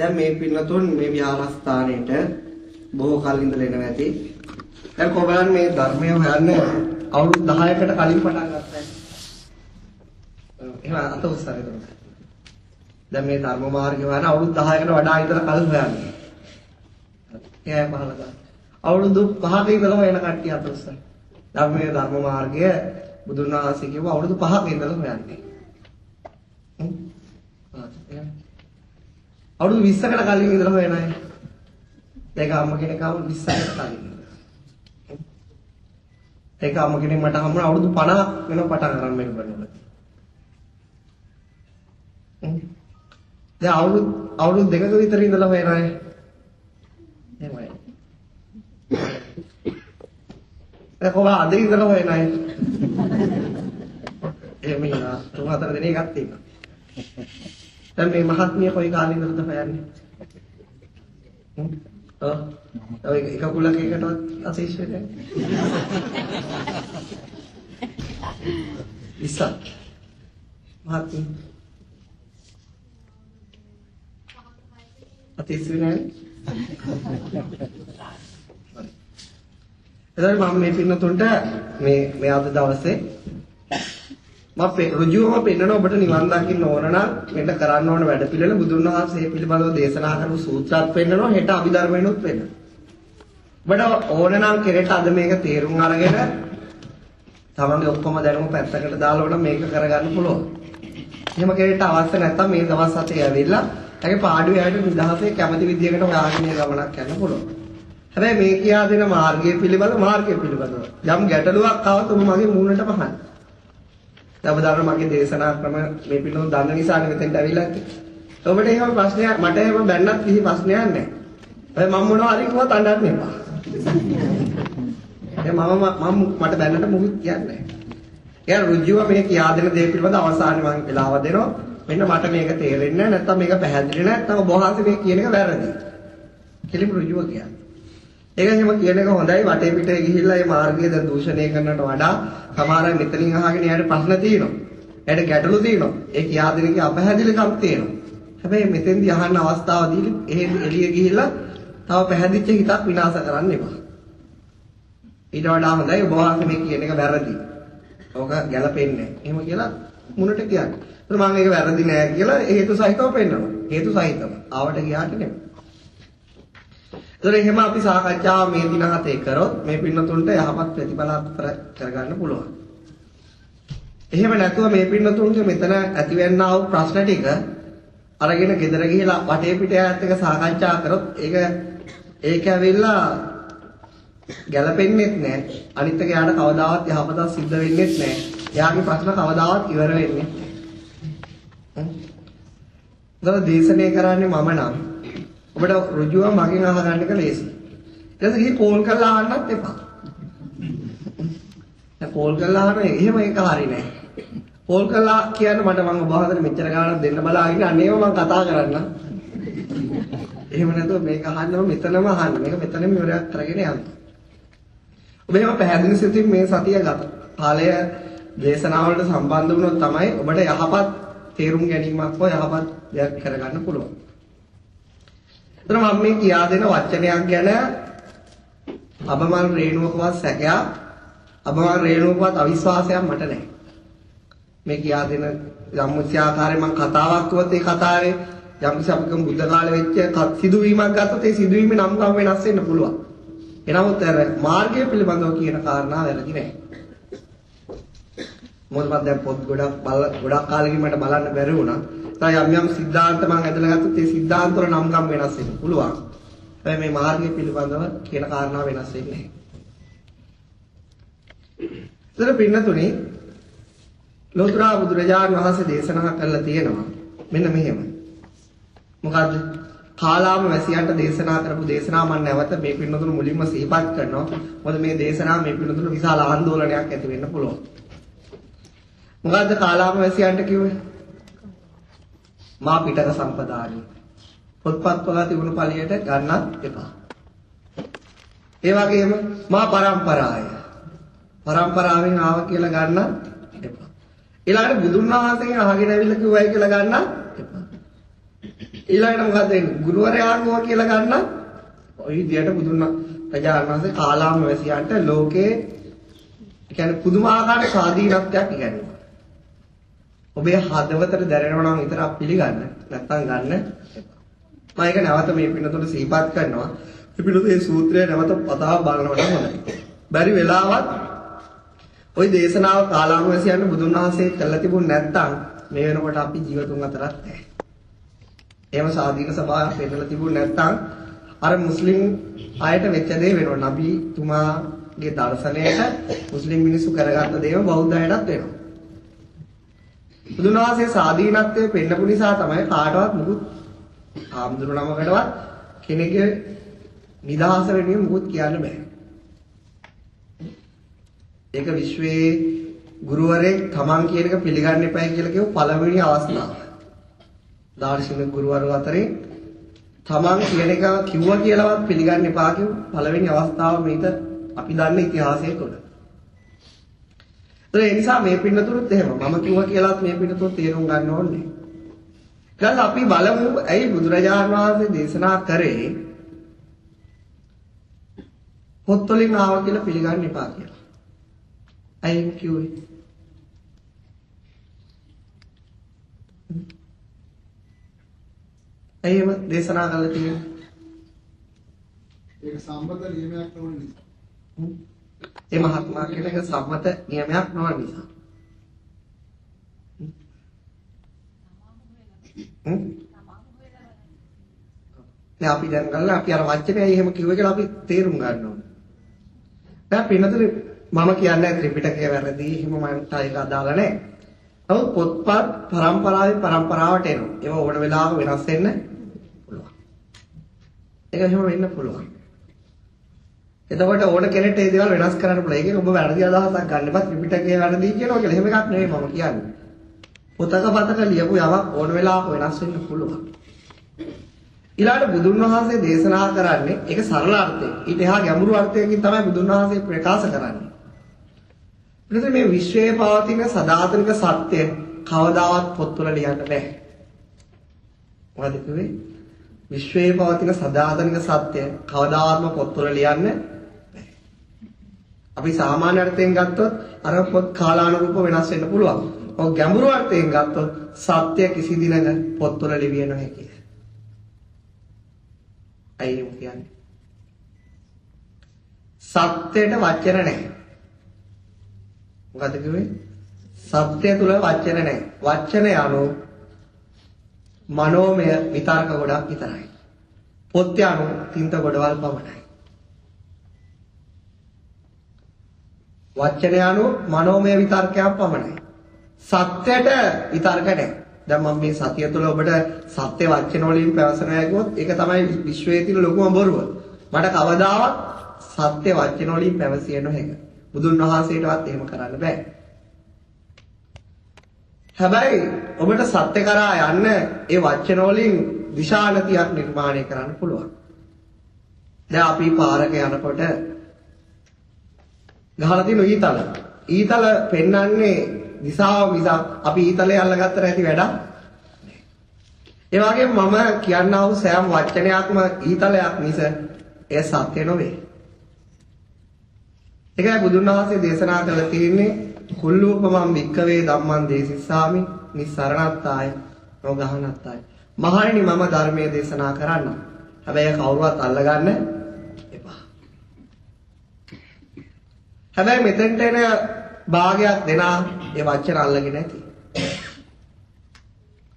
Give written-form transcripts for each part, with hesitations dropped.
දැන් මේ පින්නතුන් මේ විහාරස්ථානෙට බොහෝ කල් ඉඳලා එනවා ඇති. දැන් කොබලන් මේ ධර්මය හොයන්න අවුරුදු 10කට කලින් පටන් ගත්තා. එහෙනම් අත උස්සරේ තමයි. දැන් මේ ධර්ම මාර්ගය හොයන්න අවුරුදු 10කට වඩා ඉඳලා කල් හොයන්නේ. එයා පහල ගන්න. අවුරුදු 5ක ඉඳලා හොයන කට්ටිය අත උස්සන. ධර්මයේ ධර්ම මාර්ගය බුදුන් වහන්සේ කියව අවුරුදු 5ක ඉඳලා හොයන්නේ. අවුරුදු 20කට කලින් ඉඳලා හොයන අය. ඒක අම්ම කෙනෙක් ආව 20කට කලින්. ඒක අම්ම කෙනෙක් මට හම්බුණා අවුරුදු 50ක් වෙනව පටන් ගන්න මෙන්න. දැන් අවුරුදු දෙකක විතර ඉඳලා හොයන අය. එහෙමයි. දැන් කොහොමද අද ඉඳලා හොයන අය? එහෙම ඉන්නවා. තුන් හතර දිනක් එකක් තියෙනවා. දැන් මේ මහත්මිය කොයි කාලේ ඉඳලාද හොයන්නේ? ඔව් එක කුලක එකටවත් අශේෂ වෙන්නේ ඉස්සත් මහත්මිය අතිස්විනේ එතකොට මම මේ පින්නතුන්ට මේ අද දවසේ මම ඍජුවම පෙන්නන ඔබට නිවන් දකින්න ඕන නම් මෙන්න කරන්න ඕන වැඩ පිළිවෙල බුදුන් වහන්සේ පිළිබඳව දේශනා කරපු සූත්‍රات පෙන්නනවා හෙට අභිධර්මයෙන්ුත් පෙන්නනවා. ඔබට ඕන නම් කෙරෙට අද මේක තේරුම් අරගෙන තමන්ගේ ඔක්කොම දැනුම පැත්තකට දාලා ඕන මේක කරගන්න පුළුවන්. එහෙම කෙරෙට අවශ්‍ය නැත්නම් මේ දවස් 7 ඇවිල්ලා ඒකේ පාඩුවේ ආයත නිදහසේ කැමති විදියකට හොයාගෙන ගමනක් යන්න පුළුවන්. හැබැයි මේ කියා දෙන මාර්ගය පිළිබඳව යම් ගැටලුවක් ආවොත් ඔබ මගේ මූණට පහන්න. දවදාන මගේ දේශනා ක්‍රම මේ පිළිතුරු දන්න නිසානේ මෙතෙන්ට ඇවිල්ලා ඇත්තේ. ඔබට එහෙම ප්‍රශ්නයක් මට එහෙම බැන්නත් කිසි ප්‍රශ්නයක් නැහැ. හැබැයි මම මොනවා හරි කිව්වත් අඬන්න එපා. මම මට බැන්නට මොකුත් කියන්නේ නැහැ. එයා ඍජුව මේ කියා දෙන දේ පිළිබඳ අවසානයේ මම වෙලාව දෙනවා. මෙන්න මට මේක තේරෙන්නේ නැහැ නැත්නම් මේක පැහැදිලි නැහැ නැත්නම් ඔබ වහන්සේ මේ කියන එක වැරදි. කෙලිම ඍජුව කියන්නේ. ඒක එහෙම කියන එක හොඳයි වටේ පිටේ ගිහිල්ලා මේ මාර්ගය දැන් දූෂණය කරනට වඩා සමහර අය මෙතනින් අහගෙන යාට ප්‍රශ්න තියෙනවා. එයාට ගැටලු තියෙනවා. ඒ කියා දෙන එකේ අපහැදිලිකම් තියෙනවා. හැබැයි මෙතෙන්දී අහන්න අවස්ථාව දීලා එහෙම එළිය ගිහිල්ලා තව පැහැදිච්ච හිතක් විනාශ කරන්න එපා. ඊට වඩා හොඳයි ඔබ වහන්සේ මේ කියන එක වැරදි. ඕක ගැලපෙන්නේ නැහැ. එහෙම කියලා මුණට කියන්නේ. ඒත් මම මේක වැරදි නෑ කියලා හේතු සහිතව පෙන්නනවා. හේතු සහිතව. ආවට ගියාට නෙමෙයි. එහෙනම් අපි සාකච්ඡාව මේ දින 7 කරොත් මේ පින්නතුන්ට යහපත් ප්‍රතිඵල කරගන්න පුළුවන්. එහෙම නැතුව මේ පින්නතුන්ගේ මෙතන ඇතිවෙනා වූ ප්‍රශ්න ටික අරගෙන ගෙදර ගිහිලා වටේ පිටේ ආයත් එක සාකච්ඡා කරොත් ඒක ඇවිල්ලා ගැලපෙන්නේ නැහැ. අනිත් එක යාට කවදාවත් යහපතක් සිද්ධ වෙන්නේ නැහැ. එයාගේ ප්‍රශ්න කවදාවත් ඉවර වෙන්නේ නැහැ. දේශනය කරන්නේ මම නම් ඔබට ඍජුව මගෙන් අහගන්න එක ලේසි. ඊට පස්සේ ගිහින් කෝල් කරලා අහන්නත් එපා. දැන් කෝල් කරලා අහන එහෙම ඒක හරි නෑ. කෝල් කරලා කියන්නේ මට මම ඔබ වහන්සේට මෙච්චර ගාණක් දෙන්න බලාගෙන අනේම මම කතා කරන්න. එහෙම නැතුව මේක අහන්නම මෙතනම අහන්න. මේක මෙතනම ඉවරයක් කරගෙන යන්න. ඔබ එහෙම පැහැදිලි සිතින් මේ සතිය ගත. කාලය දේශනාවලට සම්බන්ධ වුණොත් තමයි ඔබට යහපත් තේරුම් ගැනීමක් හෝ යහපත් දෙයක් කරගන්න පුළුවන්. එතන මම මේ කියා දෙන වචනයක් ගැන අබමල් රේණුවකවත් සැකයක් අබමල් රේණුවකවත් අවිශ්වාසයක් මට නැහැ. මේ කියා දෙන යම්කිසි ආකාරයෙන් මම කතාවක් කිව්වොත් ඒ කතාවේ යම්කිසි අපිකම බුද්ධ කාලේ වෙච්ච සිදුවීමක් ගත්තොත් ඒ සිදුවීමේ නම් ගම වෙනස් වෙන්න පුළුවන්. එනමුත් අර මාර්ගය පිළිබඳව කියන කාරණා වැරදි නැහැ. මොකද මම දැන් පොත් ගොඩක් කාලෙකින් මට බලන්න බැරි වුණා. යම් සිද්ධාන්ත මම ඇදලා ගත්තොත් ඒ සිද්ධාන්ත වල නම් ගම් වෙනස් වෙන්න පුළුවන්. හැබැයි මේ මාර්ගය පිළිබඳව කියන කාරණා වෙනස් වෙන්නේ නැහැ. ඒතර පින්නතුනි ලෝතර බුදුරජාණන් වහන්සේ දේශනා කළා තියෙනවා. මෙන්න මෙහෙම. මොකද්ද? කාලාම වැසියන්ට දේශනා කරපු දේශනා මම නැවත මේ පින්නතුණු මුලින්ම සිහිපත් කරනවා. මොකද මේ දේශනාව මේ පින්නතුණු විශාල ආందోලනයක් ඇති වෙන්න පුළුවන්. මොකද්ද කාලාම වැසියන්ට කිව්වේ? මා පිටක සම්පදානිය. පොත්පත් වල තිබුණු පළියට ගන්නත් එපා. ඒ වගේම මා පරම්පරාය. පරම්පරාවෙන් ආව කියලා ගන්නත් එපා. ඊළඟට බුදුන් වහන්සේගෙන් අහගෙන ඇවිල්ලා කිව්වයි කියලා ගන්නත් එපා. ඊළඟට මොකද වෙන්නේ? ගුරුවරයාගෝ කියලා ගන්න ඔය විදියට බුදුන් වහන්සේ කාලාම වැසියන්ට ලෝකේ කියන්නේ පුදුමාකාර ස්වාධීනත්වයක් ඉගෙනුවා. ඔබේ හදවතට දැනෙනවා නම් විතරක් පිළිගන්න. නැත්නම් ගන්න එපා. මම ඒක නැවත මේ පිටතට සිහිපත් කරනවා. මේ පිටතේ මේ සූත්‍රය නැවත පතාව බලනවට හොඳයි. බැරි වෙලාවත් ওই දේශනාව කාලාම වැසියන්ට බුදුන් වහන්සේ කළා තිබුණ නැත්නම් මේ වෙනකොට අපි ජීවතුන් අතරත් නැහැ. එහෙම ස්වාධීන සභාවක් වෙන්නලා තිබුණ නැත්නම් අර මුස්ලිම් අයට වෙච්ච දේ වෙනවා. නබි තුමාගේ දර්ශනයට මුස්ලිම් මිනිස්සු කරගත්ත දේම බෞද්ධ අයටත් වෙනවා. බුදුන් වහන්සේ ස්වාධීනත්වයේ පෙන්නපු නිසා තමයි කාටවත් මුකුත් ආම්දුරු නමකටවත් කෙනෙක්ගේ නිදහස වෙනුවෙන් මුකුත් කියන්න බෑ. ඒක විශ්වයේ ගුරුවරයෙක් තමන් කියන එක පිළිගන්න එපයි කියලා කියව පළවෙනි අවස්ථාව. දාර්ශනික ගුරුවරු අතරේ තමන් කියන එක කිව්වා කියලාවත් පිළිගන්න එපා කියව පළවෙනි අවස්ථාව මේක අපි දන්න ඉතිහාසයේ තුල. ඒ නිසා මේ පින්නතුරුත් එහෙම මම කිව්වා කියලාත් මේ පින්නතුරු තේරුම් ගන්න ඕනේ. ඊළඟ අපි බලමු ඇයි බුදුරජාණන් වහන්සේ දේශනා කරේ පොත් වලින් ආවා කියලා පිළිගන්න එපා කියලා. ඇයි කිව්වේ? ඇයිම දේශනා කළා තියෙන්නේ? ඒක සම්මත නියමයක් නොවන නිසා. ඒ මහත්මයා කියන එක සම්මත නියමයක් නොවන නිසා. දැන් අපි දැන් ගන්න අපි අර වචනේ එහෙම කිව්ව කියලා අපි තේරුම් ගන්න ඕනේ. දැන් පින්නතුනේ මම කියන්නේ ත්‍රිපිටකය වැරදි එහෙම මන්ට ඒක අදාළ නැහැ. නමුත් පොත්පත් පරම්පරාවට එනවා. ඒව ඕන වෙලාවක වෙනස් වෙන්න පුළුවන්. ඒක එහෙම වෙන්න පුළුවන්. එතකොට ඕන කෙනෙක්ට මේ දේවල් වෙනස් කරන්න පුළුවන්. ඒකෙන් ඔබ වැරදි අදහසක් ගන්න එපා ත්‍රිපිටකය වැරදි කියනවා කියලා. එහෙම එකක් නෙවෙයි මම කියන්නේ. පොතක පතක ලියපු යමක් ඕන වෙලාවක වෙනස් වෙන්න පුළුවන්. ඊළඟට බුදුන් වහන්සේ දේශනා කරන්නේ ඒක සරල අර්ථය. ඊට එහා ගැඹුරු අර්ථයකින් තමයි බුදුන් වහන්සේ ප්‍රකාශ කරන්නේ. ඊට මේ විශ්වයේ පවතින සදාතනික සත්‍ය කවදාවත් පොත්වල ලියන්න බෑ. මොකද කිව්වේ? විශ්වයේ පවතින සදාතනික සත්‍ය කවදාවත්ම පොත්වල ලියන්න බෑ. අපි සාමාන්‍ය අර්ථයෙන් ගත්තොත් අර පොත් කාලානුරූප වෙනස් වෙන්න පුළුවන්. ඔය ගැඹුරු අර්ථයෙන් ගත්තොත් සත්‍ය කිසි දිනක පොත්වල ලිවිය නොහැකියි. අයියෝ කියන්නේ සත්‍යයට වචන නැහැ. මොකද කිව්වේ? සත්‍ය තුල වචන නැහැ. වචන යනු මනෝමය විතර්ක ගොඩක් විතරයි. පොත් යනු තින්ත ගොඩවල් පමණයි. වචන යනු මනෝමය විතර්කයක් පමණයි. සත්‍යයට විතර්ක නැහැ. දැන් මම මේ සතිය තුළ ඔබට සත්‍ය වචන වලින් පැවසනවා කිව්වොත් ඒක තමයි විශ්වයේ තියෙන ලොකුම බොරුව. මට කවදාවත් සත්‍ය වචන වලින් පැවසිය නොහැක. බුදුන් වහන්සේටවත් එහෙම කරන්න බෑ. හැබැයි ඔබට සත්‍ය කරා යන්න ඒ වචන වලින් දිශානතියක් නිර්මාණය කරන්න පුළුවන්. දැන් අපි පාරක යනකොට ගහලා තියෙන ඊතල. ඊතල පෙන්වන්නේ දිශාව මිසක් අපි ඊතලේ අල්ලගත්තට ඇති වැඩක්. ඒ වගේම මම කියන්නා වූ සෑම වචනයක්ම ඊතලයක් මිස එය සත්‍ය නොවේ. ඒකයි බුදුන් වහන්සේ දේශනා කළ තියෙන්නේ කුල්ලූපමං වික්කවේ ධම්මං දේසිස්සාමි නිස්සරණත්තාය නොගහනත්තාය. මහණෙනි මම ධර්මයේ දේශනා කරන්නම්. හැබැයි කවුරුවත් අල්ලගන්න එපා. හැබැයි මෙතෙන්ට එන භාගයක් දෙනා ඒ වචන අල්ලගෙන නැති.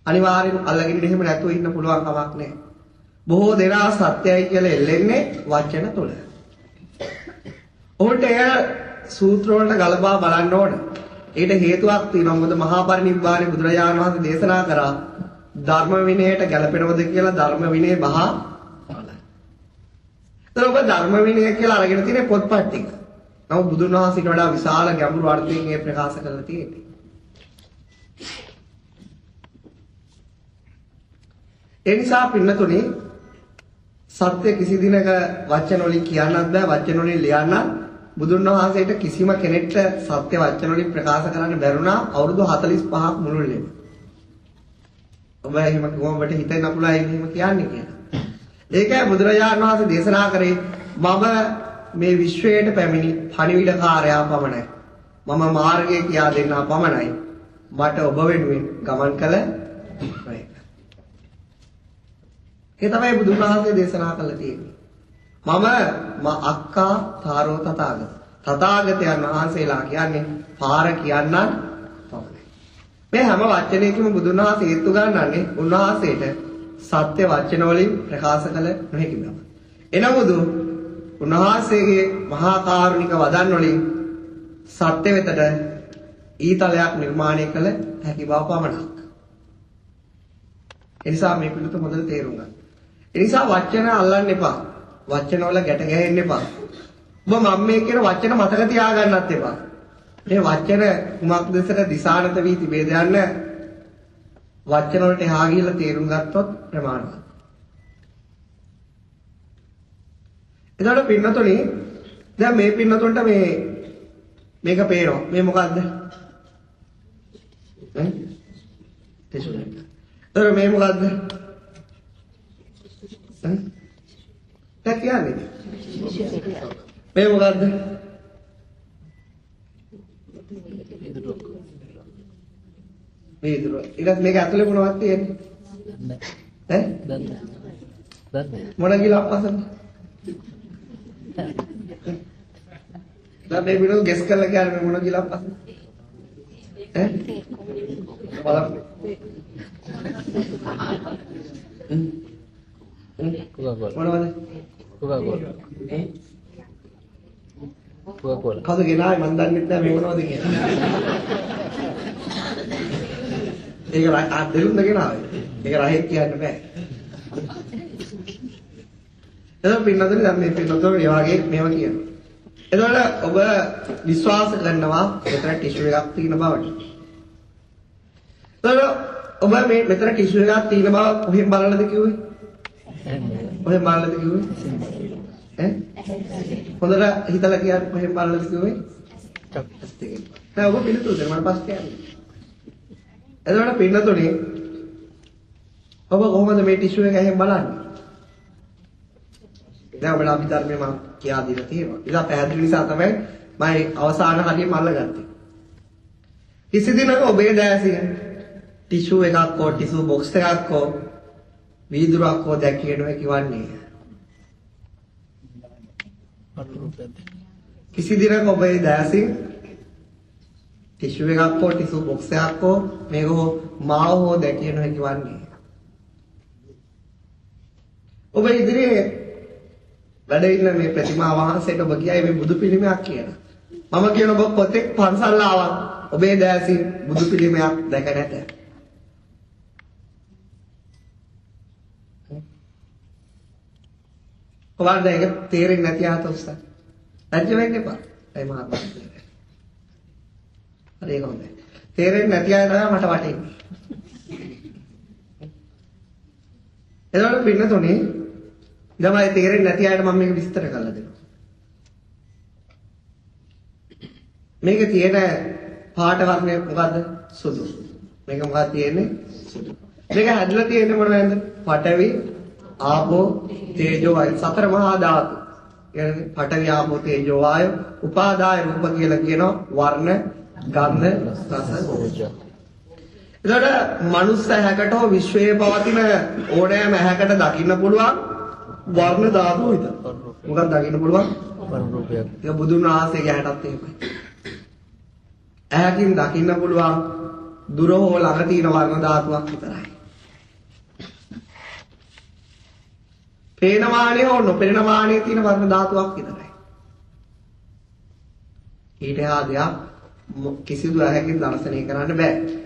අනිවාර්යෙන් අල්ලගෙන එහෙම නැතුව ඉන්න පුළුවන් කමක් නැහැ. බොහෝ දෙනා සත්‍යයි කියලා එල්ලෙන්නේ වචන තුල. ඔහුට එය සූත්‍ර වලට ගලපා බලන්න ඕන. ඒකට හේතුවක් තියෙනවා. මොකද මහා පරිනිබ්බානේ බුදුරජාණන් වහන්සේ දේශනා කරා ධර්ම විනයට ගැලපෙනවද කියලා ධර්ම විනය බහා බලන්න. ඒතර ඔබ ධර්ම විනය කියලා අරගෙන තියෙන පොත්පත් ටික. නමුත් බුදුන් වහන්සේට වඩා විශාල ගැඹුරු අර්ථයෙන් මේ ප්‍රකාශ කරලා තියෙන්නේ. ඒ නිසා පින්නතුනි සත්‍ය කිසි දිනක වචන වලින් කියන්නත් බෑ වචන වලින් ලියන්නත් බුදුන් වහන්සේට කිසිම කෙනෙක්ට සත්‍ය වචන වලින් ප්‍රකාශ කරන්න බැරුණා අවුරුදු 45ක් මුළුල්ලේ. ඔබ එහෙම කොහොමද හිතෙන්න පුළුවන් එහෙම කියන්නේ කියලා. ඒකයි බුදුරජාණන් වහන්සේ දේශනා කරේ මම මේ විශ්වයට පැමිණි පණිවිඩකාරයා පමණයි. මම මාර්ගය කියා දෙන්නා පමණයි. මට ඔබ වෙනුවෙන් ගමන් කළ බෑ. ඒ තමයි බුදුන් වහන්සේ දේශනා කළේ තියෙන්නේ. මම අක්කා තාරෝ තථාගත. තථාගතයන් වහන්සේලා කියන්නේ පාර කියන්නන් පමණයි. මේ හැම වචනයකම බුදුන් වහන්සේ හේතු ගන්නන්නේ උන්වහන්සේට සත්‍ය වචන වලින් ප්‍රකාශ කළ නොහැකි බව. එනමුදු උන්වහන්සේගේ මහා කාරුණික වදන් වලින් සත්‍ය වෙතට ඊතලයක් නිර්මාණය කළ හැකි බව පමණක්. ඒ නිසා මේ පිළිතුර හොඳට තේරුම් ගන්න. ඒ නිසා වචන අල්ලන්න එපා. වචන වල ගැට ගැහෙන්න එපා. ඔබ මම මේ කියන වචන මතක තියාගන්නත් එපා. මේ වචන කුමක් දෙසට දිශානත වී තිබේද යන්න වචන වලට එහා ගිහිල්ලා තේරුම් ගත්තොත් ප්‍රමාණවත්. එතකොට පින්නතොනි දැන් මේ පින්නතොන්ට මේක පේනවා. මේ මොකද්ද? ටිෂු එක. එතකොට මේ මොකද්ද? දැන් කියන්නේ මේ මොකද්ද? වීදුරුව. ඊට මේක ඇතුලේ මොනවද තියෙන්නේ? ඈ? දන්නේ. මොන ගිලක් පසද? දැන් මේ විනෝ ගෙස් කරලා කියන්නේ මොන ගිලක් පසද? ඈ? බලන්න. මොනවද? Coca-Cola. Coca-Cola. කවුද ගෙනාවේ මන් දන්නේ නැහැ මේ මොනවද කියලා. ඒක දෙලුම්ද ගෙනාවේ. ඒක රහෙක් කියන්න බෑ. එතකොට පින්නතුනේ දැන් මේ පින්නතුනේ මේ වගේ මේවා කියනවා. එතකොට ඔබ විශ්වාස කරනවා මෙතන ටිෂු එකක් තියෙන බවට. එතකොට ඔබ මේ මෙතන ටිෂු එකක් තියෙන බව කොහෙන් බලලාද කිව්වේ? කොහෙන් බලලාද කිව්වේ? ඈ? හොඳට හිතලා කියන්න කොහෙන් බලලාද කිව්වේ? චක්කස් දෙකෙන්. දැන් ඔබ පිළිතුරු දෙන්න මම පස්සේ කියන්නේ. එතකොට පින්නතුනේ ඔබ කොහොමද මේ ටිෂු එක එහෙම බලන්නේ? දැන් ඔබලා අපි ධර්මයේ මම කියා දීලා තියෙනවා. ඉතින් පැහැදිලි නිසා තමයි මම අවසාන හරියම අල්ලගත්තේ. කිසි දිනක ඔබේ දැසින් ටිෂු එකක් හෝ ටිෂු බොක්ස් එකක් හෝ වීදුරක් හෝ දැකිය නොහැකි වන්නේ. කිසි දිනක ඔබේ දැසින් ටිෂු එකක් හෝ ටිෂු බොක්ස් එකක් හෝ මේක හෝ මාව හෝ දැකිය නොහැකි වන්නේ. ඔබ ඉදිරියේ වැඩ ඉන්න මේ ප්‍රතිමා වහන්සේට ඔබ කියයි මේ බුදු පිළිමයක් කියලා. මම කියන ඔබ කොතෙක් පන්සල් ආවත් ඔබේ දැසින් බුදු පිළිමයක් දැක නැත. ඔයාලට ඒක තේරෙන්නේ නැති ආත උස්සා. ලැජ්ජ වෙන්න එපා. ඒ මහත්මයා. හරි ඒක හොඳයි. තේරෙන්නේ නැති අය තමයි මට වටෙන්නේ. එතකොට පින්නතුනේ ළමයි තේරෙන්නේ නැති අයට මම මේක විස්තර කරලා දෙනවා. මේකේ තියෙන පාට වර්ණය මොකද්ද? සුදු. මේක මොකක්ද තියෙන්නේ? සුදු. මේක හැදලා තියෙන්නේ මොනවද? පඨවි, ආපෝ, තේජෝ වායු සතර මහා ධාතු. කියන්නේ පඨවි, ආපෝ, තේජෝ වායු උපාදාය රූප කියලා කියනවා වර්ණ, ගන්ධ, රස, ඕජා. එතකොට මනුස්ස ඇහැකට හෝ විශ්වයේ පවතින ඕනෑම ඇහැකට දකින්න පුළුවන් වර්ණ ධාතු විතර. මොකක්ද දකින්න පුළුවන්? වර්ණ රූපයක්. ඒක බුදුන් වහන්සේගේ ඇහැටත් එහෙමයි. ඇහැකින් දකින්න පුළුවන් දුර හෝ ළඟ තියෙන වර්ණ ධාතුවක් විතරයි. පේන වාණේ හෝ නොපෙනෙන වාණේ තියෙන වර්ණ ධාතුවක් විතරයි. ඊට එහා දෙයක් කිසිදු ඇහැකින් දර්ශනය කරන්න බෑ.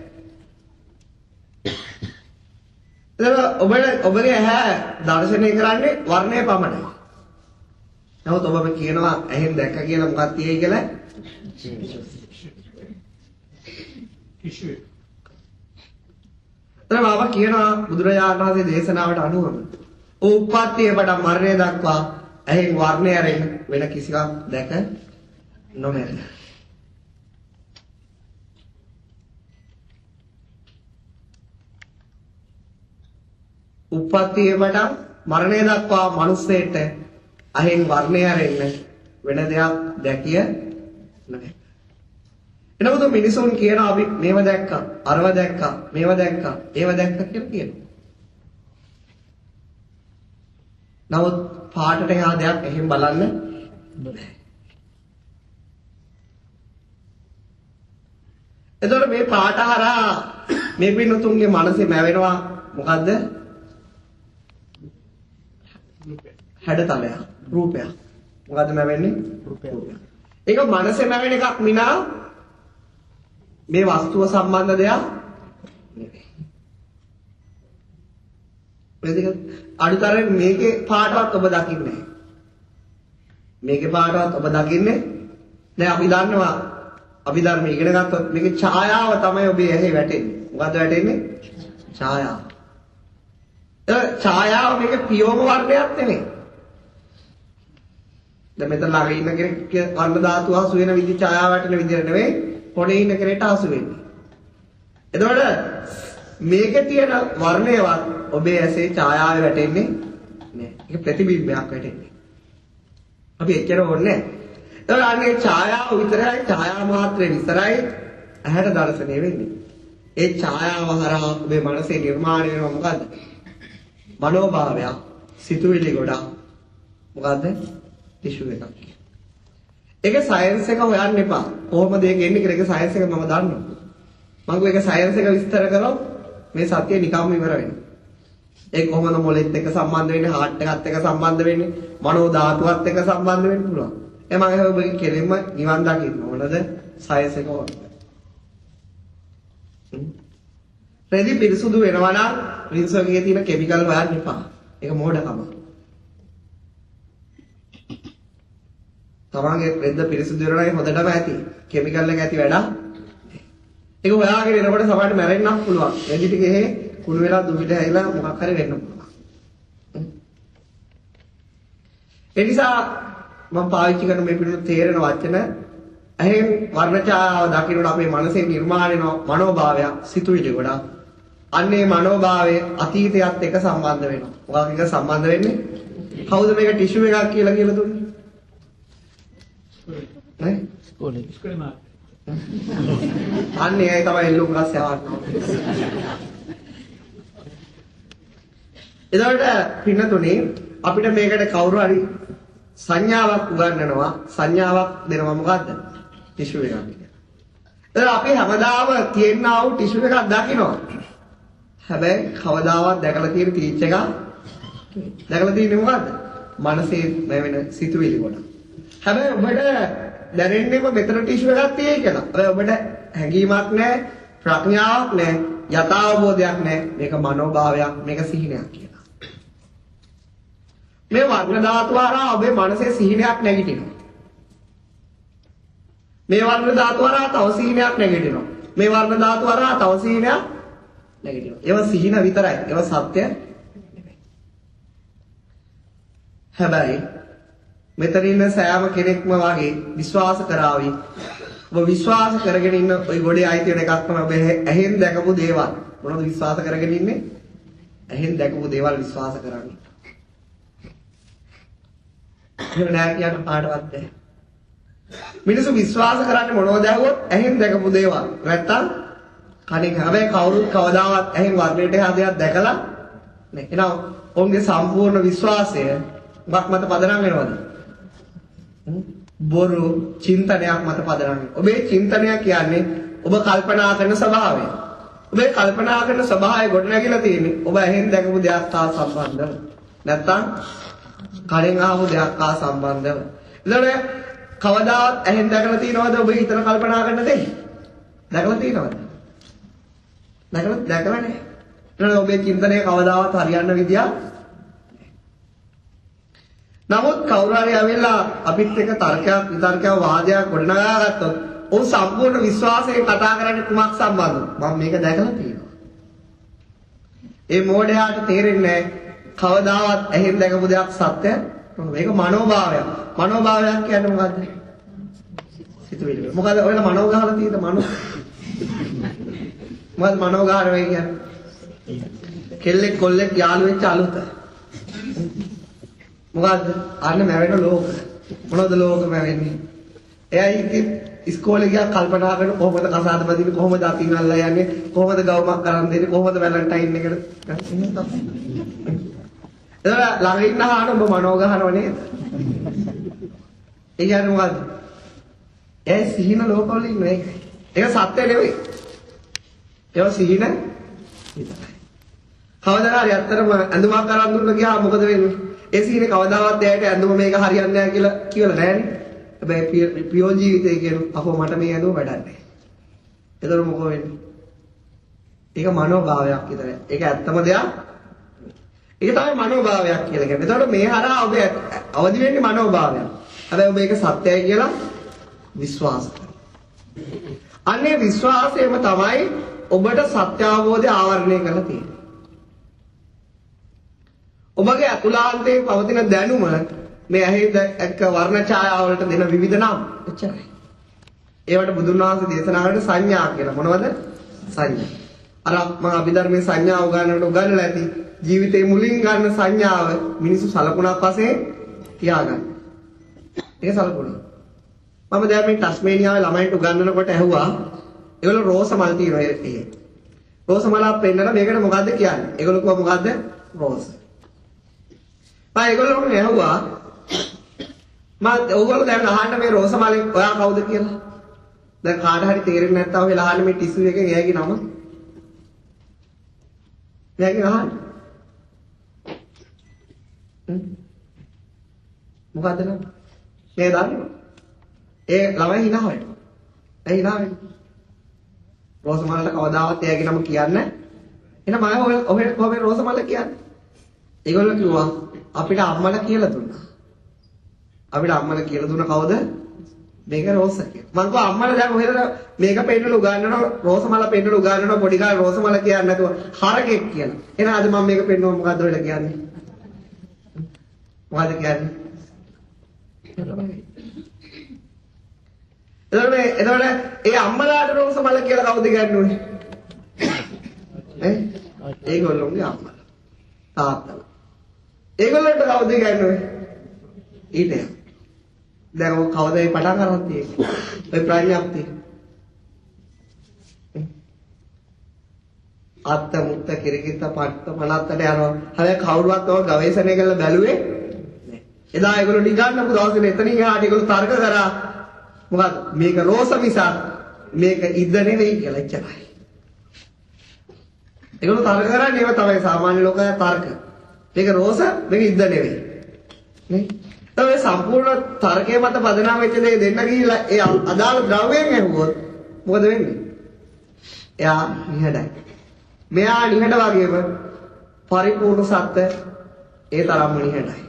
ඔබගේ ඇහැ දර්ශනය කරන්නේ වර්ණය පමණයි. නමුත් ඔබ කියනවා ඇහෙන් දැක්ක කියලා මොකක්ද තියෙයි කියලා? ටිෂු. මම කියනවා බුදුරජාණන් වහන්සේ දේශනාවට අනුවම උප්පත්තිය පටන් මරණය දක්වා ඇහෙන් වර්ණය ඇරෙන්න වෙන කිසිවක් දැක නොමැත. උප්පත්තියේමට මරණය දක්වා මිනිස්සෙට අහෙන් වර්ණය ඇරෙන්න වෙන දෙයක් දැකිය නැහැ. එනකොට මිනිසුන් කියන අපි මේව දැක්කා, අරව දැක්කා, මේව දැක්කා, ඒව දැක්කා කියලා කියනවා. නමුත් පාටට එහා දෙයක් එහෙම බලන්න බෑ. එතකොට මේ පාට හරහා මේ පින්නතුන්ගේ මනසේ මැවෙනවා මොකද්ද? හැඩතලයක්, රූපයක්. මොකද්ද මැවෙන්නේ? රූපයක්. ඒක මනසේ මැවෙන එකක් මිනා මේ වස්තුව සම්බන්ධ දෙයක් නෙවෙයි. මේක අඩුතරේ මේකේ පාටවත් ඔබ දකින්නේ නැහැ. මේකේ පාටවත් ඔබ දකින්නේ නැහැ. අපි දන්නවා අපි ධර්ම ඉගෙන ගත්තොත් මේකේ ඡායාව තමයි ඔබේ ඇහි වැටෙන්නේ. මොකද්ද වැටෙන්නේ? ඡායාව. ඒ ඡායාව මේකේ පියෝම වර්ණයක් නෙමෙයි. දැන් මෙතන ළඟ ඉන්න කෙනෙක් වර්ණ ධාතු හසු වෙන විදි ඡායාව වැටෙන විදිහ නෙමෙයි. කොනේ ඉන්න කෙනෙක්ට හසු වෙන්නේ. එතකොට මේකේ තියෙන වර්ණයවත් ඔබේ ඇසේ ඡායාවේ වැටෙන්නේ නෑ. ඒක ප්‍රතිබිම්බයක් වැටෙන්නේ. අපි එච්චර ඕනේ නෑ. එතකොට අන්නේ ඡායාව විතරයි ඡායා මාත්‍රේ විතරයි ඇහැට දර්ශනය වෙන්නේ. ඒ ඡායාව හරහා ඔබේ මනසේ නිර්මාණය වෙනවා මොකද්ද? මනෝභාවය, සිතුවිලි ගොඩක්. මොකද්ද? ටිෂු එකක්. ඒක සයන්ස් එක හොයන්න එපා. කොහොමද ඒක එන්නේ කියලා ඒක සයන්ස් එක මම දන්නවා. මම ඒක සයන්ස් එක විස්තර කරොත් මේ සත්‍ය නිකම්ම ඉවර වෙනවා. ඒක කොහොමද මොලෙත් එක්ක සම්බන්ධ වෙන්නේ, හાર્ට් එකත් එක්ක සම්බන්ධ වෙන්නේ, මනෝ ධාතුවත් එක්ක සම්බන්ධ වෙන්න පුළුවන්. ඒ මම ඒක ඔබගේ කෙලින්ම නිවන් දකින්න ඕනද සයන්ස් එක ඕනද? රෙදි පිරිසුදු වෙනවා නම් රින්සර්ගේ තියෙන කිමිකල් හොයන්න එපා. ඒක මෝඩකම. තමන්ගේ රෙද්ද පිරිසුදු වෙනවා නම් හොඳටම ඇති. කිමිකල් එක ඇති වැඩක්. ඒක හොයාගෙන එනකොට සමහරට මැරෙන්නත් පුළුවන්. රෙදි ටික එහෙ කුණු වෙලා දුවිට හැයිලා මොකක් හරි වෙන්න පුළුවන්. ඒ නිසා මම පාවිච්චි කරන මේ පිළිතුරු තේරෙන වචන එහෙන් වර්ණ ඡායාව දකින්නට අපේ මනසේ නිර්මාණය වෙන මනෝභාවය සිතුවිලි ගොඩක්. අන්නේ මනෝභාවයේ අතීතයත් එක්ක සම්බන්ධ වෙනවා. මොකක්ද ඒක සම්බන්ධ වෙන්නේ? කවුද මේක ටිෂු එකක් කියලා දුන්නේ? නේ? ඉස්කෝලේ මාත්. අන්නේ ඒ තමයි එල්ලුම් ගස් යවන්නේ. එතකොට පින්නතුනේ අපිට මේකට කවුරු හරි සංඥාවක් උගන්වනවා, සංඥාවක් දෙනවා මොකද්ද? ටිෂු එකක් කියලා. එතකොට අපි හැමදාම තියෙනා වූ ටිෂු එකක් දකිනවා. හැබැයි කවදාවත් දැකලා තියෙන ටීච් එකක් දැකලා තියෙන්නේ මොකද්ද? මනසේ නැවෙන සිතුවිලි කොට. හැබැයි ඔබට දැනෙන්නේම මෙතන ටිෂු එකක් තියෙයි කියලා. හැබැයි ඔබට හැඟීමක් නැහැ, ප්‍රඥාවක් නැහැ, යථාබෝධයක් නැහැ. මේක මනෝභාවයක්, මේක සිහිනයක් කියලා. මේ වර්ණ ධාතු හරහා ඔබේ මනසේ සිහිනයක් නැගිටිනවා. මේ වර්ණ ධාතු හරහා තව සිහිනයක් නැගිටිනවා. මේ වර්ණ ධාතු හරහා තව සිහිනයක් නැගිටිනවා. ඒවා සිහින විතරයි. ඒවා සත්‍ය නෙමෙයි. හැබැයි මෙතන ඉන්න සෑම කෙනෙක්ම වාගේ විශ්වාස කරાવી. ඔබ විශ්වාස කරගෙන ඉන්න ওই ගොඩේ අයිති වෙන එකක් තමයි ඔබ ඇහෙන් දැකපු දේවල්. මොනවද විශ්වාස කරගෙන ඉන්නේ? ඇහෙන් දැකපු දේවල් විශ්වාස කරන්නේ. ඒක නෑ කියන පාඩවත් නැහැ. මිනිස්සු විශ්වාස කරන්නේ මොනවද ඇහුවොත් ඇහෙන් දැකපු දේවල්. නැත්තම් කණින්. හැබැයි කවුරුත් කවදාවත් ඇහෙන් වර්ණයට එහා දෙයක් දැකලා නෑ. එහෙනම් ඔවුන්ගේ සම්පූර්ණ විශ්වාසය මොකක් මත පදනම් වෙනවද? බොරු චින්තනයක් මත පදනම් වෙනවා. ඔබේ චින්තනය කියන්නේ ඔබ කල්පනා කරන ස්වභාවය. ඔබේ කල්පනා කරන ස්වභාවය ගොඩනැගිලා තියෙන්නේ ඔබ ඇහෙන් දැකපු දෙයක් හා සම්බන්ධව. නැත්තම් කලින් ආපු දෙයක් හා සම්බන්ධව. එතකොට කවදාවත් ඇහෙන් දැකලා තියෙනවද ඔබ හිතන කල්පනා කරන දේ? දැකලා තියෙනවද? දැකලා නැහැ. එතකොට ඔබේ චින්තනය කවදාවත් හරියන්න විදියක්. නමුත් කවුරු හරි ඇවිල්ලා අපිත් එක්ක තර්කයක් විතර්කයක් වාදයක් ගොඩනගා ගත්තොත් ਉਹ සම්පූර්ණ විශ්වාසයෙන් කතා කරන්නේ කුමක් සම්බන්ධව? මම මේක දැකලා තියෙනවා. ඒ මෝඩයාට තේරෙන්නේ කවදාවත් ඇහෙන් දැකපු දෙයක් සත්‍ය මේක මනෝභාවයක්. මනෝභාවයක් කියන්නේ මොකද්ද? සිතුවිලි. මොකද ඔයාලා මනෝ ගහලා තියෙද මනෝ? මොකද මනෝ ගහන වෙයි කියන්නේ? කෙල්ලෙක් කොල්ලෙක් යාළු වෙච්ච අලුත. මොකද්ද? අන්න මැවෙන ලෝක. මොනවද ලෝක මැවෙන්නේ? එයා ඉතින් ඉස්කෝලේ ගියා කල්පනා කරන කොහොමද කසාද බදින්නේ කොහොමද අතින් අල්ලා යන්නේ කොහොමද ගවමක් කරන් දෙන්නේ කොහොමද වැලන්ටයින් එකට එතන ළඟ ඉන්න හාන ඔබ මනෝ ගහනව නේද? ඒ කියන්නේ මොකද්ද? ඒ සිහින ලෝකවල ඉන්නේ ඒකයි. ඒක සත්‍ය නෙවෙයි. ඒක සිහින විතරයි. කවදා හරි ඇත්තටම ඇඳුමක් අරන් දුන්න ගියා මොකද වෙන්නේ? ඒ සිහිනේ කවදාවත් එයාට ඇඳුම මේක හරියන්නේ නැහැ කියලා කියලා නෑනේ. හැබැයි පියෝ ජීවිතේ කියන අපෝ මට මේ ඇඳුම වැඩක් නැහැ. ඒතර මොකෝ වෙන්නේ? ඒක මනෝභාවයක් විතරයි. ඒක ඇත්තම දෙයක්. ඒක තමයි මනෝභාවයක් කියලා කියන්නේ. එතකොට මේ හරහා ඔබ අවදි වෙන්නේ මනෝභාවයක්. හැබැයි ඔබ ඒක සත්‍යයි කියලා විශ්වාස කරනවා. අන්නේ විශ්වාසයම තමයි ඔබට සත්‍ය අවබෝධය ආවරණය කරලා තියෙන්නේ. ඔබගේ අතුලාන්තයේ පවතින දැනුම මේ ඇහි එක්ක වර්ණ ඡායාව වලට දෙන විවිධ නම් එච්චරයි. ඒවට බුදුන් වහන්සේ දේශනා කරන සංඥා කියලා. මොනවද? සංඥා. අර මම අභිධර්මයේ සංඥා උගන්වලා ඇති. ජීවිතේ මුලින් ගන්න සංඥාව මිනිසු සලකුණක් වශයෙන් තියාගන්න. ඒක සලකුණ. මම දැන් මේ ටස්මේනියාවේ ළමයින්ට උගන්වනකොට ඇහුවා ඒගොල්ලෝ රෝස මල් තියෙනවා ඒ. රෝස මලක් පෙන්නලා මේකට මොකද්ද කියන්නේ? ඒගොල්ලෝ කිව්වා මොකද්ද? රෝස. මම ඒගොල්ලෝට ඇහුවා ඔයගොල්ලෝ දැන් අහන්න මේ රෝස මලේ ඔයා කවුද කියලා. දැන් කාට හරි තේරෙන්නේ නැත්නම් ඔයලා අහන්න මේ ටිෂු එකෙන් එයාගේ නම. එයාගේ අහන්න. මොකද්ද නම? මේ දන්නේ. ඒ ළමයි hina වෙනවා. ඒ hina වෙනවා. රෝස මලට කවදාවත් එයාගේ නම කියන්නේ නැහැ. එහෙනම් මම ඔය කොහොමද රෝස මල කියන්නේ? ඒගොල්ලෝ කිව්වා අපිට අම්මලා කියලා දුන්නා. අපිට අම්මලා කියලා දුන්න කවුද? මේක රෝස කියලා. මං කිව්වා අම්මලා දැන් ඔහෙද මේක පෙන්නලා උගන්වනවා රෝස මල පෙන්නලා උගන්වනවා පොඩි කාලේ රෝස මල කියන්නේ නැතුව හරකෙක් කියලා. එහෙනම් අද මම මේක පෙන්නුවා මොකද්ද ඔයාලා කියන්නේ? මොකද්ද කියන්නේ? එතකොට ඒ අම්මලාට රෝස මල කියලා කවුද කියන්නේ? ඒගොල්ලෝගේ අම්මලා. තාත්තලා. ඒගොල්ලන්ට කවුද කියන්නේ? ඊට. දැන් ඔය කවුද මේ පටන් ගන්නත් තියෙන්නේ? ඔය ප්‍රඥාප්තිය. අත්ත මුත්ත කිරිකිත පට්ට මනත්තට යනවා. හැබැයි කවුරුවත් ඔය ගවේෂණය කරලා බැලුවේ නැහැ. එදා ඒගොල්ලෝ නිගන්නපු දවසේ එතනින් එහාට ඒගොල්ලෝ තර්ක කරා මොකද මේක රෝස මිසක් මේක ඉද්ද නෙවෙයි කියලා එච්චරයි. ඒගොල්ලෝ තර්ක කරන්නේ ඒව තමයි සාමාන්‍ය ලෝකයා තර්ක. මේක රෝස මේක ඉද්ද නෙවෙයි. නේ? ඒ සම්පූර්ණ තර්කයේ මත පදනම් වෙච්ච දේ දෙන්න ගිහිල්ලා ඒ අදාළ ද්‍රව්‍යයෙන් ඇහුවොත් මොකද වෙන්නේ? එයා නිහඬයි. මෙයා නිහඬ වගේම පරිපූර්ණ සත්‍ය ඒ තරම්ම නිහඬයි.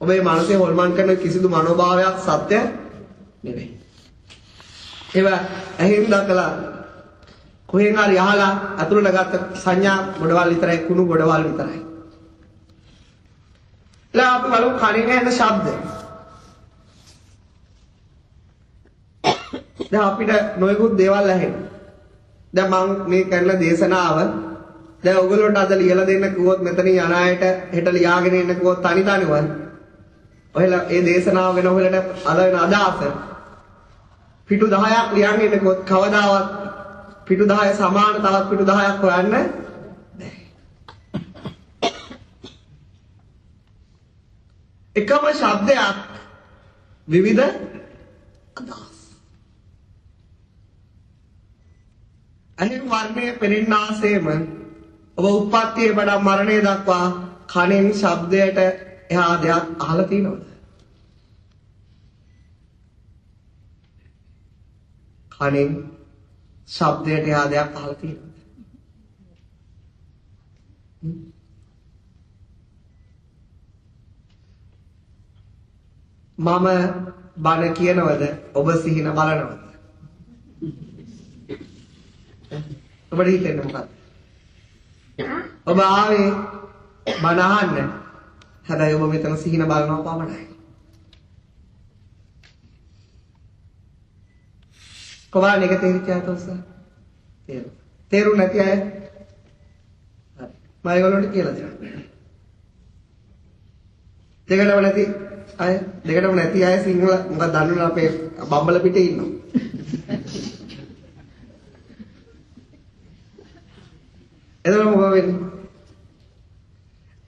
ඔබේ මනසේ හොල්මන් කරන කිසිදු මනෝභාවයක් සත්‍ය නෙවෙයි. ඒවා ඇහින් දැකලා කොහෙන් හරි අහලා අතුලට ගත්ත සංඥා ගොඩවල් විතරයි කුණු ගොඩවල් විතරයි. අපි බලමු කණේ ඇහෙන ශබ්ද. දැන් අපිට නොයෙකුත් දේවල් ඇහෙනවා. දැන් මම මේ කරන දේශනාව දැන් ඔයගොල්ලන්ට අද ලියලා දෙන්න කිව්වොත් මෙතන යන අයට හෙට ලියාගෙන එන්න කිව්වොත් තනි තනිව ඔයලා ඒ දේශනාව ගැන ඔයලට අද වෙන අදහස පිටු 10ක් ලියන්න එන්න කිව්වොත් කවදාවත් පිටු 10 සමාන තවත් පිටු 10ක් හොයන්න එකම ශබ්දයක් විවිධ අදහස්. අනිත් වර්ණයේ පෙනෙන්නාseම ඔබ උත්පත්තියේ වඩා මරණය දක්වා කණෙන් ශබ්දයට එහා දෙයක් අහලා තියෙනවද? කණෙන් ශබ්දයට එහා දෙයක් අහලා තියෙනවද? මම බණ කියනවද ඔබ සිහින බලනවද? ඔබට හිතෙන්නේ මොකක්ද? ඔබ ආවේ බණ අහන්න. හැබැයි ඔබ මෙතන සිහින බලනවා පමණයි. කොහොමද එක තේරිච්ච අතොස්ස? තේරුම් නැති අය? හරි. මම ඒගොල්ලන්ට කියලා දෙනවා. දෙකටම නැති අය සිංහල මොකක්ද දන්නවනේ අපේ බම්බල පිටේ ඉන්නවා. එතන මොකද වෙන්නේ?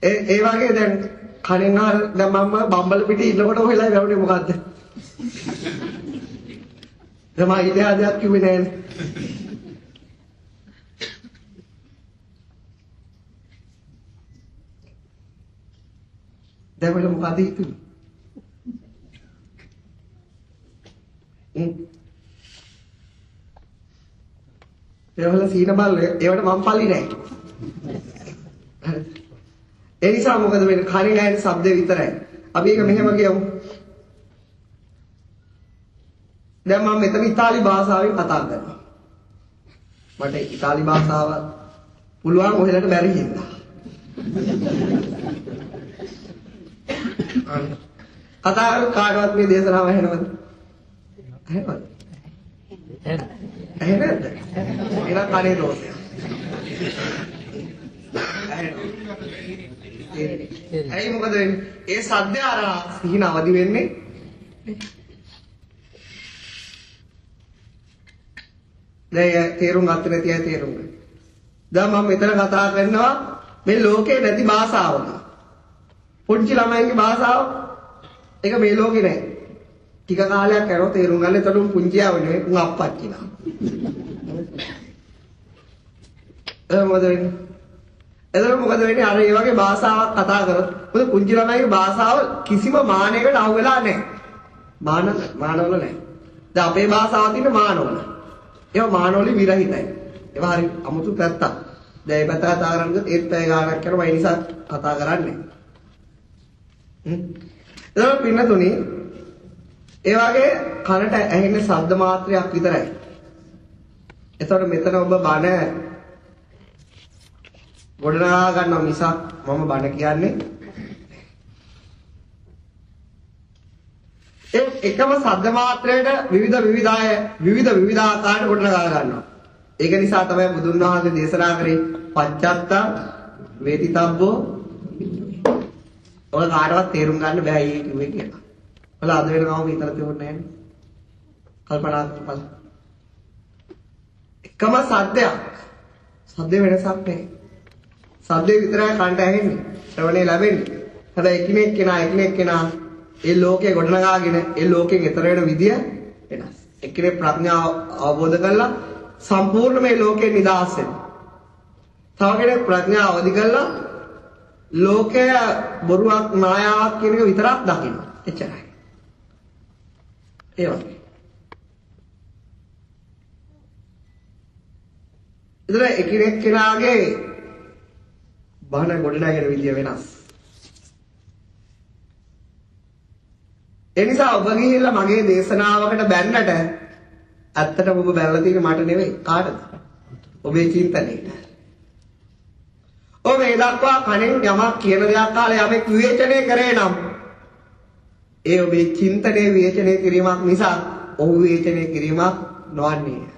ඒ වගේ දැන් කණෙන් අහන දැන් මම බම්බල පිටේ ඉන්නකොට ඔයලා වැවුනේ මොකද්ද? දැන් මම ඉතිහාසයක් කිව්වේ නෑනේ. දැන් වල මොකද හිතුවේ? ඒවල සීන බල්ල ඒවට මම පල්ලි නෑ. ඒ නිසා මොකද වෙන්නේ? කණෙන් ඇහෙන ශබ්ද විතරයි. අපි ඒක මෙහෙම කියමු. දැන් මම මෙතන ඉතාලි භාෂාවෙන් කතා කරනවා. මට ඉතාලි භාෂාව පුළුවන් ඔහෙලට බැරි හින්දා. කතා කරන කාටවත් මේ දේශනාව ඇහෙනවද? ඇහෙනවද? ඇහෙනවද? එන කනේ දෝෂය. ඇයි මොකද වෙන්නේ? ඒ සද්දය අර සිහින අවදි වෙන්නේ. දැන් තේරුම් ගන්න නැති අය තේරුම් ගන්න. දැන් මම මෙතන කතා කරනවා මේ ලෝකේ නැති භාෂාවක. පුංචි ළමයින්ගේ භාෂාව ඒක මේ ලෝකේ නැහැ. ටික කාලයක් යනකොට තේරුම් ගන්න. එතකොට පුංචියව නෙවෙයි උන් අප්පච්චිලා. මොකද වෙන්නේ? එතකොට මොකද වෙන්නේ? අර මේ වගේ භාෂාවක් කතා කරොත් මොකද පුංචි ළමයිගේ භාෂාව කිසිම මානයකට අහු වෙලා නැහැ. මානවල නැහැ. දැන් අපේ භාෂාව තියෙන මානවල. ඒවා මානවලින් විරහිතයි. ඒවා හරි අමුතු පැත්තක්. දැන් මේ පැත්ත කතා කරන්නේ ඒත් පැය ගාණක් කරනවා. ඒ නිසා කතා කරන්නේ. එතකොට පින්නතුනි ඒ වගේ කනට ඇහෙන ශබ්ද මාත්‍රයක් විතරයි. එතකොට මෙතන ඔබ බණ ගොඩනගා ගන්නවා මිසක් මම බණ කියන්නේ ඒ එකම ශබ්ද මාත්‍රයට විවිධ ආකාරයට ගොඩනගා ගන්නවා. ඒක නිසා තමයි බුදුන් වහන්සේ දේශනා කරේ පච්චත්තා වේදිතබ්බෝ. ඔය කාටවත් තේරුම් ගන්න බෑ ඊ කිව්වේ කියලා. ඔයාලා අද වෙනකම් විතර තියුන්නේ නැහැ. කල්පනා කරපන්. එකම සද්දයක්. සද්ද වෙනසක් නැහැ. සද්දේ විතරයි කන්ට ඇහෙන්නේ. ශ්‍රවණේ ලැබෙන්නේ. හැබැයි එකිනෙක කෙනා ඒ ලෝකේ ගොඩනගාගෙන ඒ ලෝකෙන් එතර වෙන විදිය වෙනස්. එක්කෙනෙක් ප්‍රඥාව අවබෝධ කරලා සම්පූර්ණ මේ ලෝකේ නිදහස් වෙනවා. තව කෙනෙක් ප්‍රඥාව අවදි කරලා ලෝකය බොරුවක් මායාවක් කියන එක විතරක් දකින්න. එච්චරයි. ඒ වගේ. ඒතර එකිනෙක කෙනාගේ බහන ගොඩනගෙන විදිය වෙනස්. ඒ නිසා ඔබ ගිහිල්ලා මගේ දේශනාවකට බැන්නට ඇත්තටම ඔබ බැලලා තියෙන්නේ මට නෙවෙයි කාටද? ඔබේ චින්තනයට. ඔබ මේ දක්වා කණෙන් යමක් කියන දෙයක් කාලේ යමෙක් විවේචනය කරේ නම් ඒ ඔබේ චින්තනයේ විවේචනය කිරීමක් නිසා ඔහු විවේචනය කිරීමක් නොවන්නේ.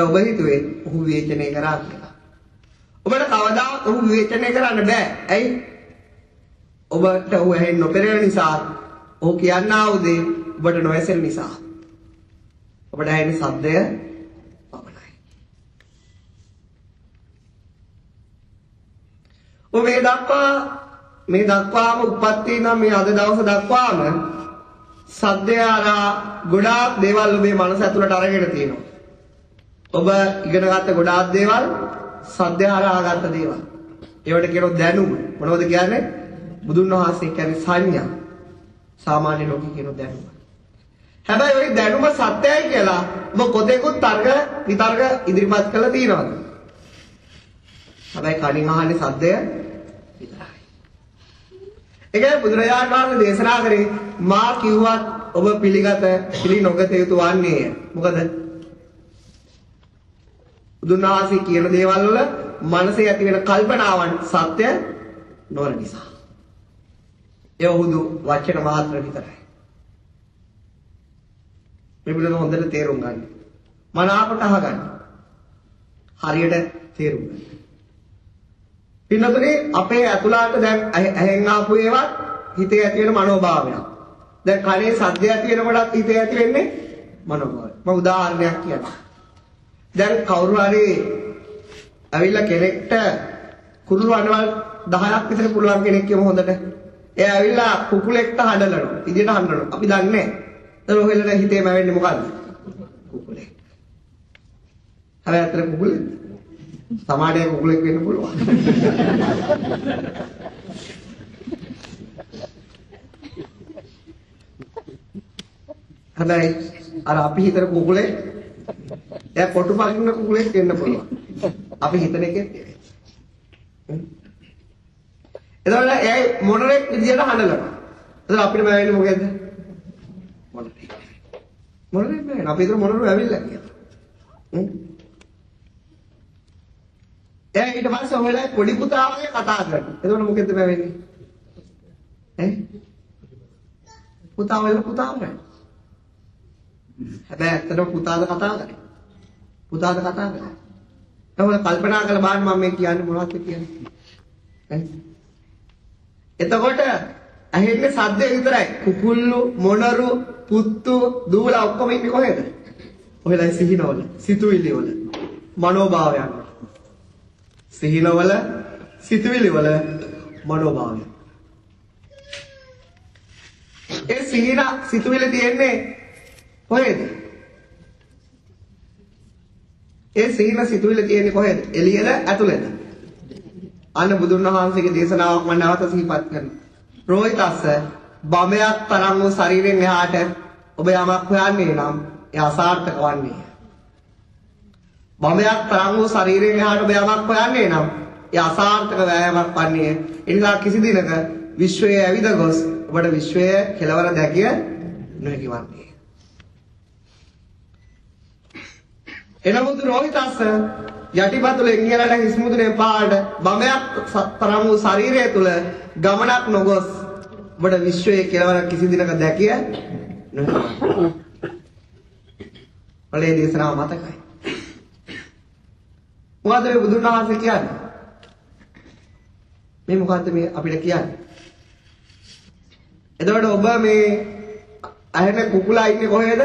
ඔබ හිතුවේ ඔහු විවේචනය කරා කියලා. ඔබට කවදාවත් ඔහු විවේචනය කරන්න බෑ. ඇයි? ඔබට ඔහු ඇහෙන්නේ නොපෙනෙන නිසා, ඔහු කියන්නා වූ දේ ඔබට නොඇසෙන නිසා. ඔබට ඇහෙන ශබ්දය පමණයි. ඔබ මේ දක්වාම උප්පත්ති නම් මේ අද දවස දක්වාම සද්දය අරා ගොඩාක් දේවල් ඔබේ මනස ඇතුළට අරගෙන තියෙනවා. ඔබ ඉගෙනගත්ත ගොඩාක් දේවල් සද්දය හරහා ගත්ත දේවල්. ඒවට කියනවා දැනුම. මොනවද කියන්නේ? බුදුන් වහන්සේ කියන්නේ සංඥා. සාමාන්‍ය ලෝකේ කියන දැනුම. හැබැයි ওই දැනුම සත්‍යයි කියලා ඔබ කොතෙකුත් තර්ක විතර්ක ඉදිරිපත් කළා තියෙනවද? හැබැයි කණින් අහන්නේ සද්දය විතරයි. ඒකයි බුදුරජාණන් වහන්සේ දේශනා කරේ මා කිව්වත් ඔබ පිළි නොගත යුතු වන්නේය. මොකද? බුදුන් වහන්සේ කියන දේවල් වල මනසේ ඇති වෙන කල්පනාවන් සත්‍ය නොවන නිසා. ඒ වුදු වචන මාත්‍ර විතරයි. මේ පිළිබඳව හොඳට තේරුම් ගන්න. මනාවට අහගන්න. හරියට තේරුම් ගන්න. පින්නතුනේ අපේ අතුලාට දැන් ඇහෙන් ආපු ඒවා හිතේ ඇති වෙන මනෝභාවයක්. දැන් කනේ සද්ද ඇති වෙනකොටත් හිතේ ඇති වෙන්නේ මනෝභාවය. මම උදාහරණයක් කියන්නම්. දැන් කවුරු හරි ඇවිල්ලා කෙනෙක්ට කුරුළු අඬවල් 10ක් විතර පුළුවන් කෙනෙක් කියමු හොඳට. එයා ඇවිල්ලා කුකුලෙක්ට හඬනවා. ඉදිරියට හඬනවා. අපි දන්නේ නැහැ. ඒක ඔහෙලට හිතේම වෙන්නේ මොකද්ද? කුකුලෙක්. හැබැයි අතර කුකුලෙක්. සමාඩේ කුකුලෙක් වෙන්න පුළුවන්. හැබැයි අර අපි හිතන කුකුලේ එයා කොටු පකින්න කුකුලෙක් වෙන්න පුළුවන්. අපි හිතන එකෙත් එතකොට එයි මොනරෙක් විදියට හඬනවා. එතකොට අපිට බය වෙන්නේ මොකේද? මොනරෙක්. මොනරෙක් නෑ. අපි හිතන මොනරු ඇවිල්ලා කියලා. ඊට පස්සේ ඔයලා පොඩි පුතා වගේ කතා කරනවා. එතකොට මොකෙද බය වෙන්නේ? පුතා වල පුතා නෑ. හැබැයි ඇත්තටම පුතාද කතා කරන්නේ. පුතාද කතා කරන්නේ. එහෙනම් කල්පනා කරලා බලන්න මම මේ කියන්නේ මොනවද කියන්නේ. එතකොට ඇහෙන්නේ සද්ද විතරයි. කුකුල්ලු, මොනරු, පුත්තු, දූලා ඔක්කොම ඉන්නේ කොහෙද? ඔයලා සිහිනවල, සිතුවිලි වල, මනෝභාවයන්. සිහිනවල, සිතුවිලි වල, මනෝභාවයන්. ඒ සිහින සිතුවිලි තියෙන්නේ කොහෙද? ඒ සිහින සිතුවිලි තියෙන්නේ කොහෙද? එළියද ඇතුළේද? අන්න බුදුන් වහන්සේගේ දේශනාවක් මම නැවත සිහිපත් කරනවා. රෝහිතස්ස බඹයක් තරම් වූ ශරීරයෙන් එහාට ඔබ යමක් හොයන්නේ නම් ඒ අසාර්ථක වන්නේ. බඹයක් තරම් වූ ශරීරයෙන් එහාට ඔබ යමක් හොයන්නේ නම් ඒ අසාර්ථක වෑයමක් වන්නේ. ඒ නිසා කිසි දිනක විශ්වයේ ඇවිද ගොස් ඔබට විශ්වයේ කෙලවර දැකිය නොහැකි වන්නේ. එනමුත් රෝහිතස්ස යටිපතුලෙන් ඉහළට හිස් මුදුනේ පාට බඹයක් තරම් වූ ශරීරය තුල ගමනක් නොගොස් ඔබට විශ්වයේ කෙලවර කිසි දිනක දැකිය නොහැකි. ඔලේ දේශනාව මතකයි. මොකද මේ බුදුන් වහන්සේ කියන්නේ? මේ මොකද්ද මේ අපිට කියන්නේ? එතකොට ඔබ මේ ඇහෙන කුකුලා ඉන්නේ කොහෙද?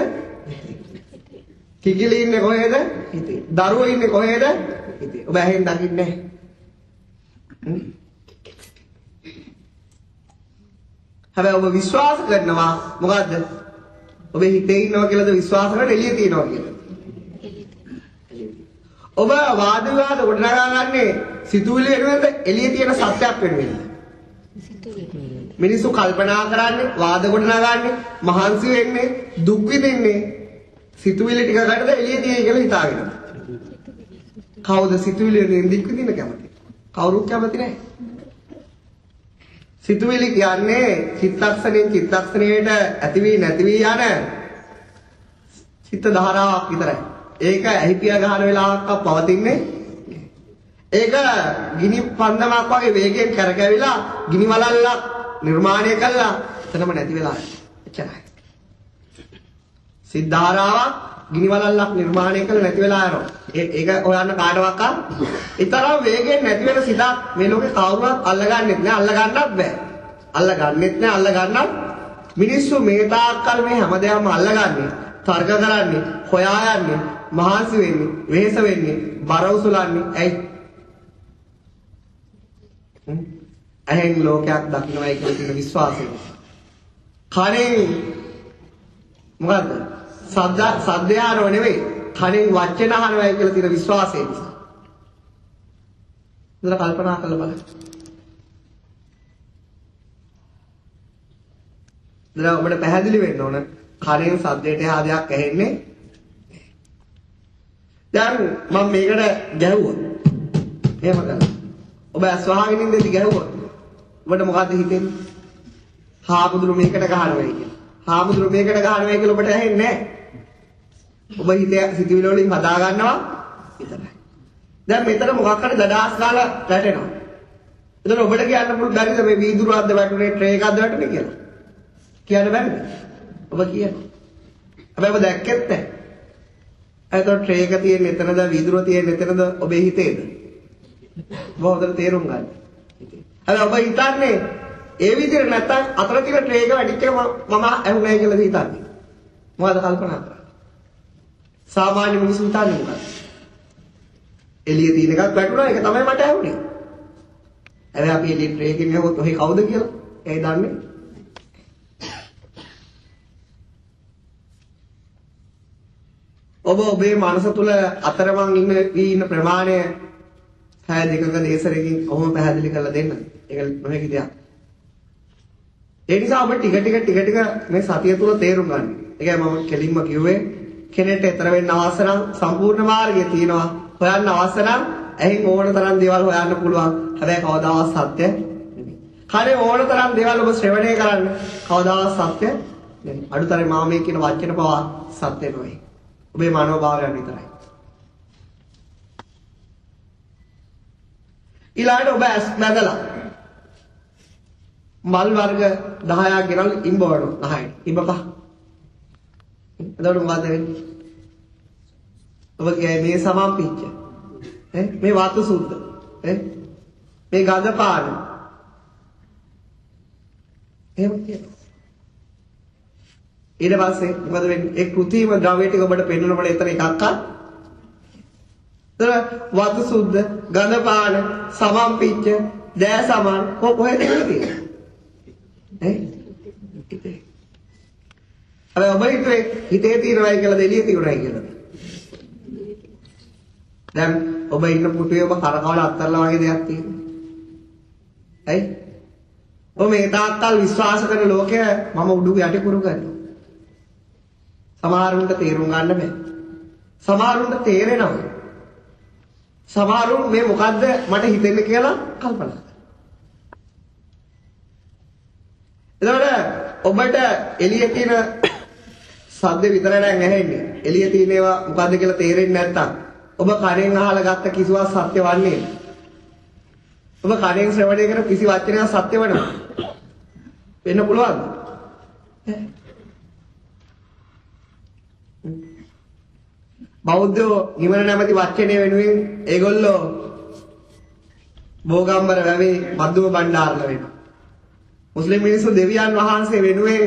කිකිලි ඉන්නේ කොහෙද? හිතේ. දරුවෝ ඉන්නේ කොහෙද? හිතේ. ඔබ ඇහෙන් දකින්නේ නැහැ. හැබැයි ඔබ විශ්වාස කරනවා මොකද්ද? ඔබේ හිතේ ඉන්නවා කියලාද විශ්වාස කරන්නේ එළියේ තියනවා කියලා? ඔබ වාද විවාද ගොඩනගා ගන්නේ සිතුවිලි වෙනුවෙන්ද එළියේ තියෙන සත්‍යයක් වෙනුවෙන්ද? මිනිස්සු කල්පනා කරන්නේ වාද ගොඩනගන්නේ මහන්සි වෙන්නේ දුක් විඳින්නේ සිතුවිලි ටිකකටද එළියේ තියෙයි කියලා හිතාගෙන. කවුද සිතුවිලි වලින් දුක් විඳින්න කැමති? කවුරුත් කැමති නැහැ. සිතුවිලි කියන්නේ චිත්තක්ෂණයෙන් චිත්තක්ෂණයට ඇති වී නැති වී යන චිත්ත ධාරාවක් විතරයි. ඒක ඇහිපියා ගහන වෙලාවක පවතින්නේ. ඒක ගිනි පන්දමක් වගේ වේගයෙන් කරකැවිලා ගිනි වලල්ලක් නිර්මාණය කළා එතනම නැති වෙලා එච්චරයි. සිද්ධාරාවක් ගිනි වලල්ලක් නිර්මාණය කළා නැති වෙලා යනවා. ඒක හොයන්න කාටවත් ඊතරම් වේගයෙන් නැති වෙන සිතක් මේ ලෝකේ කවුරුවත් අල්ලගන්නෙත් නෑ, අල්ලගන්නත් බෑ. අල්ලගන්නෙත් නෑ, අල්ලගන්නත් මිනිස්සු මේ තාක්කල් මේ හැමදේම අල්ලගන්නේ, තර්ක කරන්නේ, හොයා යන්නේ, මහන්සි වෙන්නේ, වෙහෙස වෙන්නේ, බර උසුලන්නේ ඇයි? ඇහෙන් ලෝකයක් දකින්නයි කියන විශ්වාසය. කනෙන් මොකද්ද? සද්දය අහනව නෙවෙයි. කනෙන් වචන අහනවයි කියලා තියෙන විශ්වාසය නිසා. ඉතල කල්පනා කරලා බලන්න. දැන් ඔබට පැහැදිලි වෙන්න ඕන කනෙන් සද්දයට එහා දෙයක් ඇහෙන්නේ. දැන් මම මේකට ගැහුවා. එහෙම කරලා. ඔබ අස්වහගෙන ඉඳි ගැහුවා. ඔබට මොකද්ද හිතෙන්නේ? හාමුදුරු මේකට ගහනවා කියලා. හාමුදුරු මේකට ගහනවා කියලා ඔබට ඇහෙන්නේ නැහැ. ඔබ හිතේ සිතුවිලි වලින් හදා ගන්නවා විතරයි. දැන් මෙතන මොකක් හරි දඩාස් ගාලා වැටෙනවා. එතන ඔබට කියන්න පුළුවන් බැරිද මේ වීදුරුවක්ද වැටුනේ ට්‍රේ එකක්ද වැටුනේ කියලා? කියන්න බැරිද? ඔබ කියනවා. හැබැයි ඔබ දැක්කෙත් නැහැ. එතකොට ට්‍රේ එක තියෙන එතනද වීදුරුව තියෙන එතනද ඔබේ හිතේද? ඔබ හොඳට තේරුම් ගන්න. හැබැයි ඔබ හිතන්නේ ඒ විදිහට නැත්තම් අතර තියෙන ට්‍රේ එක වැඩිච්ච මම ඇහුණයි කියලා හිතන්නේ. මොකද කල්පනා කරන්නේ? සාමාන්‍ය මිනිස්සු හිතන්නේ මොකක්ද? එළියේ තියෙන එකක් වැටුණා ඒක තමයි මට ඇහුනේ. හැබැයි අපි එළියේ ට්‍රේ එකකින් යවුවොත් ඔහේ කවුද කියලා? ඒ දන්නේ. ඔබ ඔබේ මනස තුල අතරමං ඉන්න ප්‍රමාණය 62ක දේශරකින් කොහොම පැහැදිලි කරලා දෙන්න. ඒක නොහැකි දෙයක්. ඒ නිසා ඔබ ටික ටික මේ සතිය තුල තේරුම් ගන්න. ඒකයි මම කෙලින්ම කිව්වේ කෙනෙක්ට ඈතර වෙන්න අවශ්‍ය නම් සම්පූර්ණ මාර්ගය තියෙනවා. හොයන්න අවශ්‍ය නම් ඇහින් ඕන තරම් දේවල් හොයන්න පුළුවන්. හැබැයි කවදාවත් සත්‍ය නෙමෙයි. කනේ ඕන තරම් දේවල් ඔබ ශ්‍රවණය කරන්න කවදාවත් සත්‍ය නෙමෙයි. අඩුතරේ මාමේ කියන වචන පවා සත්‍ය නෙවෙයි. ඔබේ මනෝභාවයන් විතරයි. ඊළඟට ඔබ ඇස් බැඳලා මල් වර්ග 10ක් ගෙනල්ලා ඉඹ වඩනවා 10යි. ඉඹපහ. එතකොට මොකද වෙන්නේ? ඔබ මේ සමම්පිච්ච. මේ වාතු සුද්ධ. මේ ගඳ පාන. එහෙම කියනවා. ඊට පස්සේ මොකද වෙන්නේ? ඒ කෘතිම ද්‍රව්‍ය ටික ඔබට පෙන්වනකොට එතන එකක්වත් වාතු සුද්ධ, ගඳ පාන, සමම්පිච්ච, දෑ සමාන කොහෙද තියෙන්නේ? හැබැයි ඔබ හිතේ තියෙනවයි කියලා දෙලිය තියුණයි කියලා. දැන් ඔබ ඉන්න පුටුවේ ඔබ කරකවල අත්තරලා වගේ දෙයක් තියෙනවා. ඇයි? ඔබ මේ තාත්තල් විශ්වාස කරන ලෝකය මම උඩු යටි කුරු කරනවා. සමහරුන්ට තේරුම් ගන්න බෑ. සමහරුන්ට තේරෙනවා. සමහරුන් මේ මොකද්ද මට හිතෙන්නේ කියලා කල්පනා කරනවා. එතකොට ඔබට එළියේ තියෙන ශබ්ද විතරයි නම් ඇහෙන්නේ. එළියේ තියෙන ඒවා මොකද්ද කියලා තේරෙන්නේ නැත්තම් ඔබ කණෙන් අහලා ගත්ත කිසිවක් සත්‍ය වන්නේ නැහැ. ඔබ කණෙන් ශ්‍රවණය කරන කිසි වචනයක් සත්‍ය වෙනවා. වෙන්න පුළුවන්ද? බෞද්ධෝ නිවන නැමැති වචනේ වෙනුවෙන් ඒගොල්ලෝ බෝගම්බර වැවේ මද්දුම බණ්ඩාරල වෙනවා. මුස්ලිම් මිනිස්සු දෙවියන් වහන්සේ වෙනුවෙන්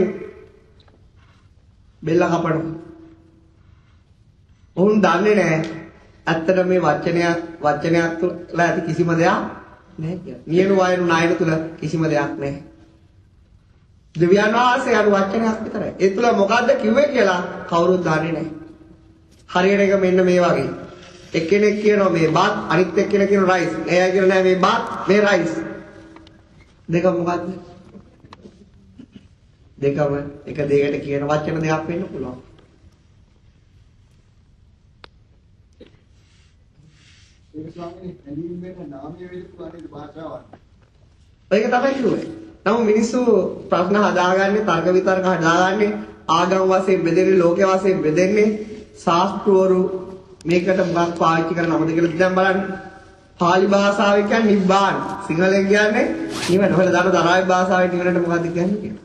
බෙල්ල කපනවා. ඔවුන් දන්නේ නැහැ ඇත්තට මේ වචනයක් තුළ ඇති කිසිම දෙයක් නැහැ කියලා. නියනු වයනු ණයන තුළ කිසිම දෙයක් නැහැ. දෙවියන් වහන්සේ අර වචනයක් විතරයි. ඒ තුළ මොකද්ද කිව්වේ කියලා කවුරුත් දන්නේ නැහැ. හරියට එක මෙන්න මේ වගේ. එක්කෙනෙක් කියනවා මේ බත් අනිත් එක්කෙනෙක් කියනවා රයිස්. එයා කියනවා නෑ මේ බත් මේ රයිස්. දෙක මොකද්ද? දෙකම එක දෙයකට කියන වචන දෙකක් වෙන්න පුළුවන්. ඒක ස්වාමීනි ඇලීම් වෙන නාමයේ වේදිත අනිත් භාෂාවක්. ඒක තමයි කිව්වේ. නමුත් මිනිස්සු ප්‍රශ්න හදාගන්නේ තර්ක විතර්ක හදාගන්නේ ආගම් වශයෙන් බෙදෙන්නේ ලෝක වශයෙන් බෙදෙන්නේ ශාස්ත්‍රවරු මේකට මොකක් පාවිච්චි කරන නමද කියලා දැන් බලන්න. පාලි භාෂාවෙන් කියන්නේ නිබ්බාන. සිංහලෙන් කියන්නේ නිවන. ඔයාලා දන්න තරාවි භාෂාවෙන් නිවනට මොකක්ද කියන්නේ කියලා.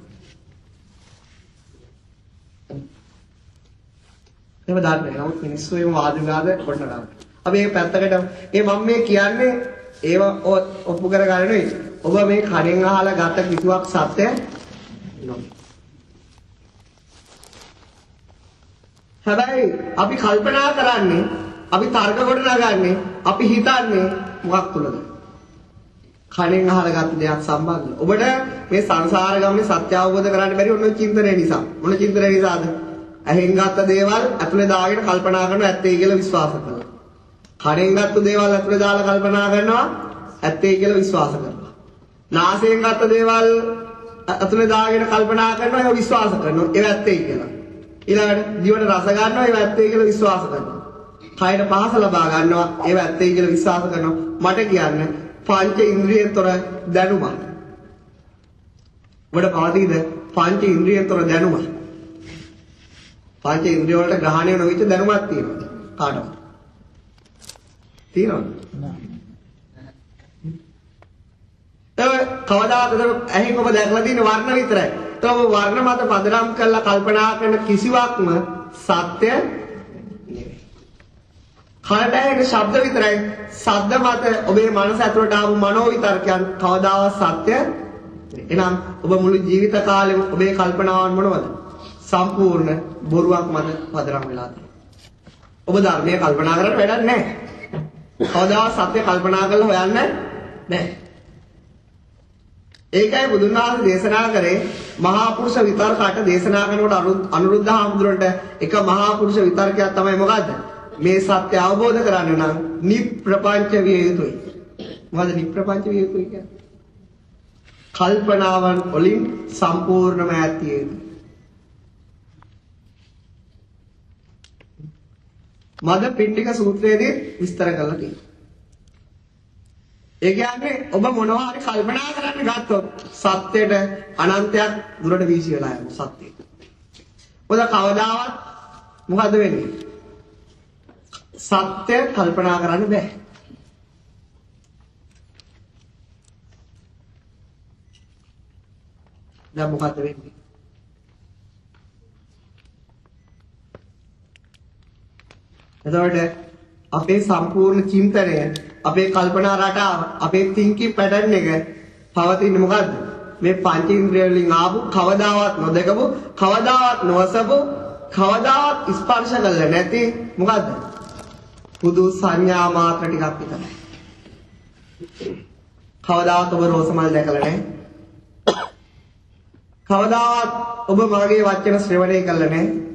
එහෙම දන්නේ නැහැ. නමුත් මිනිස්සු එහෙම වාද විවාද කරනවා. අපි මේ පැත්තකට මම මේ කියන්නේ ඒව ඔප්පු කරගන්න නෙවෙයි. ඔබ මේ කණෙන් අහලා ගත කිසිවක් සත්‍ය නෙවෙයි. හැබැයි අපි කල්පනා කරන්නේ අපි තර්ක කොට නගන්නේ අපි හිතන්නේ මොකක් තුලද? කණෙන් අහලා ගත්ත දෙයක් සම්බන්ධව. ඔබට මේ සංසාර ගමනේ සත්‍ය අවබෝධ කරගන්න බැරි ඔන්න චින්තනය නිසා. මොන චින්තනය නිසාද? ඇහෙන් ගත්ත දේවල් ඇතුලේ දාගෙන කල්පනා කරනවා ඇත්තයි කියලා විශ්වාස කරනවා. කණෙන් ගත්ත දේවල් ඇතුලේ දාලා කල්පනා කරනවා ඇත්තයි කියලා විශ්වාස කරනවා. නාසයෙන් ගත්ත දේවල් ඇතුලේ දාගෙන කල්පනා කරනවා ඒක විශ්වාස කරනවා. ඒක ඇත්තයි කියලා. ඊළඟට දිවට රස ගන්නවා ඒක ඇත්තයි කියලා විශ්වාස කරනවා. කයට පහස ලබා ගන්නවා ඒක ඇත්තයි කියලා විශ්වාස කරනවා. මට කියන්න පංච ඉන්ද්‍රියෙන් තොර දැනුම. ඔබට පවතීද පංච ඉන්ද්‍රියෙන් තොර දැනුම? පංච ඉන්ද්‍රිය වලට ග්‍රහණය නොවිච්ච දැනුමක් තියෙනවා. කාටද? තියෙනවද? නැහැ. කවදාකද ඇහින් ඔබ දැකලා තියෙන වර්ණ විතරයි. තව වර්ණ මත පදනම් කරලා කල්පනා කරන කිසිවක්ම සත්‍ය නෙවෙයි. කනට ඇහෙන ශබ්ද විතරයි. ශබ්ද මත ඔබේ මනස ඇතුළට ආපු මනෝ විතර්කයන් කවදාවත් සත්‍ය එහෙනම් ඔබ මුළු ජීවිත කාලෙම ඔබේ කල්පනාවන් මොනවද? සම්පූර්ණ බොරුවක් මත පදනම් වෙලා තියෙනවා. ඔබ ධර්මයේ කල්පනා කරලා වැඩක් නැහැ. කවදාවත් සත්‍ය කල්පනා කරලා හොයන්න නැහැ. ඒකයි බුදුන් වහන්සේ දේශනා කරේ මහා පුරුෂ විතර්කයට දේශනා කරනකොට අනුරුද්ධ හාමුදුරන්ට එක මහා පුරුෂ විතර්කයක් තමයි මොකද්ද? මේ සත්‍ය අවබෝධ කරගන්න නම් නිප්‍රපංච විය යුතුයි. මොකද නිප්‍රපංච විය යුතුයි කියන්නේ? කල්පනාවන් වලින් සම්පූර්ණම ඈත් විය යුතුයි. මද පිණ්ඩික සූත්‍රයේදී විස්තර කරලා තියෙනවා. ඒ කියන්නේ ඔබ මොනවා හරි කල්පනා කරන්න ගත්තොත් සත්‍යයට අනන්තයක් දුරට වීසි වෙලා යනවා සත්‍යය. මොකද කවදාවත් මොකද වෙන්නේ? සත්‍ය කල්පනා කරන්න බෑ. දැන් මොකද වෙන්නේ? එතකොට අපේ සම්පූර්ණ චින්තනය, අපේ කල්පනා රටාව, අපේ thinking pattern එක පවතින්නේ මොකද්ද? මේ පංචේන්ද්‍රිය වලින් ආපු කවදාවත් නොදකපු, කවදාවත් නොවසපු, කවදාවත් ස්පර්ශ කරලා නැති මොකද්ද? පුදු සංඥා මාත්‍ර ටිකක් විතරයි. කවදාවත් ඔබ රෝස මල් දැකලා නැහැ. කවදාවත් ඔබ මගේ වචන ශ්‍රවණය කළා නැහැ.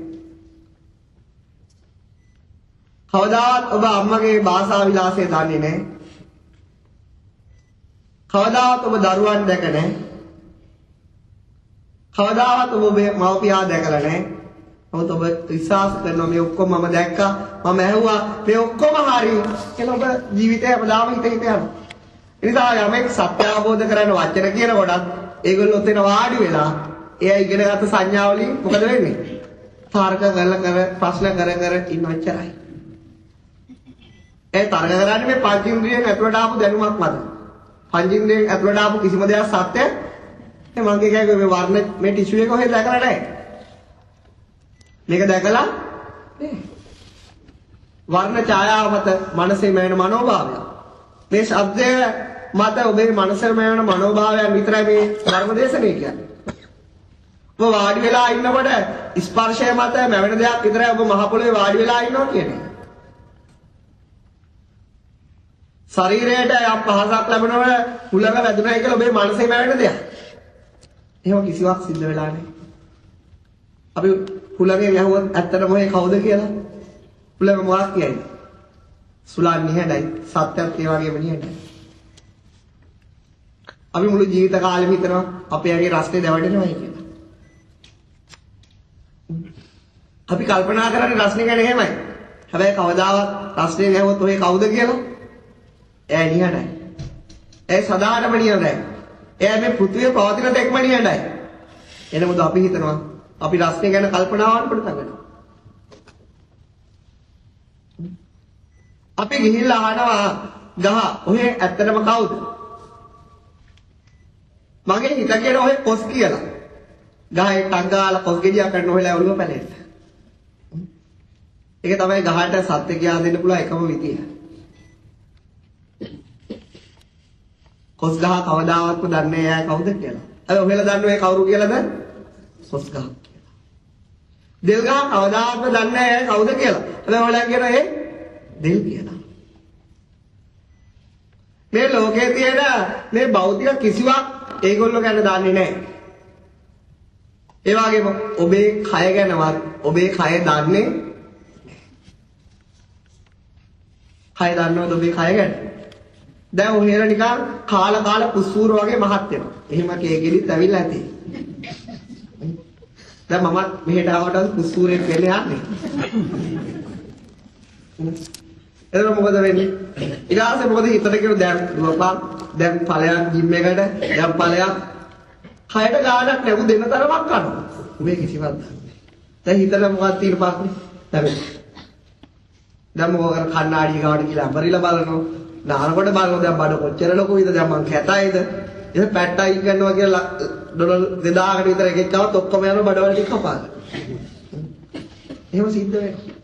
කවදාවත් ඔබ අම්මගේ භාෂා විලාසය දන්නේ නැහැ. කවදාවත් ඔබ දරුවන් දැක නැහැ. කවදාවත් ඔබ මව්පියා දැකලා නැහැ. නමුත් ඔබ විශ්වාස කරනවා මේ ඔක්කොම මම දැක්කා, මම ඇහුවා, මේ ඔක්කොම හරි කියලා ඔබ ජීවිතේ හැමදාම හිත යනවා. ඒ නිසා යමෙක් සත්‍ය අවබෝධ කරගන්න වචන කියනකොටත් ඒගොල්ලෝ ඔතන වාඩි වෙලා එයා ඉගෙනගත්ත සංඥා වලින් මොකද වෙන්නේ? තර්ක කර ප්‍රශ්න කර ඉන්නවච්චරයි. ඒ තර්ක කරන්නේ මේ පංචේන්ද්‍රියෙන් ඇතුළට ආපු දැනුමක් මත. පංචේන්ද්‍රියෙන් ඇතුළට ආපු කිසිම දෙයක් සත්‍ය මගේ කෑවේ මේ වර්ණ මේ ටිෂු එක කොහෙද දැකලා නැහැ. මේක දැකලා නෑ. වර්ණ ඡායාව මත මනසේ මැවෙන මනෝභාවය. මේ ශබ්දය මත ඔබේ මනසේ මැවෙන මනෝභාවයන් විතරයි මේ ධර්මදේශනය කියන්නේ. ඔබ වාඩි වෙලා ඉන්නකොට ස්පර්ශය මත මැවෙන දෙයක් විතරයි ඔබ මහ පොළොවේ වාඩි වෙලා ඉන්නවා කියන්නේ. ශරීරයට යම් පහසක් ලැබෙනකොට හුලඟ වැදුනයි කියලා ඔබේ මනසේ මැවෙන දෙයක්. එහෙම කිසිවක් සිද්ධ වෙලා නැහැ. අපි හුලඟේ යහුවත් ඇත්තටම ඔය කවුද කියලා? හුලඟ මොකක් කියන්නේ? සුලන් නිහඬයි. සත්‍යත් ඒ වගේම නිහඬයි. අපි මුළු ජීවිත කාලෙම හිතනවා අපේ ඇගේ රස්නේ දැවටෙනවයි කියලා. අපි කල්පනා කරන්නේ රස්නේ ගැන එහෙමයි. හැබැයි කවදාවත් රස්නේ නැහුවොත් ඔය කවුද කියලා? එයා නිහඬයි. ඒ සදාටම නිහඬයි. එයා මේ පෘථිවිය පවතින තෙක්ම නිහඬයි. එනමුද අපි හිතනවා අපි රස්නේ ගැන කල්පනාවන් පටන් ගන්නවා. අපි ගිහිල්ලා අහනවා ගහ ඔහේ ඇත්තටම කවුද? මගේ හිත කියන ඔහේ කොස් කියලා. ගහේ ටක් ගාලා කොස් ගෙඩියක් ගන්න ඔහෙලා ඔළුව පැලෙන්න. ඒක තමයි ගහට සත්‍ය කියා දෙන්න පුළුවන් එකම විදිය. කොස් ගහ කවදාවත් දන්නේ නැහැ කවුද කියලා. අය ඔහෙලා දන්නේ ඒ කවුරු කියලාද? කොස් ගහ කියලා. දෙල් ගහ කවදාවත් දන්නේ නැහැ කවුද කියලා. හැබැයි ඔයාලා කියන ඒ දෙල් කියලා. මේ ලෝකයේ තියෙන මේ භෞතික කිසිවක් ඒගොල්ලෝ ගැන දන්නේ නැහැ. ඒ වගේම ඔබේ කය ගැනවත් ඔබේ කය දන්නේ කය දන්නවද ඔබේ කය ගැන? දැන් ඔහෙලා නිකන් කාලා පුස්සූර වගේ මහත් වෙනවා. එහෙම කේගෙලිත් ඇවිල්ලා ඇති. දැන් මමත් මෙහෙට ආවට පුස්සූරෙන් වෙන්නේ යන්නේ. එතන මොකද වෙන්නේ? ඊළාසේ මොකද හිතට කියන දැන් දුවපන් දැන් ඵලයන් ජිම් එකට දැන් ඵලයන් කයට ගානක් නැවු දෙන්න තරමක් කරනවා. මේ කිසිවක් නැහැ. දැන් හිතට මොකක්ද තියෙන පාස්නේ? දැන් මොකද කර කණ්ණාඩිය ගාවට කියලා අපරිලා බලනවා. නානකොට බලනවා දැන් බඩ කොච්චර ලොකුයිද දැන් මං කැතයිද? එහෙනම් පැට්ටයි කරනවා කියලා ඩොලර් 2000කට විතර එකෙක් ආවත් ඔක්කොම යනවා බඩවල ටික කපාලා. එහෙම සිද්ධ වෙනවා.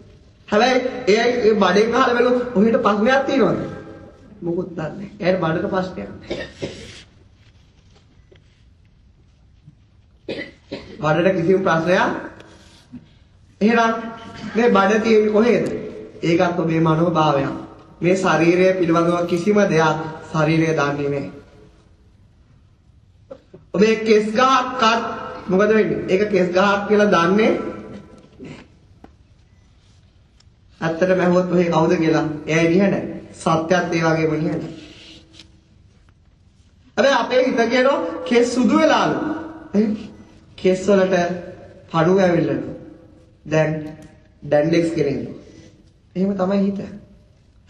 හැබැයි ඒ බඩෙන් අහලා බැලුවොත් ඔහෙට ප්‍රශ්නයක් තියෙනවද? මොකුත් නැහැ. ඒකට බඩට ප්‍රශ්නයක් නැහැ. බඩට කිසිම ප්‍රශ්නයක්. එහෙනම් මේ බඩ තියෙන්නේ කොහෙද? ඒකත් ඔබේ මනෝභාවයක්. මේ ශරීරය පිළිබඳව කිසිම දෙයක් ශරීරය දන්නේ නැහැ. ඔබේ කෙස් ගහක් මොකද වෙන්නේ? ඒක කෙස් ගහක් කියලා දන්නේ ඇත්තටම ඇහුවොත් ඔහේ කවුද කියලා එයා නිහඬ. සත්‍යයත් ඒ වගේම නිහඬ. හැබැයි අපේ හිත කියනවා කෙස් සුදු වෙලාලු. කෙස් වලට පණු ඇවිල්ලලු. දැන් ඩැන්ඩෙක්ස් කෙනෙක්. එහෙම තමයි හිත.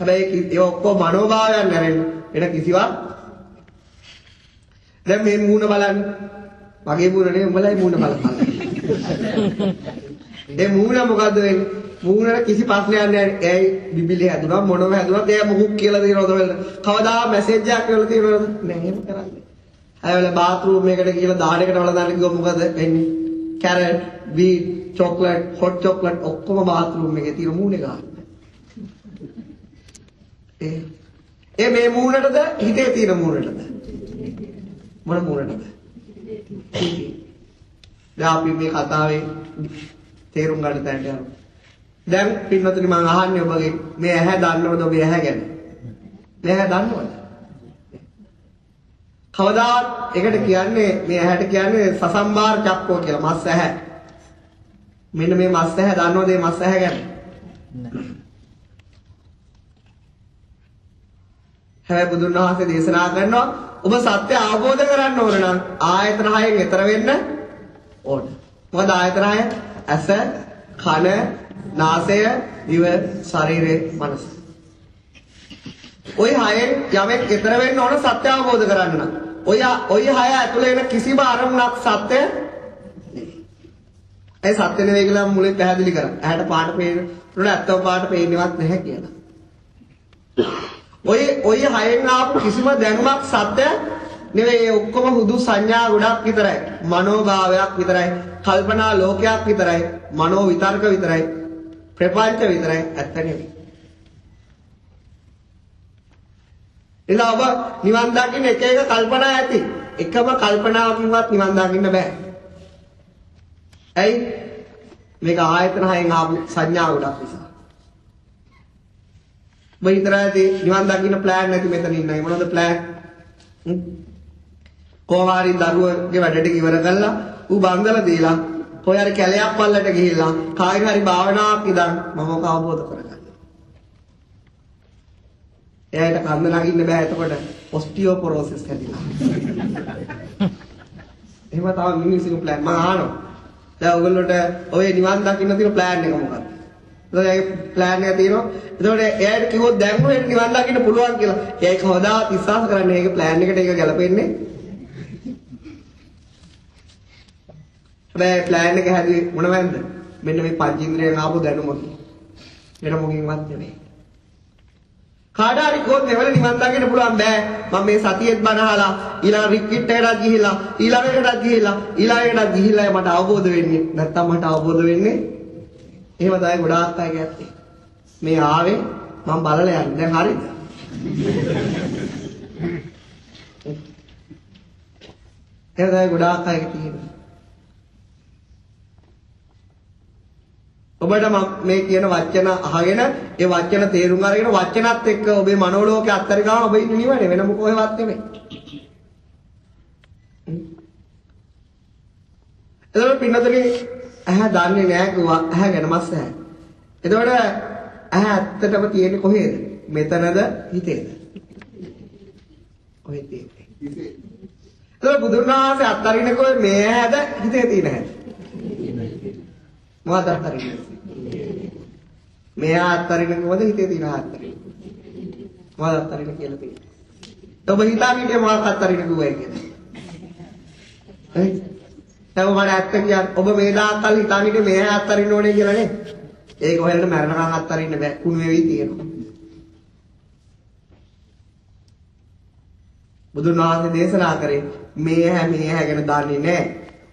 හැබැයි ඒ ඔක්කොම මනෝභාවයන් නැරෙන්න වෙන කිසිවක්. දැන් මේ මූණ බලන්න. මගේ මූණ නෙවෙයි උඹලයි මූණ බලන්න. ඒ මූණ මොකද්ද වෙන්නේ? මූණට කිසි ප්‍රශ්නයක් නැහැ. ඇයි බිබිලි හැදුනා මොනව හැදුනත් එයා මොකුක් කියලා දෙනවද වෙලද? කවදා මැසේජ් එකක් කරලා තියෙනවද? නෑ එහෙම කරන්නේ. අයවල බාත්රූම් එකකට කියලා දාඩයකට වල දාන්න කිව්වොත් මොකද වෙන්නේ? Carrot, beat, chocolate, hot chocolate ඔක්කොම බාත්රූම් එකේ තියෙන මූණේ ගන්න. ඒ මේ මූණටද හිතේ තියෙන මූණටද? මොන මූණටද? දැන් අපි මේ කතාවේ තේරුම් ගන්න තැනට යනවා. දැන් පින්නතුනි මම අහන්නේ ඔබගේ මේ ඇහැ දන්නවද ඔබේ ඇහැ ගැන? මේ ඇහැ දන්නවද? කවදාවත් ඒකට කියන්නේ මේ ඇහැට කියන්නේ සසම්බාර චක්කෝ කියලා මස් ඇහැ. මෙන්න මේ මස් ඇහැ දන්නවද මේ මස් ඇහැ ගැන? හැබැයි බුදුන් වහන්සේ දේශනා කරනවා ඔබ සත්‍ය අවබෝධ කරගන්න ඕන නම් ආයතන හයෙන් ඈතර වෙන්න ඕන. මොකද ආයතන හය ඇස, කන, නාසය, දිව, ශරීරය, මනස. ඔය හයෙන් යමෙක් ඈතර වෙන්න ඕන සත්‍ය අවබෝධ කරගන්න නම්. ඔය හය ඇතුළේ වෙන කිසිම අරමුණක් සත්‍ය නෙවෙයි. ඒ සත්‍ය නෙවෙයි කියලා මුලින් පැහැදිලි කරා. ඇහැට පාට පේන උඩ ඇත්තම පාට පේන්නේවත් නැහැ කියලා. ඔය හයෙන් ආපු කිසිම දැනුමක් සත්‍ය නෙවෙයි. ඔක්කොම හුදු සංඥා ගොඩක් විතරයි. මනෝභාවයක් විතරයි. කල්පනා ලෝකයක් විතරයි. මනෝ විතර්ක විතරයි. ප්‍රපංච විතරයි. ඇත්ත නෙවෙයි. එලා ඔබ නිවන් දකින්න එක එක කල්පනා ඇති. එකම කල්පනාවකින්වත් නිවන් දකින්න බෑ. ඇයි? මේක ආයතන හයෙන් ආපු සංඥා ගොඩක් නිසා. ඔබ හිතරාදී නිවන් දකින්න ප්ලෑන් නැති මෙතන ඉන්නයි. මොනවද ප්ලෑන්? කොහොමාරි දරුවගේ වැඩ ටික ඉවර කළා ඌ බංගලා දීලා කොහේ හරි කැලයක් පල්ලට ගිහිල්ලා කායින් හරි භාවනාවක් ඉදන් මම ඔක අවබෝධ කරගන්නවා. එයාට කන්න නගින්න බෑ එතකොට ඔස්ටියෝපොරෝසිස් හැදිලා. එහෙම තමයි මිනිස්සුගේ ප්ලෑන් මම අහනවා. දැන් ඔයගොල්ලෝට ඔය නිවන් දකින්න තියෙන ප්ලෑන් එක මොකක්ද? ඒ ප්ලෑන් එක තියෙනවා. එතකොට එයාට කිව්වොත් දැන් ඔයාලට නිවන් දකින්න පුළුවන් කියලා. ඒක කවදාවත් විශ්වාස කරන්නේ ඒක ප්ලෑන් එකට ඒක ගැලපෙන්නේ. හැබැයි ප්ලෑන් එක හැදුවේ මොනවද? මෙන්න මේ පංචේන්ද්‍රයන් ආපු දැනුමකින්. වෙන මොකින්වත් නෙමෙයි. කාට හරි කොත් නෙවල නිවන් දකින්න පුළුවන් බෑ. මම මේ සතියෙත් බණ අහලා ඊළඟ රික්කිට්ටයටත් ගිහිල්ලා ඊළඟටත් ගිහිල්ලා මට අවබෝධ වෙන්නේ. නැත්තම් මට අවබෝධ වෙන්නේ එහෙම තමයි ගොඩාක් අය ගැත්තේ. මේ ආවේ මම බලලා යන්නේ. දැන් හරිද? එහෙම තමයි ගොඩාක් අය තියෙන්නේ. ඔබට මම මේ කියන වචන අහගෙන ඒ වචන තේරුම් අරගෙන වචනත් එක්ක ඔබේ මනෝලෝකයේ අත්තරි ගාන ඔබ ඉන්නේ නිවනේ වෙන මොකෝවත් නෙමෙයි. එතකොට පින්නතනේ ඇහැ දන්නේ නැහැ කිව්වා ඇහැ ගැන මස් ඇහැ. එතකොට ඇහැ ඇත්තටම තියෙන්නේ කොහේද? මෙතනද හිතේද? කොහෙද තියෙන්නේ? හිතේ. එතකොට බුදුන් වහන්සේ අත්තරිනකොට මේ ඇහැද හිතේ තියෙන ඇහැද? මොකද අත්තරින්නේ? මෙයා අත්තරින්නේ කොහොමද හිතේ තියෙන අත්තරින්නේ? මොකද අත්තරින්නේ කියලා තියෙන්නේ. ඔබ හිතාන්නේ මොකක් අත්තරින්නේ කිව්වයි කියලා. හරි. දැන් මම ඇත්ත කියන්නේ ඔබ මේ දාකල් හිතාන්නේ මෙයා අත්තරින්න ඕනේ කියලා නේ. ඒක ඔයාලට මරණකම් අත්තරින්න බෑ. කුණු වෙවි තියෙනවා. බුදුන් වහන්සේ දේශනා කරේ මේ ඇහැ ගැන දන්නේ නැහැ.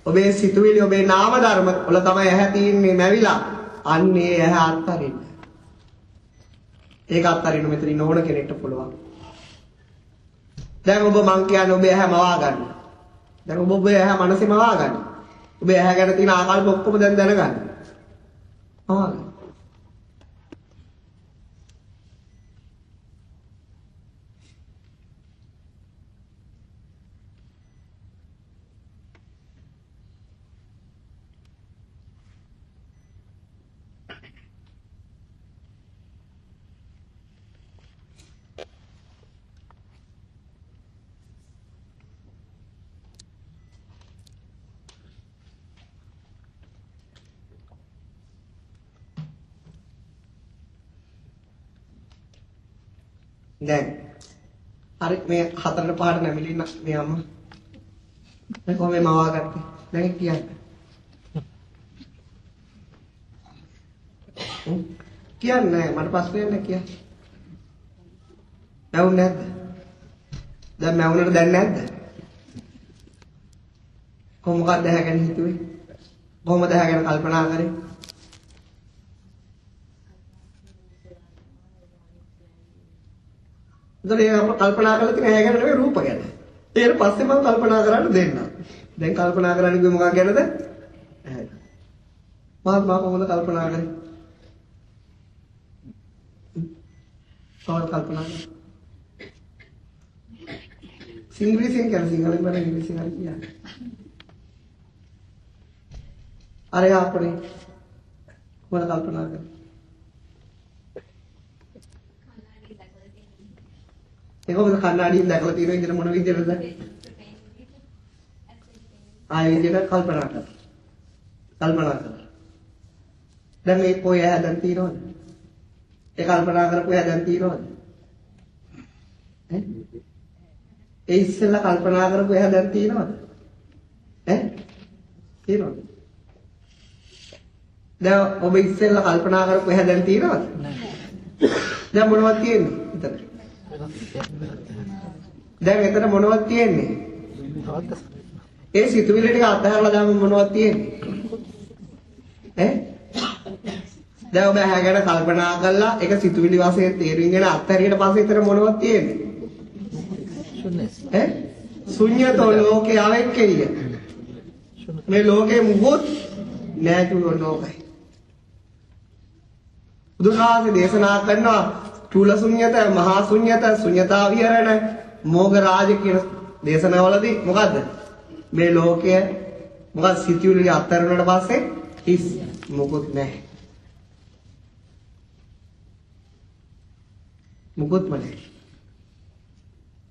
ඔබේ සිතුවිලි ඔබේ නාම ධර්ම වල තමයි ඇහැ තියෙන්නේ නැවිලා. අන්නේ ඇහැ අත්තරින්න. ඒක අත්තරින්න මෙතන ඉන්න ඕන කෙනෙක්ට පුළුවන්. දැන් ඔබ මං කියන්නේ ඔබ ඇහැ මවා ගන්න. දැන් ඔබ ඇහැ මනසේ මවා ගන්න. ඔබ ඇහැ ගැන තියෙන ආකල්ප ඔක්කොම දැන් දැනගන්න. මවා ගන්න. දැන් හරි මේ 4ට 5ට නැමිලි මේ අම්මා දැන් කොහොමද මවා ගත්තේ දැන් කියන්නේ කියන්නේ මට ප්‍රශ්නයක් නැහැ කියන්නේ නැවුනේ නැද්ද දැන් මැවුනට දැන් නැද්ද කොහොමද දැහැගෙන හිතුවේ කොහොමද දැහැගෙන කල්පනා කරේ ඉතින් අපර කල්පනා කරලා තියෙන ඇහැ ගැන නෙවෙයි රූප ගැන. ඊට පස්සේ මම කල්පනා කරන්න දෙන්නම්. දැන් කල්පනා කරන්න ගියේ මොකක් ගැනද? ඇහැ. මම කොහොමද කල්පනා කරන්නේ? කොහොමද කල්පනා කරන්නේ? ඉංග්‍රීසියෙන් සිංහලෙන් බලන ඉංග්‍රීසියෙන් හරි කියන්නේ. අර යාපනේ කොහොමද කල්පනා කරන්නේ? ඒක ඔබ කන්නාඩියෙන් දැකලා තියෙන විදිහට මොන විදිහටද? ආයෙ විදිහට කල්පනා කරලා. කල්පනා කරලා. දැන් මේ කොයි ඇහැදන් තියෙනවද? ඒ කල්පනා කරපු ඇහැදන් තියෙනවද? ඒ ඉස්සෙල්ලා කල්පනා කරපු ඇහැදන් තියෙනවද? තියෙනවද? දැන් ඔබ ඉස්සෙල්ලා කල්පනා කරපු ඇහැදන් තියෙනවද? නැහැ. දැන් මොනවද තියෙන්නේ? එතන. දැන් එතන මොනවද තියෙන්නේ? ඒ සිතුවිලි ටික අත්හැරලා දාම මොනවද තියෙන්නේ? දැන් ඔබ ඇහැ ගැන කල්පනා කළා ඒක සිතුවිලි වශයෙන් තේරුම්ගෙන අත්හැරියට පස්සේ එතන මොනවද තියෙන්නේ? ශුන්‍යතෝ ලෝකේ අවෙක්කෙය. මේ ලෝකේ මුකුත් නැතුව ලෝකයි. බුදුහාමි දේශනා කරනවා චූල ශුන්‍යත, මහා ශුන්‍යත, ශුන්‍යතා විහරණ, මෝග රාජ කියන දේශනාවලදී මොකද්ද? මේ ලෝකය මොකද සිතුවිලි අත්හැරුණාට පස්සේ හිස් මොකුත් නැහැ. මොකුත්ම නැහැ.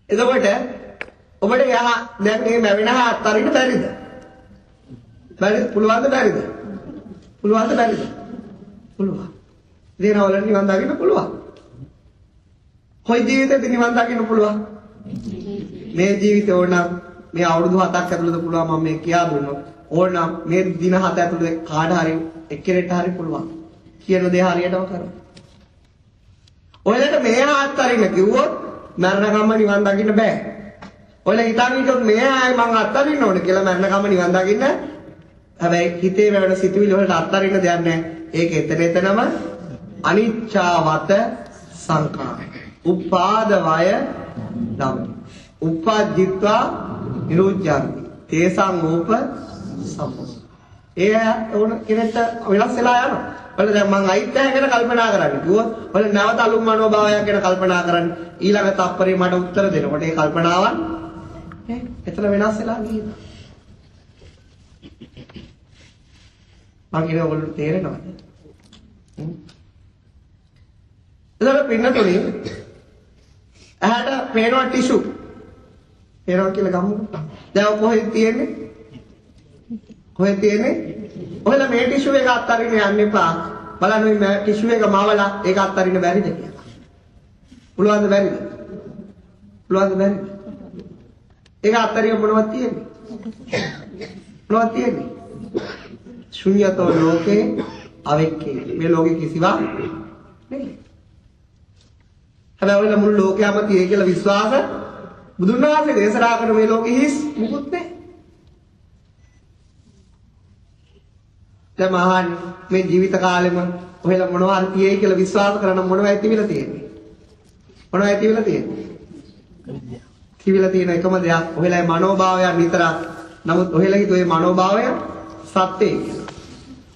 එතකොට ඔබට යහ දැන් මේ මැවෙන අත්තරින්න බැරිද? බැරි පුළුවන්ද බැරිද? පුළුවන්ද බැරිද? පුළුවන්. දේනවල නිවන් දකින්න පුළුවන්. කොයි ජීවිතේද නිවන් දකින්න පුළුවන්? මේ ජීවිතේ ඕනනම් මේ අවුරුදු 7ක් ඇතුළත පුළුවන් මම මේ කියා දුන්නොත් ඕනනම් මේ දින 7 ඇතුළත කාට හරි එක්කෙනෙක්ට හරි පුළුවන්. කියන දේ හරියටම කරමු. ඔයාලට මේ අත්තරින්න කිව්වොත් මරණකම්ම නිවන් දකින්න බෑ. ඔයාලා හිතන්නේ හිටියොත් මේ ආයි මං අත්තරින්න ඕනේ කියලා මරණකම්ම නිවන් දකින්න. හැබැයි හිතේ වැවෙන සිතුවිලි වලට අත්තරින්න දෙයක් නැහැ. ඒක එතනම අනිච්චවත සංඛාර. උපාද වය ධම්ම. උපජ්ජිත්වා නිරුද්ධාන්ති. තේසං ඕප සම්පෝ. ඒ ඕන කෙනෙක්ට වෙනස් වෙලා යනවා. ඔයාලා දැන් මං අයිත්‍යය ගැන කල්පනා කරන්නේ. කිව්වොත් ඔයාලා නැවත අලුම් මනෝභාවයක් ගැන කල්පනා කරන්නේ. ඊළඟ තප්පරේ මට උත්තර දෙනකොට ඒ කල්පනාවන් එතන වෙනස් වෙලා ගිහින්. මං කියන ඔයගොල්ලෝ තේරෙනවද? එතකොට පින්නතුනි ඇහැට පේනවා ටිෂු. පේනවා කියලා ගමු. දැන් කොහෙද තියෙන්නේ? කොහෙද තියෙන්නේ? ඔයාලා මේ ටිෂු එක අත්තරින්න යන්න එපා. බලන්න මේ ටිෂු එක මවලා ඒක අත්තරින්න බැරිද කියලා. පුළුවන්ද බැරිද? පුළුවන්ද බැරිද? ඒක අත්තරින්න මොනවද තියෙන්නේ? මොනවද තියෙන්නේ? ශුන්‍යතෝ ලෝකේ අවෙක්කේ. මේ ලෝකේ කිසිවක් නෙමෙයි. හැබැයි ඔයාලා මුළු ලෝකයම තියෙයි කියලා විශ්වාස බුදුන් වහන්සේ දේශනා කරන මේ ලෝකෙ හිස් මුකුත් නැහැ. දැන් මහාන් මේ ජීවිත කාලෙම ඔයාලා මොනවා හරි තියෙයි කියලා විශ්වාස කරන මොනවා ඇතිවිලා තියෙන්නේ? මොනවයි තියවිලා තියෙන්නේ? තියවිලා තියෙන එකම දෙයක් ඔහෙලයි මනෝභාවයන් විතරක්. නමුත් ඔහෙලා හිතුවේ මනෝභාවය සත්‍යයි කියලා.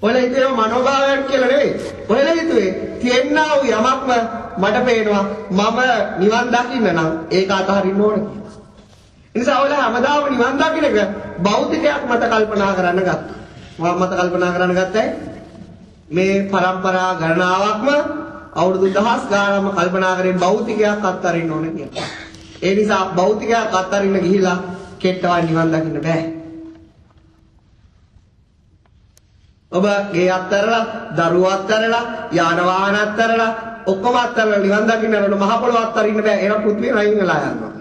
ඔහෙලා හිතුවේ මනෝභාවයන් කියලා නෙවෙයි. ඔහෙලා හිතුවේ තියෙනා වූ යමක්ම මට පේනවා මම නිවන් දකින්න නම් ඒක අතහරින්න ඕන කියලා. ඒ නිසා ඔයාලා හැමදාම නිවන් දකින්න එක භෞතිකයක් මත කල්පනා කරන්න ගත්තා. මොකක් මත කල්පනා කරන්න ගත්තේ? මේ પરම්පරා ගණනාවක්ම අවුරුදු දහස් ගානක්ම කල්පනා කරේ භෞතිකයක් අත්හරින්න ඕන කියලා. ඒ නිසා භෞතිකයක් අත්හරින්න ගිහිලා කෙට්ටවන් නිවන් දකින්න බෑ. ඔබ ගේ අත්හැරලා, දරුවෝ අත්හැරලා, යාන වාහන අත්හැරලා, ඔක්කොම අත්හැරලා නිවන් දකින්න යනකොට මහ පොළොව අත්හරින්න බෑ. ඒක පෘථිවිය රයින් වෙලා යනවා.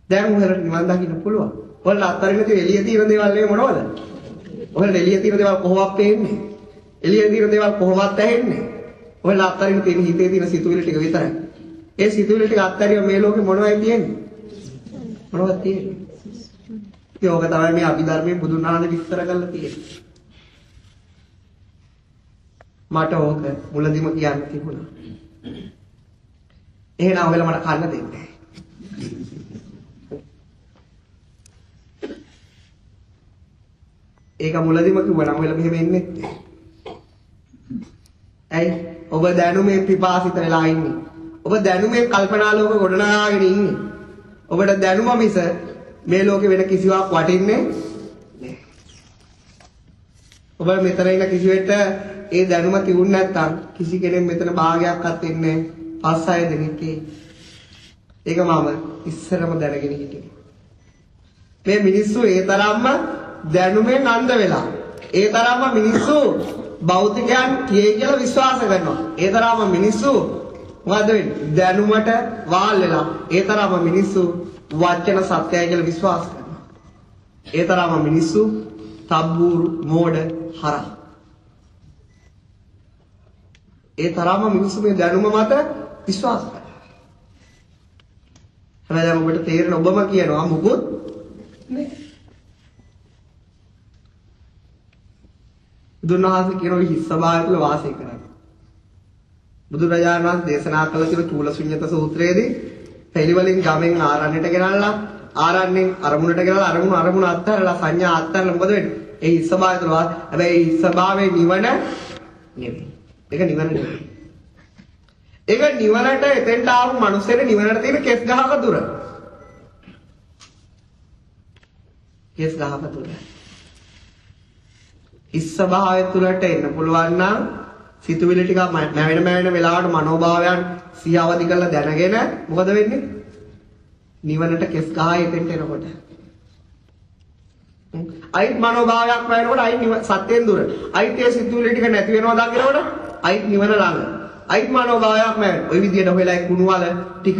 දැන් උහෙලට නිවන් දකින්න පුළුවන්. ඔයාලා අත්හරින්න තියෙන එළිය තියෙන දේවල් නේ මොනවද? ඔයාලා එළිය තියෙන දේවල් කොහොමද පේන්නේ? එළිය තියෙන දේවල් කොහොමද ඇහෙන්නේ? ඔයාලා අත්හරින්න තියෙන හිතේ තියෙන සිතුවිලි ටික විතරයි. ඒ සිතුවිලි ටික අත්හැරියම මේ ලෝකේ මොනවයි තියෙන්නේ? මොනවද තියෙන්නේ? ඒක තමයි මේ අභිධර්මයේ බුදුන් වහන්සේ විස්තර කරලා තියෙන්නේ. මට ඕක මුලදිම කියන්න තිබුණා. එහෙනම් ඔයාලා මට කන්න දෙන්නේ. ඒක මුලදිම කිව්වනම් ඔයාලා මෙහෙම ඉන්නේ නැහැ. ඇයි? ඔබ දැනුමේ පිපාසිත වෙලා ඉන්නේ. ඔබ දැනුමේ කල්පනා ලෝක ගොඩනගාගෙන ඉන්නේ. ඔබට දැනුම මිස මේ ලෝකේ වෙන කිසිවක් වටින්නේ නැහැ. ඔබ මෙතන ඉන්න කිසිවෙට ඒ දැනුම තියුණ නැත්නම් කිසි කෙනෙක් මෙතන භාගයක්වත් ඉන්නේ නැහැ. 5-6 දෙනෙක්. ඒක මම ඉස්සරම දැනගෙන හිටියේ. මේ මිනිස්සු ඒ තරම්ම දැනුමෙන් අන්ධ වෙලා. ඒ තරම්ම මිනිස්සු භෞතිකයන් කියයි කියලා විශ්වාස කරනවා. ඒ තරම්ම මිනිස්සු මොකද වෙන්නේ? දැනුමට වාල් වෙලා. ඒ තරම්ම මිනිස්සු වචන සත්‍යයි කියලා විශ්වාස කරනවා. ඒ තරම්ම මිනිස්සු තබ්බූරු මෝඩ හරහ. ඒ තරම්ම මිනිස්සු මේ දැනුම මත විශ්වාස කරනවා. හැබැයි දැන් ඔබට තේරෙන ඔබම කියනවා මුකුත් නෑ. බුදුන් වහන්සේ කියන ඔය හිස් ස්වභාවය තුළ වාසය කරන්නේ. බුදුරජාණන් වහන්සේ දේශනා කළ තියෙන චූලශුන්්‍යත සූත්‍රයේදී පැලිවලින් ගමෙන් ආරණ්‍යයට ගෙනල්ලා ආරණ්‍යෙන් අරමුණට ගෙනල්ලා අරමුණ අත්හැරලා සංඥා අත්හැරලා මොකද වෙන්නේ? ඒ හිස් ස්වභාවය තුළ හැබැයි ඒ හිස් ස්වභාවයේ නිවන නෙවෙයි. ඒක නිවන නෙවෙයි. ඒක නිවනට එතෙන්ට ආපු මිනිස්සෙට නිවනට තියෙන කෙස් ගහක දුර. කෙස් ගහක දුර. ඉස්සභාවය තුලට එන්න පුළුවන් නම් සිතුවිලි ටික නැවෙන වෙලාවට මනෝභාවයන් සියවදි කරලා දැනගෙන මොකද වෙන්නේ? නිවනට කෙස් ගහයි එතෙන්ට එනකොට. අයිත් මනෝභාවයක් වෙනකොට අයිත් සත්‍යෙන් දුර. අයිත් ඒ සිතුවිලි ටික නැති වෙනවා දකිනකොට අයිත් නිවන ළඟ. අයිත් මනෝභාවයක් නැහැ. ওই විදිහට හොයලා කුණුවල ටික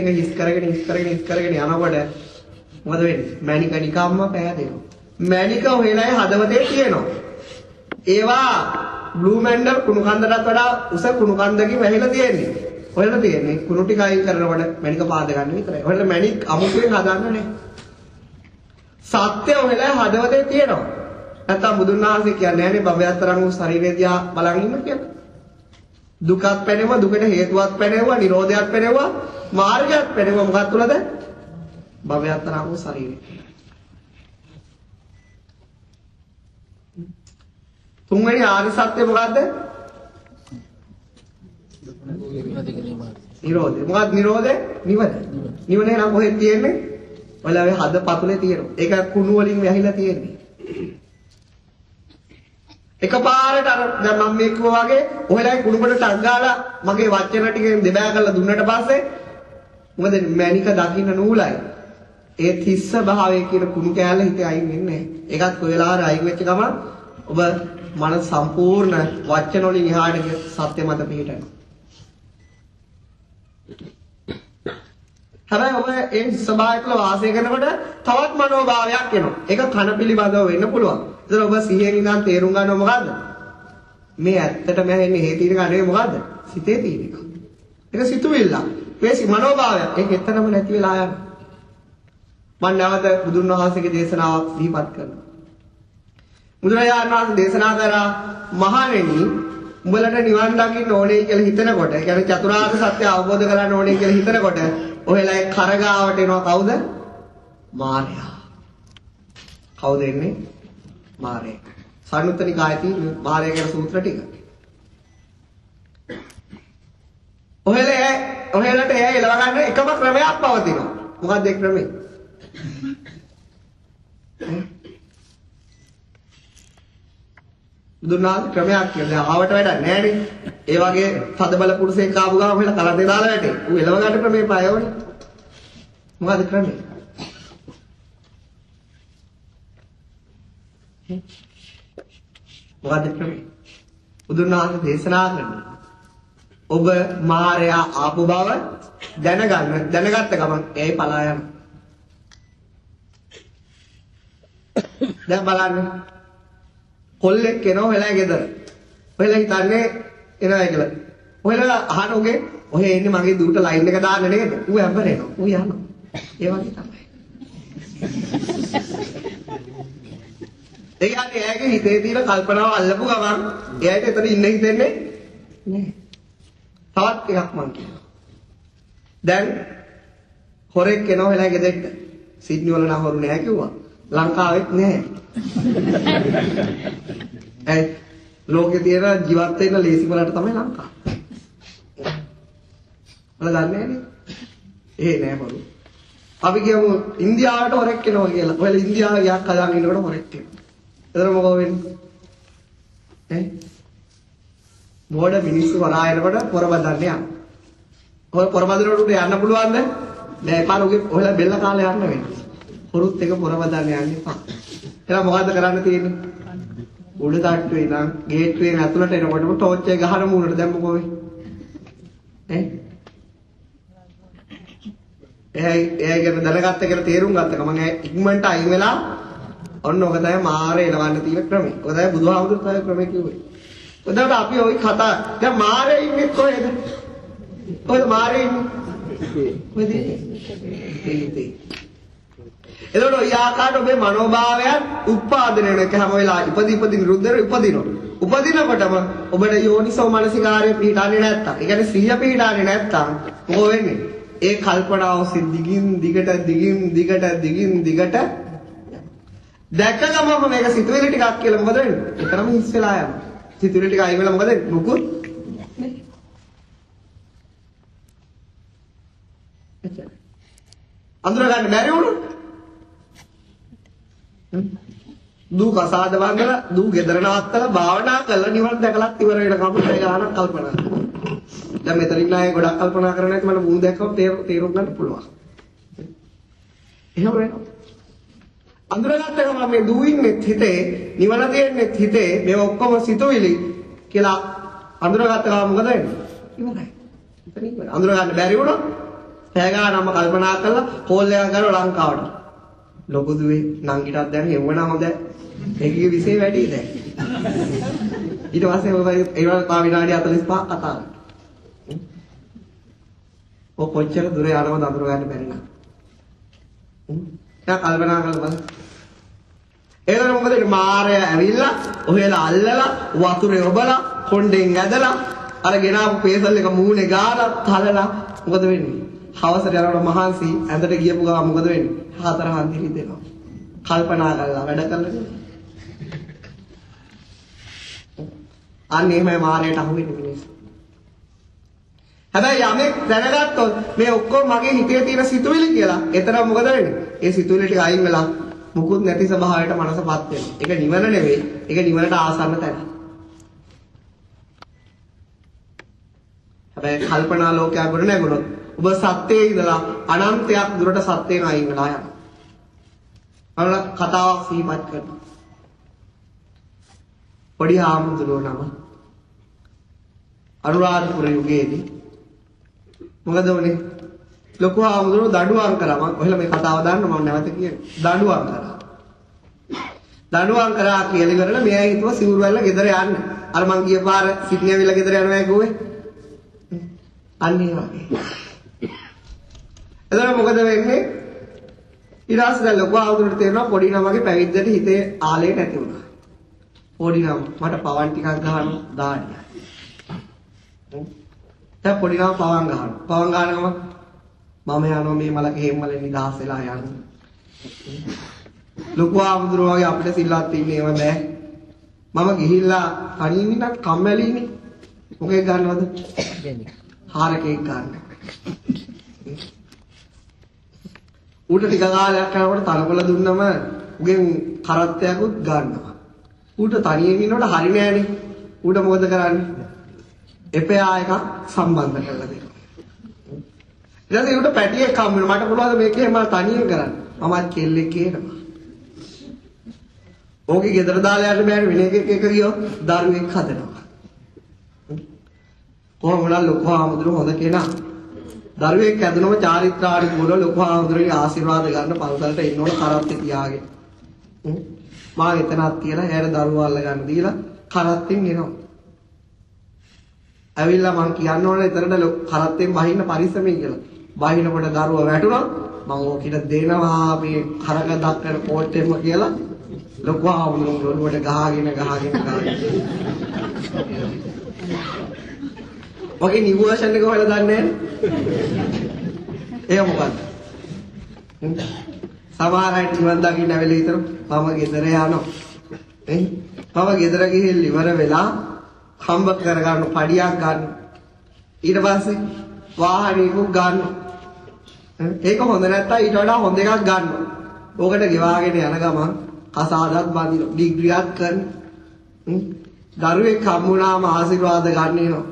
හිස් කරගෙන යනකොට මොකද වෙන්නේ? මැනික නිකම්ම පෑදෙනවා. මැනික හොයලා හදවතේ තියෙනවා. ඒවා බ්ලූ මැන්ඩල් කුණු කන්දටත් වඩා උස කුණු කන්දකින් වැහිලා තියෙන්නේ. හොයලා තියෙන්නේ කුණු ටික අයින් කරනකොට මැනික පාද ගන්න විතරයි. හොයලා මැනික් අමුතුවෙන් හදන්න නැහැ. සත්‍ය හොයලා හදවතේ තියෙනවා. නැත්තම් බුදුන් වහන්සේ කියන්නේ නැහැනේ බබයතරන් වූ ශරීරය දිහා බලන් ඉන්න කියලා. දුකත් පැනෙවුවා, දුකට හේතුවක් පැනෙවුවා, නිරෝධයක් පැනෙවුවා, මාර්ගයක් පැනෙවුවා. මොකක්ද තුලද? බබයතරන් වූ ශරීරය. තුන්වෙනි ආර්ය සත්‍ය මොකද්ද? නිරෝධය. මොකක්ද නිරෝධය? නිවන. නිවනේ නම් කොහෙද තියෙන්නේ? ඔයාලා හද පතුලේ තියෙනවා. ඒක කුණු වලින් වැහිලා තියෙන්නේ. එකපාරට අර දැන් මම මේ කිව්වා වගේ ඔයාලා කුණු කොට ටක් ගාලා මගේ වචන ටිකෙන් දෙබෑ කරලා දුන්නට පස්සේ මොකද මැනික දකින්න නූලයි. ඒ තිස්ස භාවයේ කියන කුණු කෑල්ල හිතේ අයින් වෙන්නේ නැහැ. ඒකත් කොහෙලා හරි අයින් වෙච්ච ගමන් ඔබ මනස සම්පූර්ණ වචන වලින් එහාට සත්‍ය මත පිහිටනවා. හැබැයි ඔබ ඒ ස්වභාවයක වාසය කරනකොට තවත් මනෝභාවයක් එනවා. ඒක කන පිළිබඳව වෙන්න පුළුවන්. ඒතර ඔබ සිහියෙන් ඉඳන් තේරුම් ගන්නව මොකද්ද? මේ ඇත්තටම ඇහෙන්නේ හේ තියෙන කන්නේ මොකද්ද? සිතේ තියෙන එක. ඒක සිතුවිල්ල. මේ මනෝභාවය ඒක එතනම නැති වෙලා යනවා. මම නැවත බුදුන් වහන්සේගේ දේශනාවක් සිහිපත් කරනවා. බුදුරජාණන් වහන්සේ දේශනා කරා මහණෙනි උඹලට නිවන් දකින්න ඕනේ කියලා හිතනකොට ඒ කියන්නේ චතුරාර්ය සත්‍ය අවබෝධ කරගන්න ඕනේ කියලා හිතනකොට ඔහෙලා ඒ කරගාවට එනවා කවුද? මාර්යා. කවුද එන්නේ? මාර්යා. සානුත්තනිකායේ තියෙන මාර්යා කියන සූත්‍ර ටික. ඔහෙලට එයා එලව ගන්න එකම ක්‍රමයක් පවතිනවා. මොකක්ද ඒ ක්‍රමය? දුන්නාද ක්‍රමයක් කියලා. ආවට වැඩක් නෑනේ. ඒ වගේ පදබල පුරුෂයෙක් ආපු ගාම ඔහෙලා කලන්තේ දාලා වැටේ. ඌ එලව ගන්න ක්‍රමේ පායවනේ. මොකක්ද ක්‍රමය? මොකක්ද ක්‍රමය? බුදුන්වහන්සේ දේශනා කරනවා. ඔබ මාරයා ආපු බව දැනගත්ත ගමන් එයි පලා යනවා. දැන් බලන්න. කොල්ලෙක් එනවා වෙලා ගෙදර. ඔයලා හිතන්නේ එනවා කියලා. ඔයලා අහන උගේ ඔහේ එන්නේ මගේ දුවට ලයින් එක දාන්න නේද? ඌ හැම්බරේනවා. ඌ යනවා. ඒ වගේ තමයි. ඒ කියන්නේ එයාගේ හිතේ තියෙන කල්පනාව අල්ලපු ගමන් එයාට එතන ඉන්න හිතෙන්නේ නෑ. තවත් එකක් මං කියනවා. දැන් හොරෙක් එනවා වෙලා ගෙදරට. සිඩ්නි වල නම් හොරු නෑ කිව්වා. ලංකාවෙත් නෑ. ඒ ලෝකේ තියෙන ජීවත් වෙන්න ලේසි වලට තමයි ලංකාව. වල දන්නේ නෑනේ. නෑ හොරු. අපි කියමු ඉන්දියාවට හොරෙක් එනවා කියලා. ඔයාලා ඉන්දියාවේ ගියක් හදාගෙන ඉන්නකොට හොරෙක් එනවා. එතන මොකෝ වෙන්නේ? මොඩ මිනිස්සු වරායනකොට පොරබදන්න යනවා. ඔය පොරබදනට උඩ යන්න පුළුවන්ද? නෑ පාරෝගේ ඔයලා බෙල්ල කාලේ යන්න වෙන්නේ. හොරුත් එක පොරබදන්න යන්න එපා. එහෙනම් මොකද්ද කරන්න තියෙන්නේ? උඩ තට්ටුවේ ඉඳන් ගේට්ටුවෙන් ඇතුළට එනකොටම ටෝච් එක ගහන මූණට දැම්ම කොහේ? එයා ගැන දැනගත්ත කියලා තේරුම් ගත්තක මම ඉක්මනට අයින් වෙලා ඔන්න ඔක තමයි මාරේ එලවන්න තියෙන ක්‍රමය. ඔක තමයි බුදුහාමුදුරුවෝ තමයි ක්‍රමය කිව්වේ. එතකොට අපි ওই කතා දැන් මාරේ ඉන්නේ කොහෙද? කොහෙද මාරේ ඉන්නේ? කොහෙද? එතකොට ඔය ආකාරයට ඔබේ මනෝභාවයන් උත්පාදනය වෙන එක හැම වෙලාවෙම ඉපදි නිරුද්ධ උපදිනවා. උපදිනකොටම ඔබට යෝනිසෝ මනසිකාරය පිහිටන්නේ නැත්තම්, ඒ කියන්නේ සිහිය පිහිටන්නේ නැත්තම් මොකෝ වෙන්නේ? ඒ කල්පනාව දිගින් දිගට දැක්ක ගමම මේක සිතුවිලි ටිකක් කියලා මොකද වෙන්නේ? ඒතරම හිස් වෙලා යනවා. සිතුවිලි ටික අයින් වෙලා මොකද වෙන්නේ? මුකුත් නැහැ. අඳුර ගන්න බැරි වුණොත් දූ කසාද වන්දලා දූ ගෙදර නවත්තලා භාවනා කරලා නිවන් දැකලත් ඉවර වෙනකම් ඒ ගානක් කල්පනා කරනවා. දැන් මෙතන ඉන්න අය ගොඩක් කල්පනා කරන්නේ නැති මට මුණ දැක්කම තේරුම් ගන්න පුළුවන්. එහෙම වෙනවා. අඳුරගත්ත ගමන් මේ දූ ඉන්නේ හිතේ නිවන දෙන්නේ හිතේ මේ ඔක්කොම සිතුවිලි කියලා අඳුරගත්ත ගමන් මොකද වෙන්නේ? ඉවරයි. එතන ඉවරයි. අඳුර ගන්න බැරි වුණොත් පැයගානක්ම කල්පනා කරලා කෝල් එකක් කරලා ලංකාවට. ලොකු දුවේ නංගිටත් දැන් හෙව්වනම් හොඳ ඒකේ විශේෂ වැඩි දැන්. ඊට පස්සේ ඔය ඒවල් පා විනාඩි 45ක් කතා කරනවා. ඔය කොච්චර දුර යනවද අඳුර ගන්න බැරි නම්. දැන් කල්පනා කරලා බලන්න. ඒකට මොකද මාරය ඇවිල්ලා ඔහෙලා අල්ලලා වතුරේ ඔබලා කොණ්ඩෙන් ඇදලා අර ගෙනාවු පේසල් එක මූණේ ගාලා තලලා මොකද වෙන්නේ? හවසට යනකොට මහන්සි ඇඳට ගියපු ගමන් මොකද වෙන්නේ? හතර හන්දිරි දෙනවා. කල්පනා කරලා වැඩ කරලා. අන්න එහෙමයි මාරයට අහු වෙන්නේ මිනිස්සු. හැබැයි යමෙක් දැනගත්තොත් මේ ඔක්කොම මගේ හිතේ තියෙන සිතුවිලි කියලා. එතන මොකද වෙන්නේ? ඒ සිතුවිලි ටික අයින් වෙලා මුකුත් නැති ස්වභාවයට මනසපත් වෙනවා. ඒක නිවන නෙවෙයි. ඒක නිවනට ආසන්න තැන. හැබැයි කල්පනා ලෝකයක් ගොඩ නැගුණොත් ඔබ සත්‍යයේ ඉඳලා අනන්තයක් දුරට සත්‍යයෙන් අයින් වෙලා යනවා. අර කතාවක් සිහිපත් කරනවා. පොඩි ආමුදුරෝ නම අනුරාධපුර යුගයේදී මොකද වුනේ? ලොකු ආමුදුරෝ දඬුවම් කරා. මම ඔයාලා මේ කතාව දාන්න මම නැවත කියන්නේ. දඬුවම් කරා. දඬුවම් කරා කියලා ඉවරලා මෙයා හිතුවා සිවුරු වැල්ල ගෙදර යන්න. අර මං ගිය පාර සිඩ්නි ඇවිල්ලා ගෙදර යනවා කිව්වේ. අන්න ඒ වගේ. එතන මොකද වෙන්නේ? ඊට පස්සේ ලොකු ආමුදුරට තේරෙනවා පොඩි නමගේ පැවිද්දට හිතේ ආලේ නැති වුණා. පොඩි නම් මට පවන් ටිකක් ගහනවා දාන්න. දැන් පොඩි නම් පවන් ගහනවා. පවන් ගහනකම මම යනවා මේ මලගේ හේම්මලෙන් නිදහස් වෙලා යනවා. ලොකු ආමුදුරෝ වගේ අපිට සිල්වත් ඉන්නේම බෑ. මම ගිහිල්ලා තනියෙන් ඉන්න කම්මැලිනේ. මොකෙක් ගන්නවද? හාරකෙක් ගන්න. ඌට ටික කාලයක් යනකොට තනකොළ දුන්නම උගෙන් කරත්තයක්වත් ගන්නවා. ඌට තනියෙන් ඉන්නකොට හරි නෑනේ. ඌට මොකද කරන්නේ? එපයා එකක් සම්බන්ධ කරලා දෙනවා. ඊට පස්සේ ඌට පැටියෙක් හම්බ වෙනවා. මට පුළුවන් මේකේ මම තනියෙන් කරන්න. මමත් කෙල්ලෙක් කියනවා. ඕකේ ගෙදර දාලා යන්න බෑනේ වෙන එකෙක් ගියොත් දරුවෙක් හදනවා. කොහොම වුණත් ලොකු ආමුදුර හොඳ කෙනා. දරුවෙක් ඇදුනම චාරිත්‍රාණික වල ලොකු ආමුදුරගේ ආශිර්වාද ගන්න පන්සලට එන්න ඕන කරත්තේ තියාගෙන. මා එතනක් තියලා එයාට දරුවා අල්ල ගන්න දීලා කරත්තෙන් එනවා. ඇවිල්ලා මං කියන්න ඕනේ එතනට කරත්තෙන් බහින්න පරිස්සමෙන් කියලා. බහිනකොට දරුවා වැටුණා මම ඕකිට දෙනවා මේ කරක දක්කන කෝට්ටෙම කියලා ලොකු ආමුදුර ඔළුවට ගහගෙන. ඔගේ නිව් වර්ෂන් එක හොයලා දන්නේ නැහැ. ඒක මොකක්ද? සමහර අය නිවන් දකින්න ඇවිල්ලා හිතන මම ගෙදර යනවා. මම ගෙදර ගිහින් ඉවර වෙලා හම්බ කරගන්න පඩියක් ගන්න. ඊට පස්සේ වාහනයක ගන්න. ඒක හොඳ නැත්තම් ඊට වඩා හොඳ එකක් ගන්න. ඕකට ගෙවාගෙන යන ගමන් කසාදත් බඳින ඩිග්‍රියක් කරන. දරුවෙක් හම්බුනාම ආශිර්වාද ගන්න එනවා.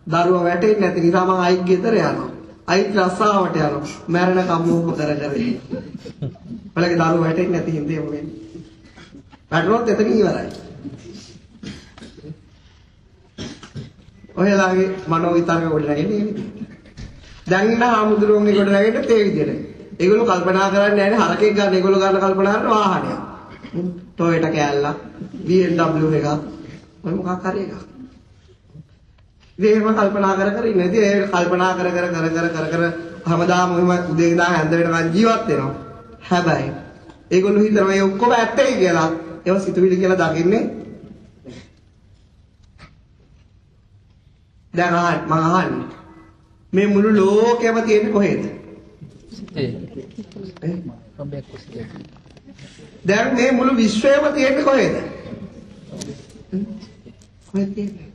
දරුවා වැටෙන්නේ නැති නිසා මම අයිත් ගෙදර යනවා. අයිත් රස්සාවට යනවා. මැරෙන කම්මෝක කර. බලගේ දරුවා වැටෙන්නේ නැති හින්දේ මොකෙන්නේ. වැටුනොත් එතන ඉවරයි. ඔයලාගේ මනෝ විතරක කොට නැගෙන්නේ නේ. දැන් ඉන්න ආමුදුරුවන්ගේ කොට නැගෙන්නේ ඒ විදිහට. ඒගොල්ලෝ කල්පනා කරන්නේ නැහැ හරකෙක් ගන්න. ඒගොල්ලෝ ගන්න කල්පනා කරන වාහනයක්. Toyota කෑල්ලා, BMW එකක්. ඔය මොකක් හරි එකක්. ඉතින් කල්පනා කර ඉන්නේ. ඉතින් ඒ කල්පනා කර හැමදාම ඔහම උදේ ඉඳන් හැන්ද වෙනකන් ජීවත් වෙනවා. හැබැයි ඒගොල්ලෝ හිතනවා මේ ඔක්කොම ඇත්තයි කියලා. ඒව සිතුවිලි කියලා දකින්නේ. දැන් මම අහන්නේ මේ මුළු ලෝකෙම තියෙන්නේ කොහෙද? දැන් මේ මුළු විශ්වයම තියෙන්නේ කොහෙද? කොහෙද තියෙන්නේ?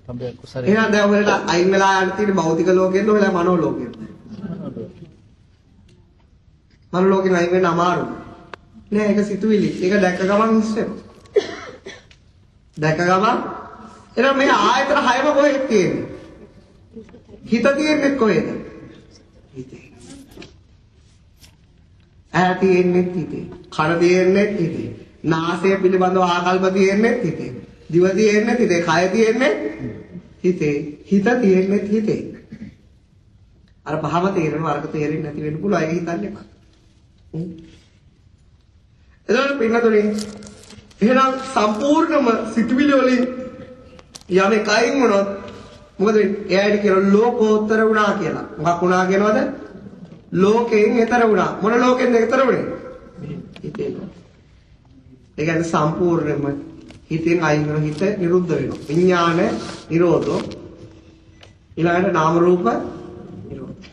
එහෙනම් දැන් ඔයාලට අයින් වෙලා යන තියෙන භෞතික ලෝකෙන්න ඔයාලා මනෝ ලෝකෙන්න. මනෝ ලෝකෙන් අයින් වෙන්න අමාරුයි. නෑ ඒක සිතුවිලි. ඒක දැක්ක ගමන් ඉස්සෙම. දැක්ක ගමන් එහෙනම් මේ ආයතන හයම කොහෙද තියෙන්නේ? හිත තියෙන්නේ කොහෙද? හිතේ. ඇහැ තියෙන්නේ හිතේ. කන තියෙන්නේ හිතේ. නාසය පිළිබඳව ආකල්ප තියෙන්නේ හිතේ. දිව තියෙන්නේ හිතේ. කය තියෙන්නේ හිතේ. හිත තියෙන්නේ හිතේ. අර පහම තේරෙනවා අරක තේරෙන්නේ නැති වෙන්න පුළුවන්. ඒක හිතන්න එපා. එතකොට පින්නතුනේ එහෙනම් සම්පූර්ණම සිතුවිලි වලින් යමෙක් අයින් වුණොත් මොකද වෙන්නේ? එයාට කියන ලෝකෝත්තර වුණා කියලා. මොකක් වුණා කියනවද? ලෝකයෙන් ඈතර වුණා. මොන ලෝකෙන්ද ඈතර වුනේ? හිතෙන්. ඒ කියන්නේ සම්පූර්ණයෙන්ම හිතෙන් අයින් වෙන හිත නිරුද්ධ වෙනවා. විඥාන නිරෝධෝ ඊළඟට නාම රූප නිරෝධ.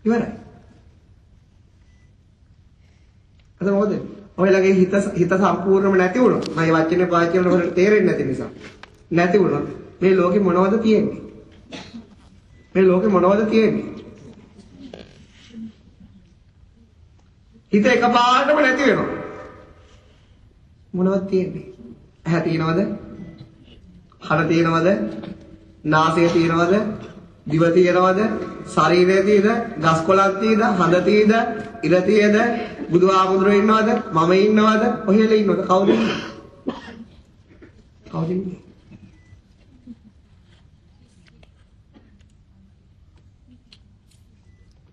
ඉවරයි. අද මොකද? ඔයලගේ හිත සම්පූර්ණයෙන්ම නැති වුණොත් මම මේ වචනේ පාවිච්චි කරනකොට තේරෙන්නේ නැති නිසා නැති වුණොත් මේ ලෝකෙ මොනවද තියෙන්නේ? මේ ලෝකෙ මොනවද තියෙන්නේ? හිත එකපාරටම නැති වෙනවා. මොනවද තියෙන්නේ? ඇහැ තියෙනවද? කන තියෙනවද? නාසය තියෙනවද? දිව තියෙනවද? ශරීරය තියෙද? ගස් කොළන් තියෙද? හඳ තියෙද? ඉර තියෙද? බුදුආමුදුරේ ඉන්නවද? මම ඉන්නවද? ඔහෙල ඉන්නවද? කවුද ඉන්නේ? කවුද ඉන්නේ?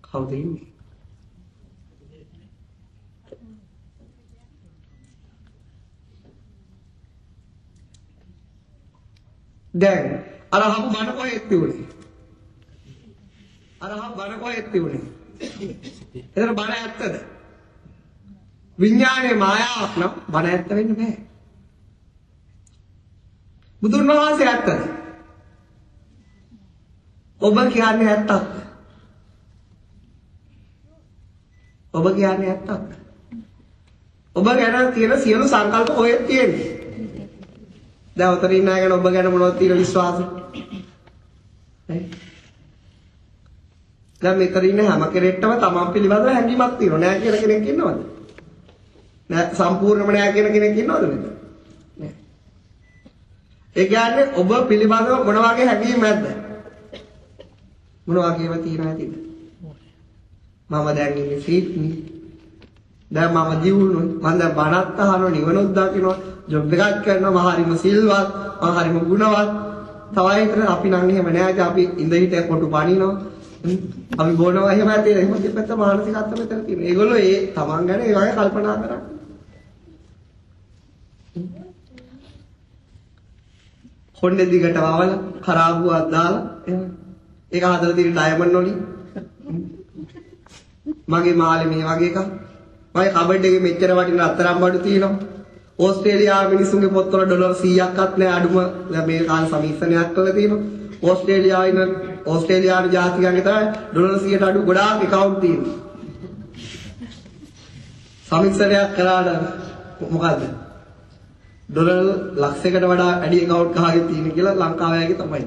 කවුද ඉන්නේ? දැන් අර අහපු බණ කොහෙද තියුනේ? අර අහපු බණ කොහෙද තියුනේ? එතන බණ ඇත්තද? විඥානයේ මායාවක් නම් බණ ඇත්ත වෙන්න බෑ. බුදුන් වහන්සේ ඇත්තද? ඔබ කියන්නේ ඇත්තක්ද? ඔබ කියන්නේ ඇත්තක්ද? ඔබ ගැන තියෙන සියලු සංකල්ප ඔය තියෙන්නේ. දැන් උතරින් ඉන්න අය ගැන ඔබ ගැන මොනවද තියෙන විශ්වාසය? දැන් මෙතන ඉන්න හැම කෙනෙක්ටම තමන් පිළිබඳව හැඟීමක් තියෙනවා. නෑ කියන කෙනෙක් ඉන්නවද? නෑ සම්පූර්ණම නෑ කියන කෙනෙක් ඉන්නවද මෙතන? නෑ. ඒ කියන්නේ ඔබ පිළිබඳව මොන වගේ හැඟීම් නැද්ද? මොන වගේම තියෙනවද? මම දැන් ඉන්නේ සීට්නේ. දැන් මම දියුණුයි. මම දැන් බණත් අහනවා, නිවනොත් දකින්නවා, ජොබ් එකක් කරනවා, මම හරිම සිල්වත්, මම හරිම ගුණවත්. තවයි හිතන අපි නම් එහෙම නෑ. අපි ඉඳ හිට කොටු පනිනවා. අපි බොනවා එහෙම ඇති. එහෙම දෙපැත්ත මානසිකත්ව මෙතන තියෙනවා. ඒගොල්ලෝ ඒ තමන් ගැන ඒ වගේ කල්පනා කරන්නේ. කොණ්ඩේ දිගට වවල කරාබුවක් දාලා එහෙම. ඒක හදලා තියෙන ඩයමන්ඩ් වලින්. මගේ මාළේ මේ වගේ එකක්. මගේ කබඩ් එකේ මෙච්චර වටින අතරම් බඩු තියෙනවා. ඕස්ට්‍රේලියාවේ මිනිස්සුන්ගේ පොත්වල ඩොලර් 100ක්වත් නැහැ අඩුම. දැන් මේ කාලේ සමීක්ෂණයක් කරලා තියෙනවා. ඕස්ට්‍රේලියාවේ ජාතිකයන්ගේ තමයි ඩොලර් 100ට අඩු ගොඩාක් account තියෙනවා. සමීක්ෂණයක් කළාට මොකද්ද? ඩොලර් ලක්ෂයකට වඩා වැඩි account කාගේ තියෙන කියලා ලංකාවේගේ තමයි.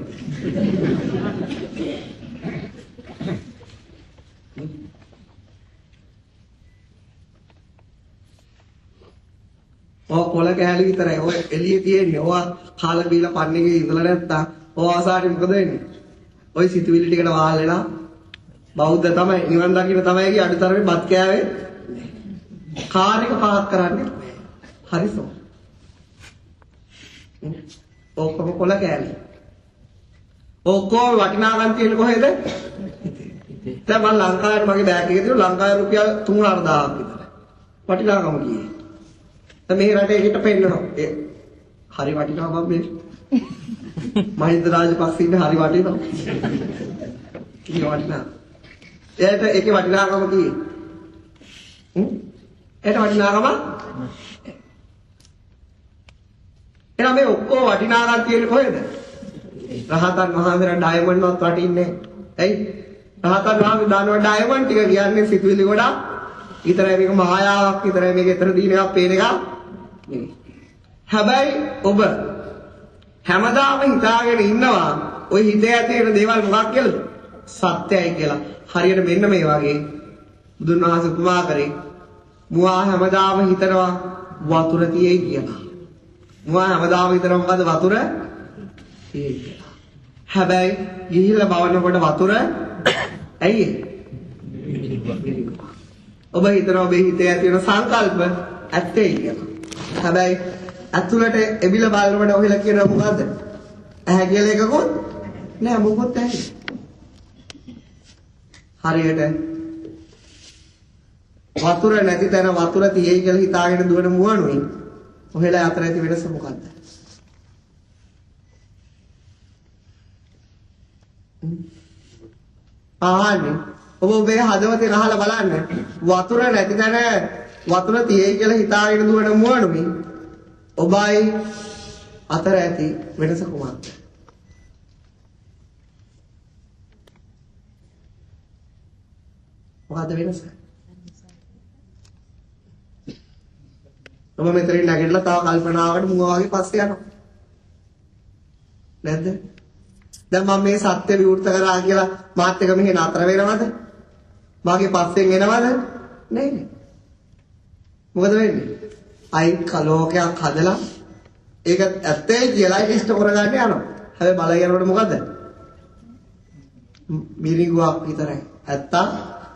ඔය කොළ කෑලි විතරයි. ඔය එළියේ තියෙන්නේ. ඔය කාලා බීලා පන්නේගේ ඉඳලා නැත්තම් ඔය ආසාරෙ මොකද වෙන්නේ? ඔය සිතුවිලි ටිකට වාල් වෙලා බෞද්ධ තමයි නිවන් දකින්න තමයි ගියේ අඩුතරමේ බත් කෑවේ. කාර් එක පාත් කරන්නේ. හරිසෝ. ඔක්කොම කොළ කෑලි. ඔක්කොම වටිනාකම් තියෙන්නේ කොහෙද? දැන් මම ලංකාවේ මගේ බෑග් එකේ තියෙන ලංකාවේ රුපියල් 3,400ක් විතර. වටිනාකම කීයේ? දැන් මේ රටේ හිට පෙන්නනවා. ඒ හරි වටිනවා බම් මේ. මහින්ද රාජපක්ෂ ඉන්න හරි වටිනවා. කී වටිනා. එයාට ඒකේ වටිනාකම කීයේ? ඒකට වටිනාකම එහෙනම් මේ ඔක්කොම වටිනාකම් තියෙන්නේ කොහෙද? රහතන් වහන්සේලා ඩයමන්ඩ්වත් වටින්නේ. ඇයි? රහතන් වහන්සේ දානවා ඩයමන්ඩ් ටික කියන්නේ සිතුවිලි ගොඩක්. විතරයි මේක මායාවක් විතරයි මේක ඊතර දින එකක් පේන එකක් නෙවෙයි. හැබැයි ඔබ හැමදාම හිතාගෙන ඉන්නවා ওই හිතේ ඇති වෙන දේවල් මොකක් කියලාද? සත්‍යයි කියලා. හරියට මෙන්න මේ වගේ බුදුන් වහන්සේ උපමා කරේ මුවා හැමදාම හිතනවා වතුර තියෙයි කියලා. මුවා හැමදාම හිතනවා මොකද වතුර තියෙයි කියලා. හැබැයි ගිහිල්ලා බලනකොට වතුර ඇයි ඔබ හිතනවා ඔබේ හිතේ ඇති වෙන සංකල්ප ඇත්තයි කියලා. හැබැයි අතුලට එබිල බලනකොට ඔහෙලා කියනවා මොකද්ද? ඇහැ කියලා එකකොත් නෑ මොකොත් ඇයි. හරියට වතුර නැති තැන වතුර තියෙයි කියලා හිතාගෙන දුවන මුවනුයි ඔහෙලා අතර ඇති වෙනස මොකද්ද? ආන්නේ ඔබ ඔබේ හදවතේ ගහලා බලන්න වතුර නැති තැන වතුර තියෙයි කියලා හිතාගෙන දුවන මුවනුයි ඔබයි අතර ඇති වෙනස කොහොමද? මොකද්ද වෙනස? ඔබ මෙතනින් නැගිටලා තව කල්පනාවකට මුවා වගේ පස්සේ යනවා. නැද්ද? දැන් මම මේ සත්‍ය විවෘත කරා කියලා මාත් එක මෙහෙ නතර වෙනවද? මාගේ පස්සෙන් එනවද? නෑ. මොකද වෙන්නේ? අයි කලෝකයක් හදලා ඒක ඇත්තයි කියලා ඉෂ්ට කරගන්න යනවා. හැබැයි බලය යනකොට මොකද? මිරිඟුවක් විතරයි. ඇත්ත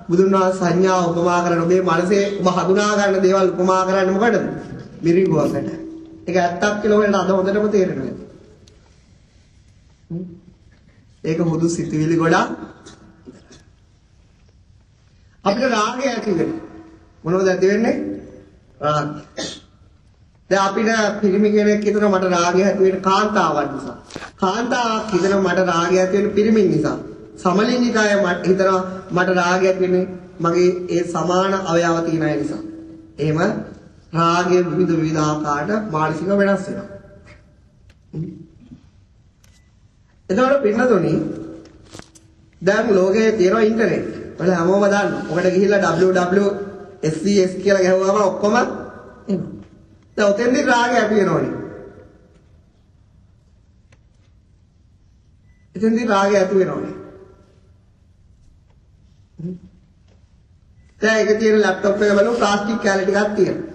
බුදුන් වහන්සේ සංඥා උපමා කරන ඔබේ මනසේ ඔබ හඳුනා ගන්න දේවල් උපමා කරන්නේ මොකටද? මිරිඟුවකට. ඒක ඇත්තක් කියලා ඔයාලට අද හොඳටම තේරෙනවා. ඒක හුදු සිතුවිලි ගොඩක්. අපිට රාගය ඇති වෙනවා. මොනවද ඇති වෙන්නේ? රාගය. දැන් අපිට පිරිමි කෙනෙක් හිතනවා මට රාගය ඇති වෙන්නේ කාන්තාවන් නිසා. කාන්තාවක් හිතනවා මට රාගය ඇති වෙන්නේ පිරිමින් නිසා. සමලිංගිකය හිතනවා මට රාගය ඇති වෙන්නේ මගේ ඒ සමාන අවයව තියෙන අය නිසා. එහෙම රාගය විවිධ ආකාරයට මානසික වෙනස් වෙනවා. එතකොට පින්නතුනි දැන් ලෝකයේ තියෙන ඉන්ටර්නෙට් වල හැමෝම දාන්න. ඔකට ගිහිල්ලා www.scs කියලා ගහුවාම ඔක්කොම එනවා. දැන් ඔතෙන්දී රාගය ඇති වෙනවනේ. එතෙන්දී රාගය ඇති වෙනවනේ. දැන් ඒක තියෙන ලැප්ටොප් එක බලමු ප්ලාස්ටික් කැලේ ටිකක් තියෙනවා.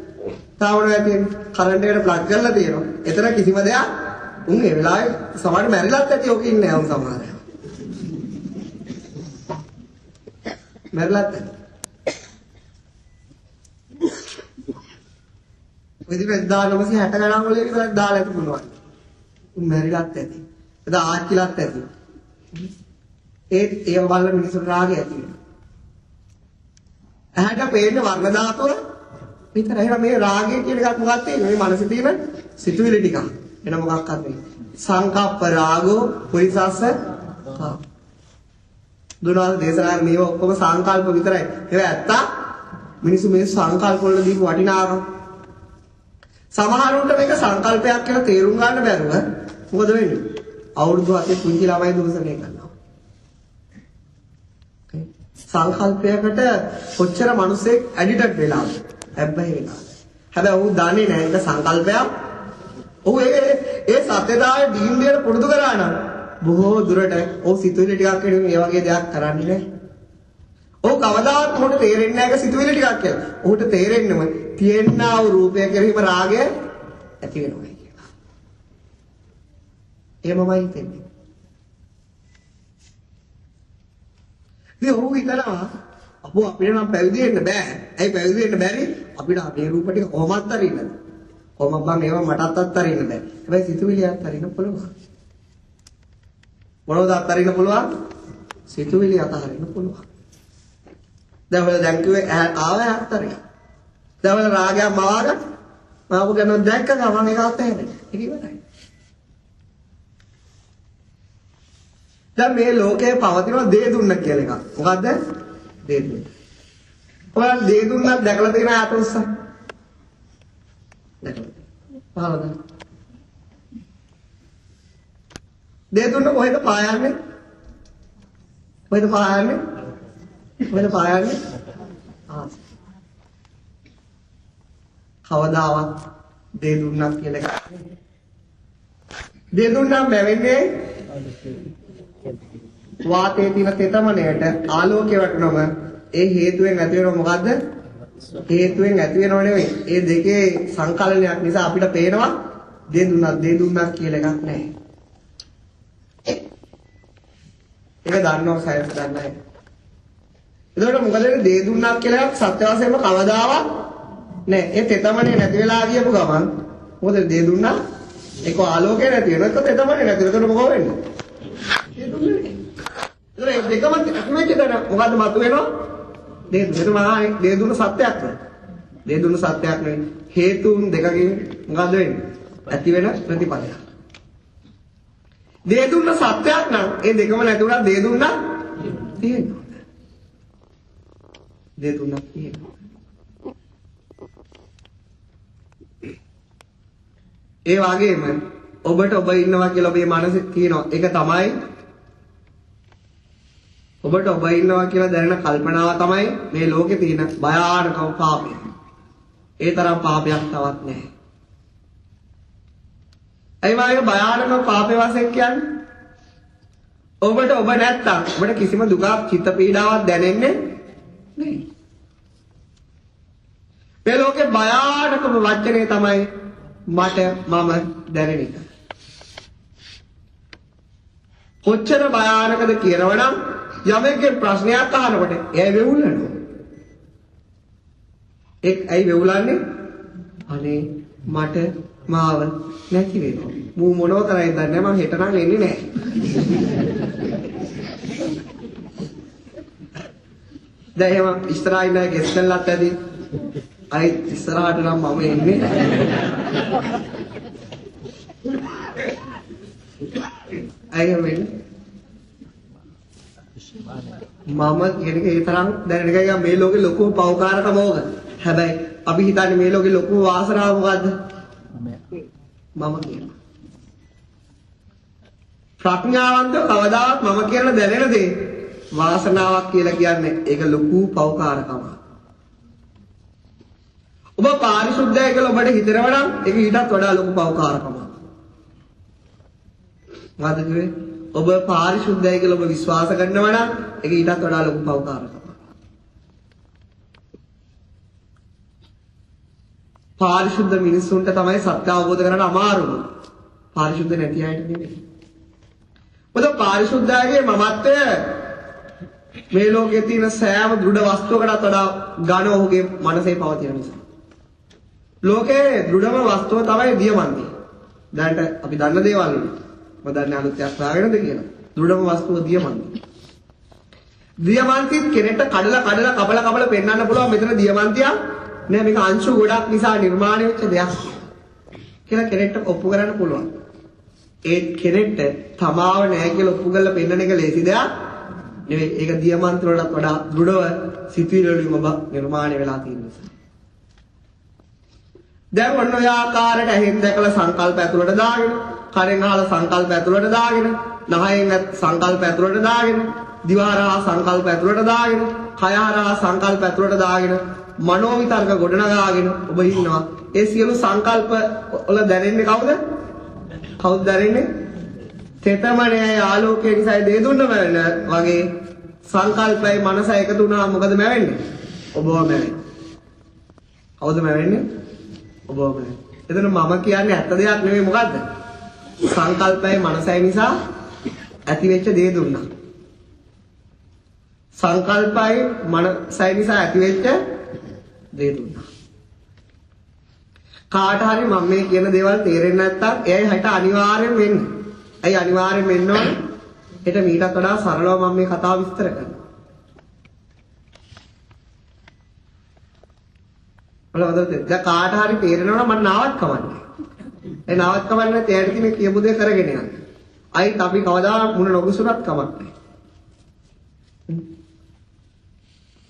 තාවුණා තියෙන්නේ කරන්ට් එකට ප්ලග් කරලා තියෙනවා. එතන කිසිම දෙයක් උන් ඒ වෙලාවේ සමහර මැරිලත් ඇති ඔක ඉන්නේ නැහැ උන් සමහර. මැරිලත්. විදිහට 1960 ගණන් වල විතරක් දාලා ඇති පුළුවන්. උන් මැරිලත් ඇති. එදා ආච්චිලත් ඇති. ඒව බලන මිනිස්සුන්ට රාගය ඇති වෙනවා. ඇහැට පේන වර්ණ ධාතුව විතර එහෙනම් මේ රාගය කියන එකක් මොකක්ද තියෙන්නේ? මේ මනසේ තියෙන සිතුවිලි ටික. එන මොකක්වත් නෙවෙයි. සංකප්ප රාගෝ පුරිසස්ස දුනාල් දේශනාවේ මේව ඔක්කොම සංකල්ප විතරයි. ඒවා ඇත්ත මිනිස්සු මේ සංකල්ප වල දීපු වටිනාකම. සමහරුන්ට මේක සංකල්පයක් කියලා තේරුම් ගන්න බැරුව මොකද වෙන්නේ? අවුරුදු 7 පුංචි ළමයි දෝෂණය කරනවා. සංකල්පයකට කොච්චර මිනිස්සෙක් ඇඩිටඩ් වෙලාද? හැබැයි වෙලා. හැබැයි ඌ දන්නේ නැහැ ඒක සංකල්පයක්. ඌ ඒ සත්‍යතාවය දීන්දියට පුරුදු කරා නම් බොහෝ දුරට ඌ සිතුවිලි ටිකක් වෙනුවෙන් මේ වගේ දෙයක් කරන්නේ නැහැ. ඌ කවදාවත් උන්ට තේරෙන්නේ නැහැ ඒක සිතුවිලි ටිකක් කියලා. ඌට තේරෙන්නම තියෙනා වූ රූපය කෙරෙහිම රාගය ඇති වෙනවා කියලා. එහෙමමයි හිතෙන්නේ. මේ ඌ හිතනවා අපෝ අපිට නම් පැවිදි වෙන්න බෑ. ඇයි පැවිදි වෙන්න බැරි? අපිට අපේ රූප ටික කොහොමවත් අරින්නද? කොහොමද බං ඒවා මටත් අත්හරින්න බෑ. හැබැයි සිතුවිලි අත්හරින්න පුළුවන්. මොනවද අත්හරින්න පුළුවන්? සිතුවිලි අත්හරින්න පුළුවන්. දැන් කිව්වේ ආවේ අත්හරින්න. දැන් රාගය මවාගත් මාව ගැන දැක්ක ගමන් ඒක අත්හැරෙන්න. ඒක ඉවරයි. දැන් මේ ලෝකේ පවතින දේ දුන්න කියලා එකක්. මොකද්ද? දේ දුන්න. ඔයාලා දේ දුන්නක් දැකලා තියෙන ආත උස්ස. දැකලා. පහලද? දේ දුන්න කොහෙද පායන්නේ? කොහෙද පායන්නේ? කොහෙද පායන්නේ? කවදාවත් දේ දුන්නක් කියලා එකක්. දේ දුන්නා බැවෙන්නේ වාතයේ තියෙන තෙතමනයට ආලෝකය වටනම ඒ හේතුවෙන් ඇති වෙනව මොකද්ද? හේතුවෙන් ඇති වෙනව නෙවෙයි. ඒ දෙකේ සංකලනයක් නිසා අපිට පේනවා දේ දුන්නක් කියලා එකක් නැහැ. ඒක දන්නව සයන්ස් දන්නයි. එතකොට මොකද දේ දුන්නක් කියලා එකක් සත්‍ය වශයෙන්ම කවදාවත් නැහැ. ඒ තෙතමනේ නැති වෙලා ගියපු ගමන් මොකද දේ දුන්නා ඒක ආලෝකය නැති වෙනවා. ඒක තෙතමනේ නැති වෙනවා. එතකොට මොකෝ වෙන්නේ? දේ දුන්නේ නැහැ. ඒ දෙකම මේකේද මොකද්ද මතුවෙනවා? දේ දුන්න සත්‍යයක් නේ. දේ දුන්න සත්‍යයක් නෙවෙයි. හේතුන් දෙකකින් මොකද්ද වෙන්නේ? ඇති වෙන ප්‍රතිපලයක්. දේ දුන්න සත්‍යයක් නම් ඒ දෙකම නැති වුණා දේ දුන්නා තියෙනවා. දේ දුන්නා තියෙනවා. ඒ වගේම ඔබට ඔබ ඉන්නවා කියලා ඔබේ මනසේ තියෙනවා. ඒක තමයි ඔබට ඔබ ඉන්නවා කියලා දැනෙන කල්පනාව තමයි මේ ලෝකේ තියෙන භයානකම පාපය. ඒ තරම් පාපයක් තවත් නැහැ. ඒ වගේ භයානක පාපේ වශයෙන් කියන්නේ ඔබට ඔබ නැත්තම් ඔබට කිසිම දුකක් චිත්ත පීඩාවක් දැනෙන්නේ නැහැ. මේ ලෝකේ භයානකම වචනේ තමයි මට මම දැනෙන එක. කොච්චර භයානකද කියනවනම් යමෙක්ගේ ප්‍රශ්නයක් අහනකොට එයා වෙවුලනවා. ඇයි වෙවුලන්නේ? අනේ මට මාව නැති වෙනවා. මූ මොනව කරයිද දන්නේ නැහැ. මම හෙට නම් එන්නේ නැහැ. දැන් එහෙම ඉස්සරහින් නැහැ ගෙස් කළාත් ඇති. අයි ඉස්සරහට නම් මම එන්නේ. අයියෝ වෙන්නේ මම කියන එක ඒ තරම් දැනෙන එකයි මේ ලෝකේ ලොකු පෞකාරකම ඕක. හැබැයි අපි හිතන්නේ මේ ලෝකේ ලොකු වාසනාව මොකද්ද? මම කියනවා. ප්‍රඥාවන්තව කවදාවත් මම කියන දැනෙන දේ වාසනාවක් කියලා කියන්නේ ඒක ලොකු පෞකාරකමක්. ඔබ පාරිශුද්ධයි කියලා ඔබට හිතනවා නම් ඒක ඊටත් වඩා ලොකු පෞකාරකමක්. මොකද කිව්වේ? ඔබ පාරිශුද්ධයි කියලා ඔබ විශ්වාස කරනවා නම් ඒක ඊටත් වඩා ලොකු පෞකාරකමක්. පාරිශුද්ධ මිනිස්සුන්ට තමයි සත්‍ය අවබෝධ කරගන්න අමාරුම. පාරිශුද්ධ නැති අයට නෙමෙයි. මොකද පාරිශුද්ධයගේ මමත්වය මේ ලෝකයේ තියෙන සෑම දෘಢ වස්තුවකටත් වඩා ඝන ඔහුගේ මනසේ පවතින නිසා. ලෝකයේ දෘಢම වස්තුව තමයි දියමන්තිය. දැනට අපි දන්න දේවල් වල මම දන්නේ අලුත්යක් හොයාගෙනද කියලා. දෘಢම වස්තුව දියමන්තිය. දියමන්තිත් කෙනෙක්ට කපලා පෙන්වන්න පුළුවන් මෙතන දියමන්තියක් නෑ මේක අංශු ගොඩක් නිසා නිර්මාණය වෙච්ච දෙයක් කියලා කෙනෙක්ට ඔප්පු කරන්න පුළුවන්. ඒ කෙනෙක්ට තමාව නෑ කියලා ඔප්පු කරලා පෙන්වන එක ලේසි දෙයක් නෙවෙයි. ඒක දියමන්ති වලට වඩා දෘಢව සිතුවිලි වලින් ඔබ නිර්මාණය වෙලා තියෙන නිසා. දැන් ඔන්න ඔය ආකාරයට ඇහෙන් දැකලා සංකල්ප ඇතුළට දාගෙන, කනෙන් අහලා සංකල්ප ඇතුළට දාගෙන, නහයෙන් සංකල්ප ඇතුළට දාගෙන, දිවහරහා සංකල්ප ඇතුළට දාගෙන, කයහරහා සංකල්ප ඇතුළට දාගෙන, මනෝ විතර්ක ගොඩනගාගෙන ඔබ ඉන්නවා. ඒ සියලු සංකල්ප වල දැනෙන්නේ කවුද? කවුද දැනෙන්නේ? තෙතමනේ ආලෝකය නිසා දේ දුන්න වගේ සංකල්පයි මනසයි එකතු වුණා මොකද මැවෙන්නේ? ඔබව මැවෙන්නේ. කවුද මැවෙන්නේ? ඔබව මැවෙන්නේ. එතන මම කියන්නේ ඇත්ත දෙයක් නෙවෙයි මොකද්ද? සංකල්පයි මනසයි නිසා ඇති වෙච්ච දේ දුන්නා. සංකල්පයි මනසයි නිසා ඇති වෙච්ච දේ දුන්නා. කාට හරි මම මේ කියන දේවල් තේරෙන්නේ නැත්නම් එයයි හිත අනිවාර්යෙන් වෙන්නේ. ඇයි අනිවාර්යෙන් වෙන්න ඕනේ? හෙට මීටත් වඩා සරලව මම මේ කතාව විස්තර කරනවා. බලවද දැන් කාට හරි තේරෙනවා නම් මට නාවත් කවන්නේ. ඒ නාවත් කවන්නේ තේරෙ තියෙන කියපු දේ කරගෙන යන්න. අයිත් අපි කවදා මුණ නොගුසුනත් කමක් නැහැ.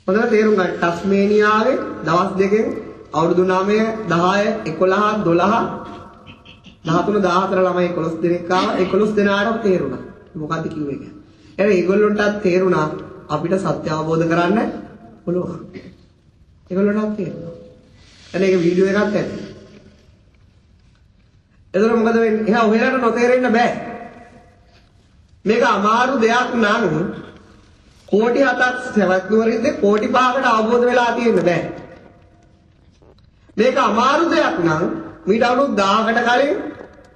හොඳට තේරුම් ගන්න. ටස්මේනියාවේ දවස් දෙකෙන් අවුරුදු 9 10 11 12 13 14 ළමයි 11 දෙනෙක් ආවා. 11 දෙනාටම තේරුණා. මොකද්ද කිව්වේ කියන්නේ. එහෙනම් ඒගොල්ලන්ටත් තේරුණා අපිට සත්‍ය අවබෝධ කරන්න පුළුවන්. ඒගොල්ලන්ටත් තේරුණා. එනේ ඒක වීඩියෝ එකක් ඇති. එතකොට මොකද වෙන්නේ? එහා ඔයාලට නොතේරෙන්න බෑ. මේක අමාරු දෙයක් නම් කෝටි 7ක් සවැත් නුවරින්ද කෝටි 5කට අවබෝධ වෙලා තියෙන්න බෑ. මේක අමාරු දෙයක් නම් මීට අවුරුදු 1000කට කලින්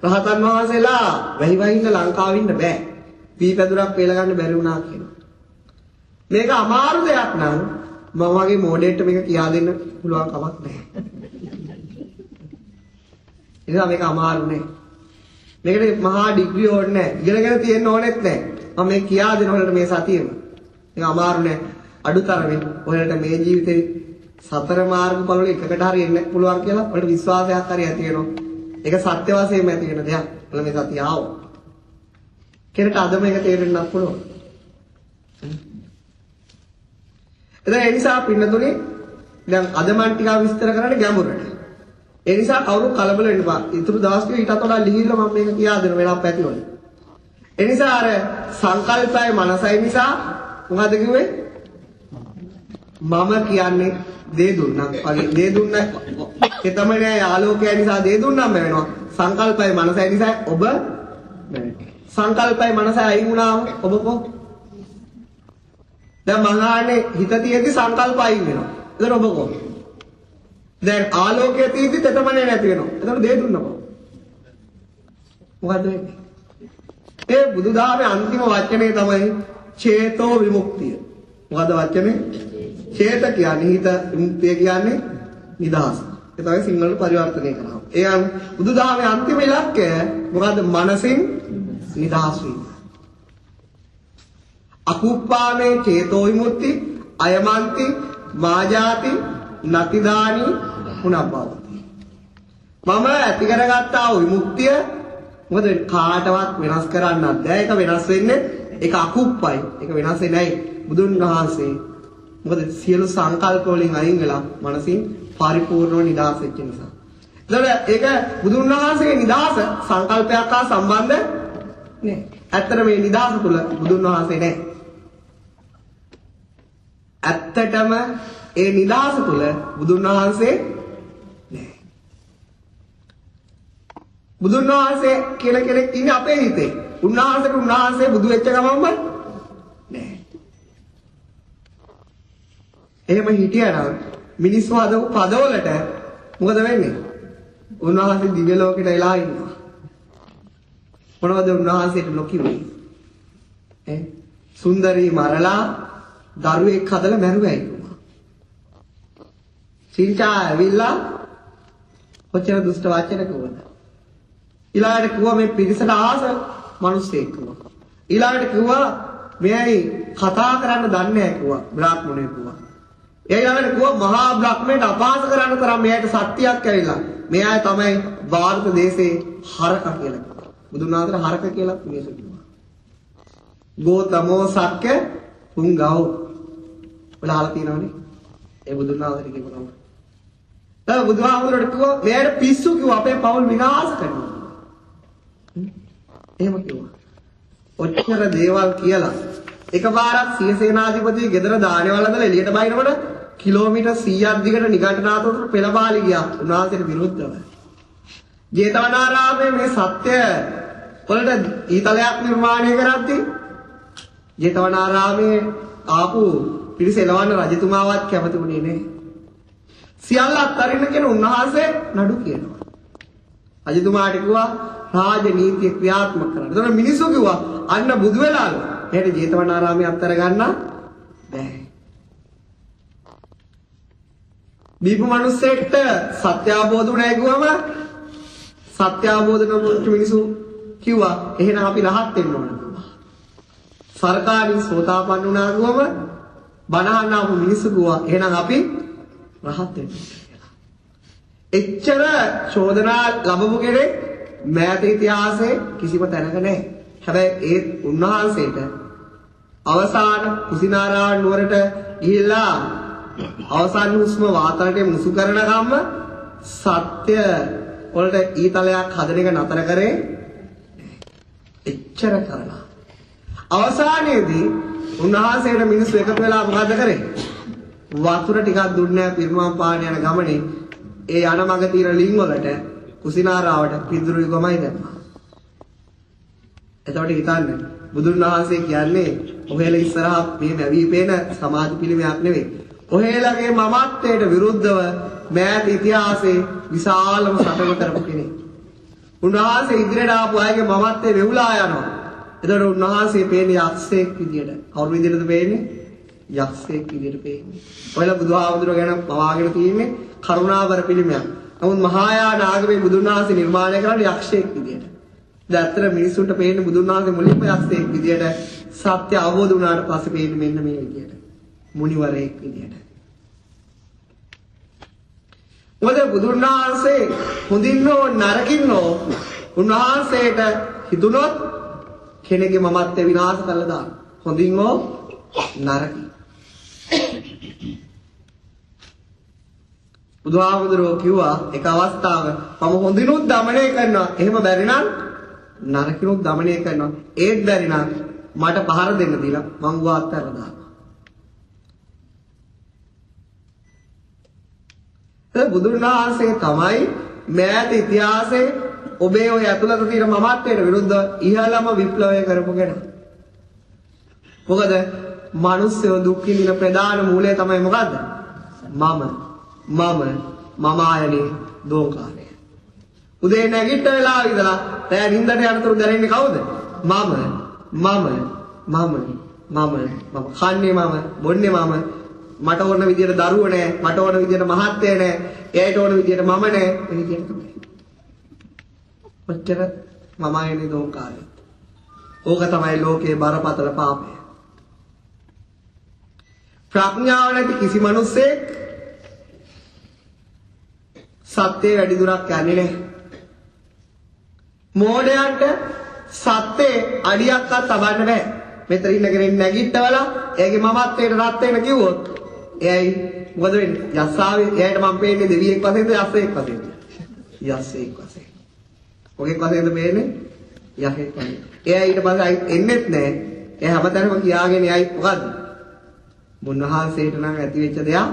රහතන් වහන්සේලා වැහි වහින්න ලංකාවේ ඉන්න බෑ. පීපැදුරක් වේල ගන්න බැරි වුණා කියනවා. මේක අමාරු දෙයක් නම් මම වගේ මොඩේට මේක කියා දෙන්න පුළුවන් කමක් නැහැ. ඉතින් මේක අමාරු නෑ. මේකට මහා ඩිග්‍රී ඕනේ නැහැ. ඉගෙනගෙන තියෙන්න ඕනෙත් නැහැ. මම මේ කියා දෙනකොට මේ සතියෙම. මේක අමාරු නෑ. අඩුතරමේ ඔයාලට මේ ජීවිතේ සතර මාර්ගඵල වල එකකට හරි එන්න පුළුවන් කියලා ඔයාලට විශ්වාසයක් හරි ඇති වෙනවා. ඒක සත්‍ය වශයෙන්ම ඇති වෙන දෙයක්. ඔයාලා මේ සතිය ආව. කෙනෙක් අද මේක තේරෙන්නත් පුළුවන්. එතන ඒ නිසා පින්නතුනේ දැන් අද මන් ටිකක් විස්තර කරන්න ගැඹුරට. ඒ නිසා කවුරු කලබල වෙන්න එපා. ඊටු දවස් ටික ඊටත් වඩා ලිහිල්ව මම මේක කියා දෙන වෙලාවක් ඇතිවලු. ඒ නිසා අර සංකල්පයයි මනසයි නිසා මොකද කිව්වේ? මම කියන්නේ දේ දුන්නා. වගේ දේ දුන්න ඒ තමයි ආලෝකය නිසා දේ දුන්නාම වෙනවා. සංකල්පයයි මනසයි නිසා ඔබ සංකල්පයයි මනසයි අයින් වුණාම ඔබ කො දැන් මහානේ හිත තියෙද්දි සංකල්ප අයින් වෙනවා. එතන ඔබ කො දැන් ආලෝකය තියෙද්දි තෙතමනේ නැති වෙනවා. එතන දේ දුන්නා. මොකද වෙන්නේ? ඒ බුදුදහමේ අන්තිම වචනේ තමයි චේතෝ විමුක්තිය. මොකද වචනේ? චේත කියන්නේ හිත, විමුක්තිය කියන්නේ නිදහස. ඒ තමයි සිංහලට පරිවර්තනය කරනවා. ඒ බුදුදහමේ අන්තිම ඉලක්කය මොකද? මනසින් නිදහස් වීම. අකුප්පාමේ චේතෝ විමුක්ති අයමන්ති මාජාති නතිදානි පුනබ්බවති. මම ඇති කරගත්තා වූ විමුක්තිය මොකද කාටවත් වෙනස් කරන්නත් බෑ. ඒක වෙනස් වෙන්නේ ඒක අකුප්පයි. ඒක වෙනස් වෙන්නේ නැහැ. බුදුන් වහන්සේ මොකද සියලු සංකල්ප වලින් අයින් වෙලා මනසින් පරිපූර්ණව නිදහස් වෙච්ච නිසා. එතකොට ඒක බුදුන් වහන්සේගේ නිදහස සංකල්පයක් හා සම්බන්ධ නෑ. ඇත්තට මේ නිදහස තුල බුදුන් වහන්සේ නැහැ. ඇත්තටම ඒ නිදහස තුල බුදුන් වහන්සේ නැහැ. බුදුන් වහන්සේ කියලා කෙනෙක් ඉන්නේ අපේ හිතේ. උන්වහන්සේ බුදු වෙච්ච ගමන්ම නැහැ. එහෙම හිටියනම් මිනිස්සු හදපු පදවලට මොකද වෙන්නේ? උන්වහන්සේ දිව්‍ය ලෝකෙට එලා ඉන්නවා. මොනවද උන්වහන්සේට නොකියුනේ? සුන්දරී මරලා දරුවෙක් හදලා මැරුවයි කිව්වා. සිංචා ඇවිල්ලා කොච්චර දුෂ්ට වචන කිව්වද? ඊළඟට කිව්වා මේ පිරිසට ආස මිනිස්සෙක් කිව්වා. ඊළඟට කිව්වා මෙයයි කතා කරන්න දන්නේ නැහැ කිව්වා. බ්‍රාහ්මණයෙක් කිව්වා. ඊළඟට කිව්වා මහා බ්‍රහ්මයට අපහාස කරන්න තරම් මෙයාට ශක්තියක් ඇවිල්ලා. මෙයා තමයි ಭಾರತ දේශේ හරක කියලා කිව්වා. බුදුන් වහන්සේ හරක කියලා මිනිස්සු කිව්වා. ගෝතමෝ සක්ක පුංගව. ඔයාලා අහලා තියෙනවනේ. ඒ බුදුන් වහන්සේට කියපුවම. දැන් බුදුහාමුදුරුවෝ කිව්වා මෙයාට පිස්සු කිව්වා අපේ පවුල් විනාශ කරනවා. එහෙම කිව්වා. ඔච්චර දේවල් කියලා එකපාරක් සිය සේනාධිපති ගෙදර දානේ වලදලා එළියට බයිනකොට කිලෝමීටර් 100ක් දිගට නිගණ්ඨනාථවතුර පෙළපාලි ගියා උන්වහන්සේට විරුද්ධව. ජේතවනාරාමයේ මේ සත්‍ය වලට ඊතලයක් නිර්මාණය කරද්දී ජේතවනාරාමයේ ආපු පිරිස එළවන්න රජතුමාවත් කැමති වුණේ නැහැ. සියල්ල අත්හරින්න කියන උන්වහන්සේ නඩු කියනවා. රජතුමාට කිව්වා රාජනීතිය ක්‍රියාත්මක කරන්න. එතකොට මිනිස්සු කිව්වා අන්න බුදු වෙලාලු. මෙහෙට ජේතවනාරාමයේ අත්තර ගන්න බෑ. දීපු මිනිස්සෙක්ට සත්‍ය අවබෝධ වුණා කිව්වම සත්‍ය අවබෝධ නොවුණු මිනිස්සු කිව්වා එහෙනම් අපි රහත් වෙන්න ඕන කිව්වා. සරකාරින් සෝතාපන්න වුණා කිව්වම බණහන්න ආපු මිනිස්සු කිව්වා එහෙනම් අපි රහත් වෙන්න ඕන කියලා. එච්චර චෝදනා ලැබපු කෙනෙක් මෑත ඉතිහාසයේ කිසිම තැනක නැහැ. හැබැයි ඒ උන්වහන්සේට අවසාන කුසිනාරාම නුවරට ගිහිල්ලා අවසාන හුස්ම වාතනට මුසු කරන ගම්ම සත්‍ය වලට ඊතලයක් හදන එක නතර කරේ එච්චර කරලා අවසානයේදී උන්වහන්සේට මිනිස්සු එකතු වෙලා මොකද කරේ? වතුර ටිකක් දුන්නේ පිරිනමන පාන යන ගමනේ ඒ යන මග තියෙන ලිංග වලට කුසිනාරාවට පිදුරු යුගමයි දැම්මා. එතකොට හිතන්න බුදුන් වහන්සේ කියන්නේ ඔහෙලා ඉස්සරහා මේ නැවී පේන සමාධි පිළිමයක් නෙවෙයි. ඔහෙලාගේ මමත්වයට විරුද්ධව මෑත ඉතිහාසයේ විශාලම සටන කරපු කෙනෙක්. උන්වහන්සේ ඉදිරියට ආපු අයගේ මමත්වයේ වෙවුලා යනවා. එතකොට උන්වහන්සේ පේන්නේ යක්ෂයෙක් විදියට. කවුරු විදියටද පේන්නේ? යක්ෂයෙක් විදියට පේන්නේ. ඔයලා බුදුහාමුදුරුවෝ ගැන පවාගෙන තියෙන්නේ කරුණාවර පිළිමයක්. නමුත් මහායාන ආගමේ බුදුන් වහන්සේ නිර්මාණය කරන්නේ යක්ෂයෙක් විදියට. දැන් අතර මිනිසුන්ට පේන්නේ බුදුන් වහන්සේ මුලින්ම යක්ෂයෙක් විදියට සත්‍ය අවබෝධ වුණාට පස්සේ පේන්නේ මෙන්න මේ විදියට. මුනිවරයෙක් විදියට. මොකද බුදුන් වහන්සේ හොඳින්නෝ නරකින්නෝ උන්වහන්සේට හිතුනොත් කෙනෙක්ගේ මමත්වය විනාශ කරලා දාන. හොඳින්නෝ නරකි. බුදුහාමුදුරුවෝ කිව්වා එක අවස්ථාවක මම හොඳිනුත් দমনය කරනවා. එහෙම බැරි නම් නරකිනුත් দমনය කරනවා. ඒත් බැරි නම් මට පහර දෙන්න දීලා මම වාත් කරලා දානවා. බුදුන් වහන්සේ තමයි මෑත ඉතිහාසයේ ඔබේ ඔය ඇතුළත තියෙන මමත්වයට විරුද්ධව ඉහළම විප්ලවය කරපු කෙනා. මොකද මිනිස්සු දුක් විඳින ප්‍රධාන මූලය තමයි මොකද්ද? මම ආයනේ දෝකාරය. උදේ නැගිට වෙලාව ඉඳලා රෑ නිින්දට යනතුරු දැනෙන්නේ කවුද? මම කන්නේ මම, බොන්නේ මම, මට ඕන විදියට දරුවෝ නැහැ, මට ඕන විදියට මහත්තයා නැහැ, එයාට ඕන විදියට මම නැහැ, ඒ විදියට තමයි. ඔච්චර මම ආයනේ දෝකාරය. ඕක තමයි ලෝකේ බරපතල පාපය. ප්‍රඥාව නැති කිසි මිනිසෙක් සත්‍යය වැඩි දුරක් යන්නේ නැහැ. මෝඩයන්ට සත්‍යේ අඩියක්වත් තබන්න බෑ. මෙතන ඉන්න කෙනෙක් නැගිට්ටවලා එයාගේ මමත්වයට රත් වෙන්න කිව්වොත් එයයි මොකද වෙන්නේ? යස්සාවේ එයාට මම පේන්නේ දෙවියෙක් වශයෙන්ද යස්සෙක් වශයෙන්ද? යස්සෙක් වශයෙන්. ඔකෙක් වශයෙන්ද පේන්නේ? යහෙක් වශයෙන්. එයා ඊට පස්සේ එන්නෙත් නැහැ. එයා හැමතැනම කියාගෙන යයි මොකද්ද? මුන්නහන්සේට නම් ඇති වෙච්ච දෙයක්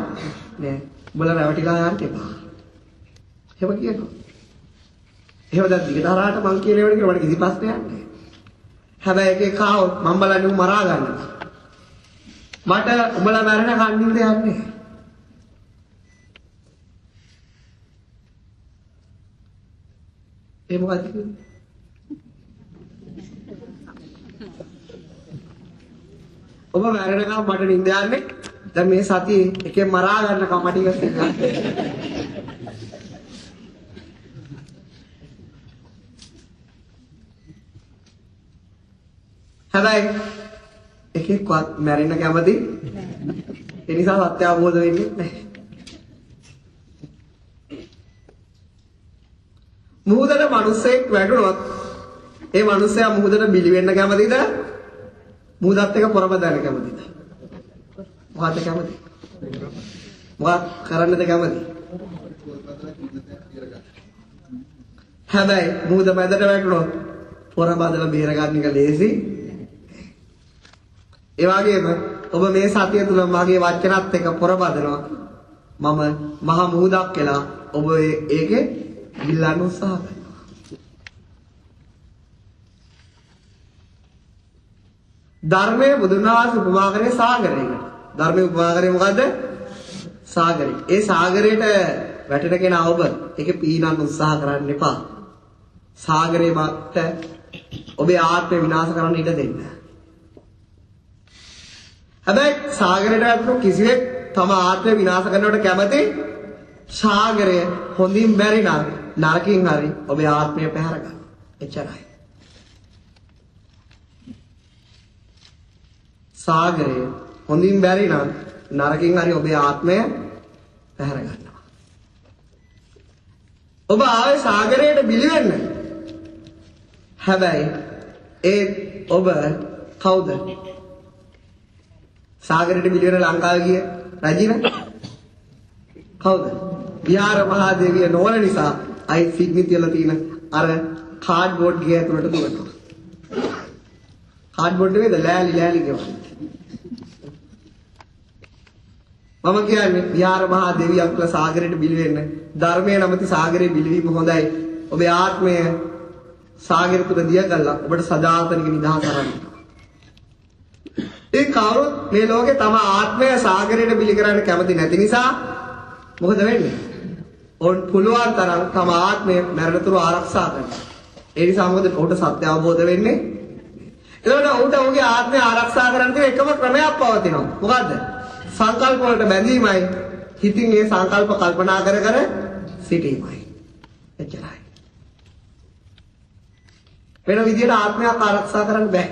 නෑ. උඹලා රැවටිලා යන්න එපා. එහෙම කියනවා. එහෙම දැන් දිගටහරාට මං කියන ඒවා කියලා මට කිසි ප්‍රශ්නයක් නෑ. හැබැයි එකේ කාවොත් මම බලන්නේ උඹ මරා ගන්නවා. මට උඹලා මරණ කන්නින්ද යන්නේ. ඒ මොකද කියන්නේ? ඔබ මරණකම් මට නිින්ද යන්නේ. දැන් මේ සතියේ එකෙන් මරා ගන්නකම් මට ඉවසෙන්න. හැබැයි එකෙක්වත් මැරෙන්න කැමති ඒ නිසා සත්‍ය අවබෝධ වෙන්නේ නැහැ. මුහුදට මිනිස්සෙක් වැටුණොත් ඒ මිනිස්සයා මුහුදට බිලි වෙන්න කැමතිද? මුහුදත් එක පොරබදන්න කැමතිද? මොකක්ද කැමති? මොකක් කරන්නද කැමති? හැබැයි මුහුද මැදට වැටුණොත් පොරබදලා බේර ගන්න එක ලේසි. ඒ වගේම ඔබ මේ සතිය තුල මගේ වචනත් එක්ක පොරබදනවා. මම මහා මුහුදක් කියලා ඔබ ඒකේ ගිල්ලන්න උත්සාහ කරනවා. ධර්මයේ බුදුන් වහන්සේ උපමා කරේ සාගරයකට. ධර්මයේ උපමා කරේ මොකද්ද? සාගරය. ඒ සාගරයට වැටෙන කෙනා ඔබ ඒකේ පීනන්න උත්සාහ කරන්න එපා. සාගරේ මත ඔබේ ආත්මය විනාශ කරන්න ඉඩ දෙන්න. හැබැයි සාගරයට වැටුණු කිසිවෙක් තම ආත්මය විනාශ කරනවට කැමති සාගරය හොඳින් බැරි නම් නරකින් හරි ඔබේ ආත්මය පැහැර ගන්න. එච්චරයි. සාගරය හොඳින් බැරි නම් නරකින් හරි ඔබේ ආත්මය පැහැර ගන්නවා. ඔබ ආවේ සාගරයට බිලි වෙන්න. හැබැයි ඒ ඔබ කවුද? සාගරයට බිලි වෙන ලංකාවේ ගිය රජින කවුද? විහාර මහාදේවිය නොවන නිසා අයි සිග්නි තියලා තියෙන අර කාඩ්බෝඩ් ගේ ඇතුළට දුවනවා. කාඩ්බෝඩ් නෙවෙයිද ලෑලි ගෙවන්නේ. මම කියන්නේ විහාර මහාදේවියක් කියලා සාගරයට බිලි වෙන්න. ධර්මයේ නැමැති සාගරේ බිලි වීම හොඳයි. ඔබේ ආත්මය සාගර තුල දියගල්ලා ඔබට සදාතනික නිදහස කරන්න. ඒ කවුරුත් මේ ලෝකේ තම ආත්මය සාගරයට බිලි කරන්න කැමති නැති නිසා මොකද වෙන්නේ? ඔවුන් පුළුවන් තරම් තම ආත්මය මරණතුරු ආරක්ෂා කරනවා. ඒ නිසා මොකද ඔහුට සත්‍ය අවබෝධ වෙන්නේ? ඒකට ඔහුට ඔහුගේ ආත්මය ආරක්ෂා කරන්න තියෙන එකම ක්‍රමයක් පවතිනවා. මොකද්ද? සංකල්ප වලට බැඳීමයි. හිතින් මේ සංකල්ප කල්පනා කර කර සිටීමයි. එච්චරයි. වෙන විදියට ආත්මයක් ආරක්ෂා කරන්න බෑ.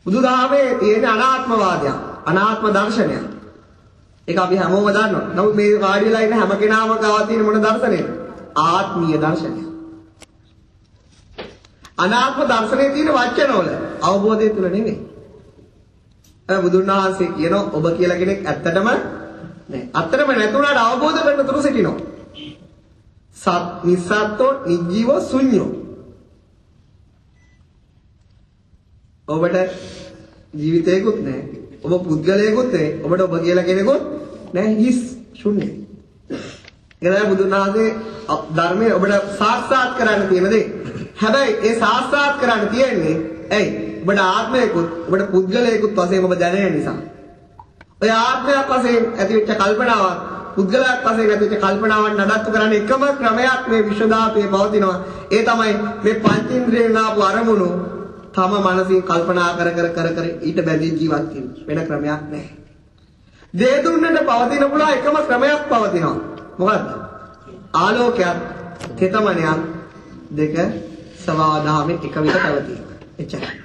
බුදුදහමේ තියෙන අනාත්මවාදයක්, අනාත්ම දර්ශනයක්. ඒක අපි හැමෝම දන්නවා. නමුත් මේ වාඩි වෙලා ඉන්න හැම කෙනාම ගාව තියෙන මොන දර්ශනයද? ආත්මීය දර්ශනය. අනාත්ම දර්ශනයේ තියෙන වචනවල අවබෝධය තුල නෙමෙයි. බුදුන් වහන්සේ කියන ඔබ කියලා කෙනෙක් ඇත්තටම නෑ. ඇත්තටම නැතුණාට අවබෝධ කරගන්න තුරු සිටිනවා. සත් නිස්සත්තෝ නිජීවෝ ශුන්‍යෝ. ඔබට ජීවිතයකුත් නැහැ. ඔබ පුද්ගලයෙකුත් නැහැ. ඔබට ඔබ කියලා කෙනෙකුත් නැහැ. හිස් ශුන්‍යයි. ඒක තමයි බුදුන් වහන්සේ ධර්මයේ ඔබට සාක්ෂාත් කරන්න තියෙන දේ. හැබැයි ඒ සාක්ෂාත් කරන්න තියෙන්නේ ඇයි? ඔබට ආත්මයකුත් ඔබට පුද්ගලයෙකුත් වශයෙන් ඔබ දැනෙන නිසා. ඔය ආත්මයක් වශයෙන් ඇතිවෙච්ච කල්පනාවක් පුද්ගලයක් වශයෙන් ඇතිවෙච්ච කල්පනාවක් නඩත්තු කරන්න එකම ක්‍රමයක් මේ විශ්ව ධාතුවේ පවතිනවා. ඒ තමයි මේ පංචේන්ද්‍රියෙන් ආපු අරමුණු තම මනසින් කල්පනා කර ඊට බැඳී ජීවත් වෙන වෙන ක්‍රමයක් නැහැ. දේ දුන්නට පවතින පුළුවන් එකම ක්‍රමයක් පවතිනවා. මොකද්ද? ආලෝකයක්, තෙතමනයක් දෙක සමාදාමේ එක විට පැවතීම. එච්චරයි.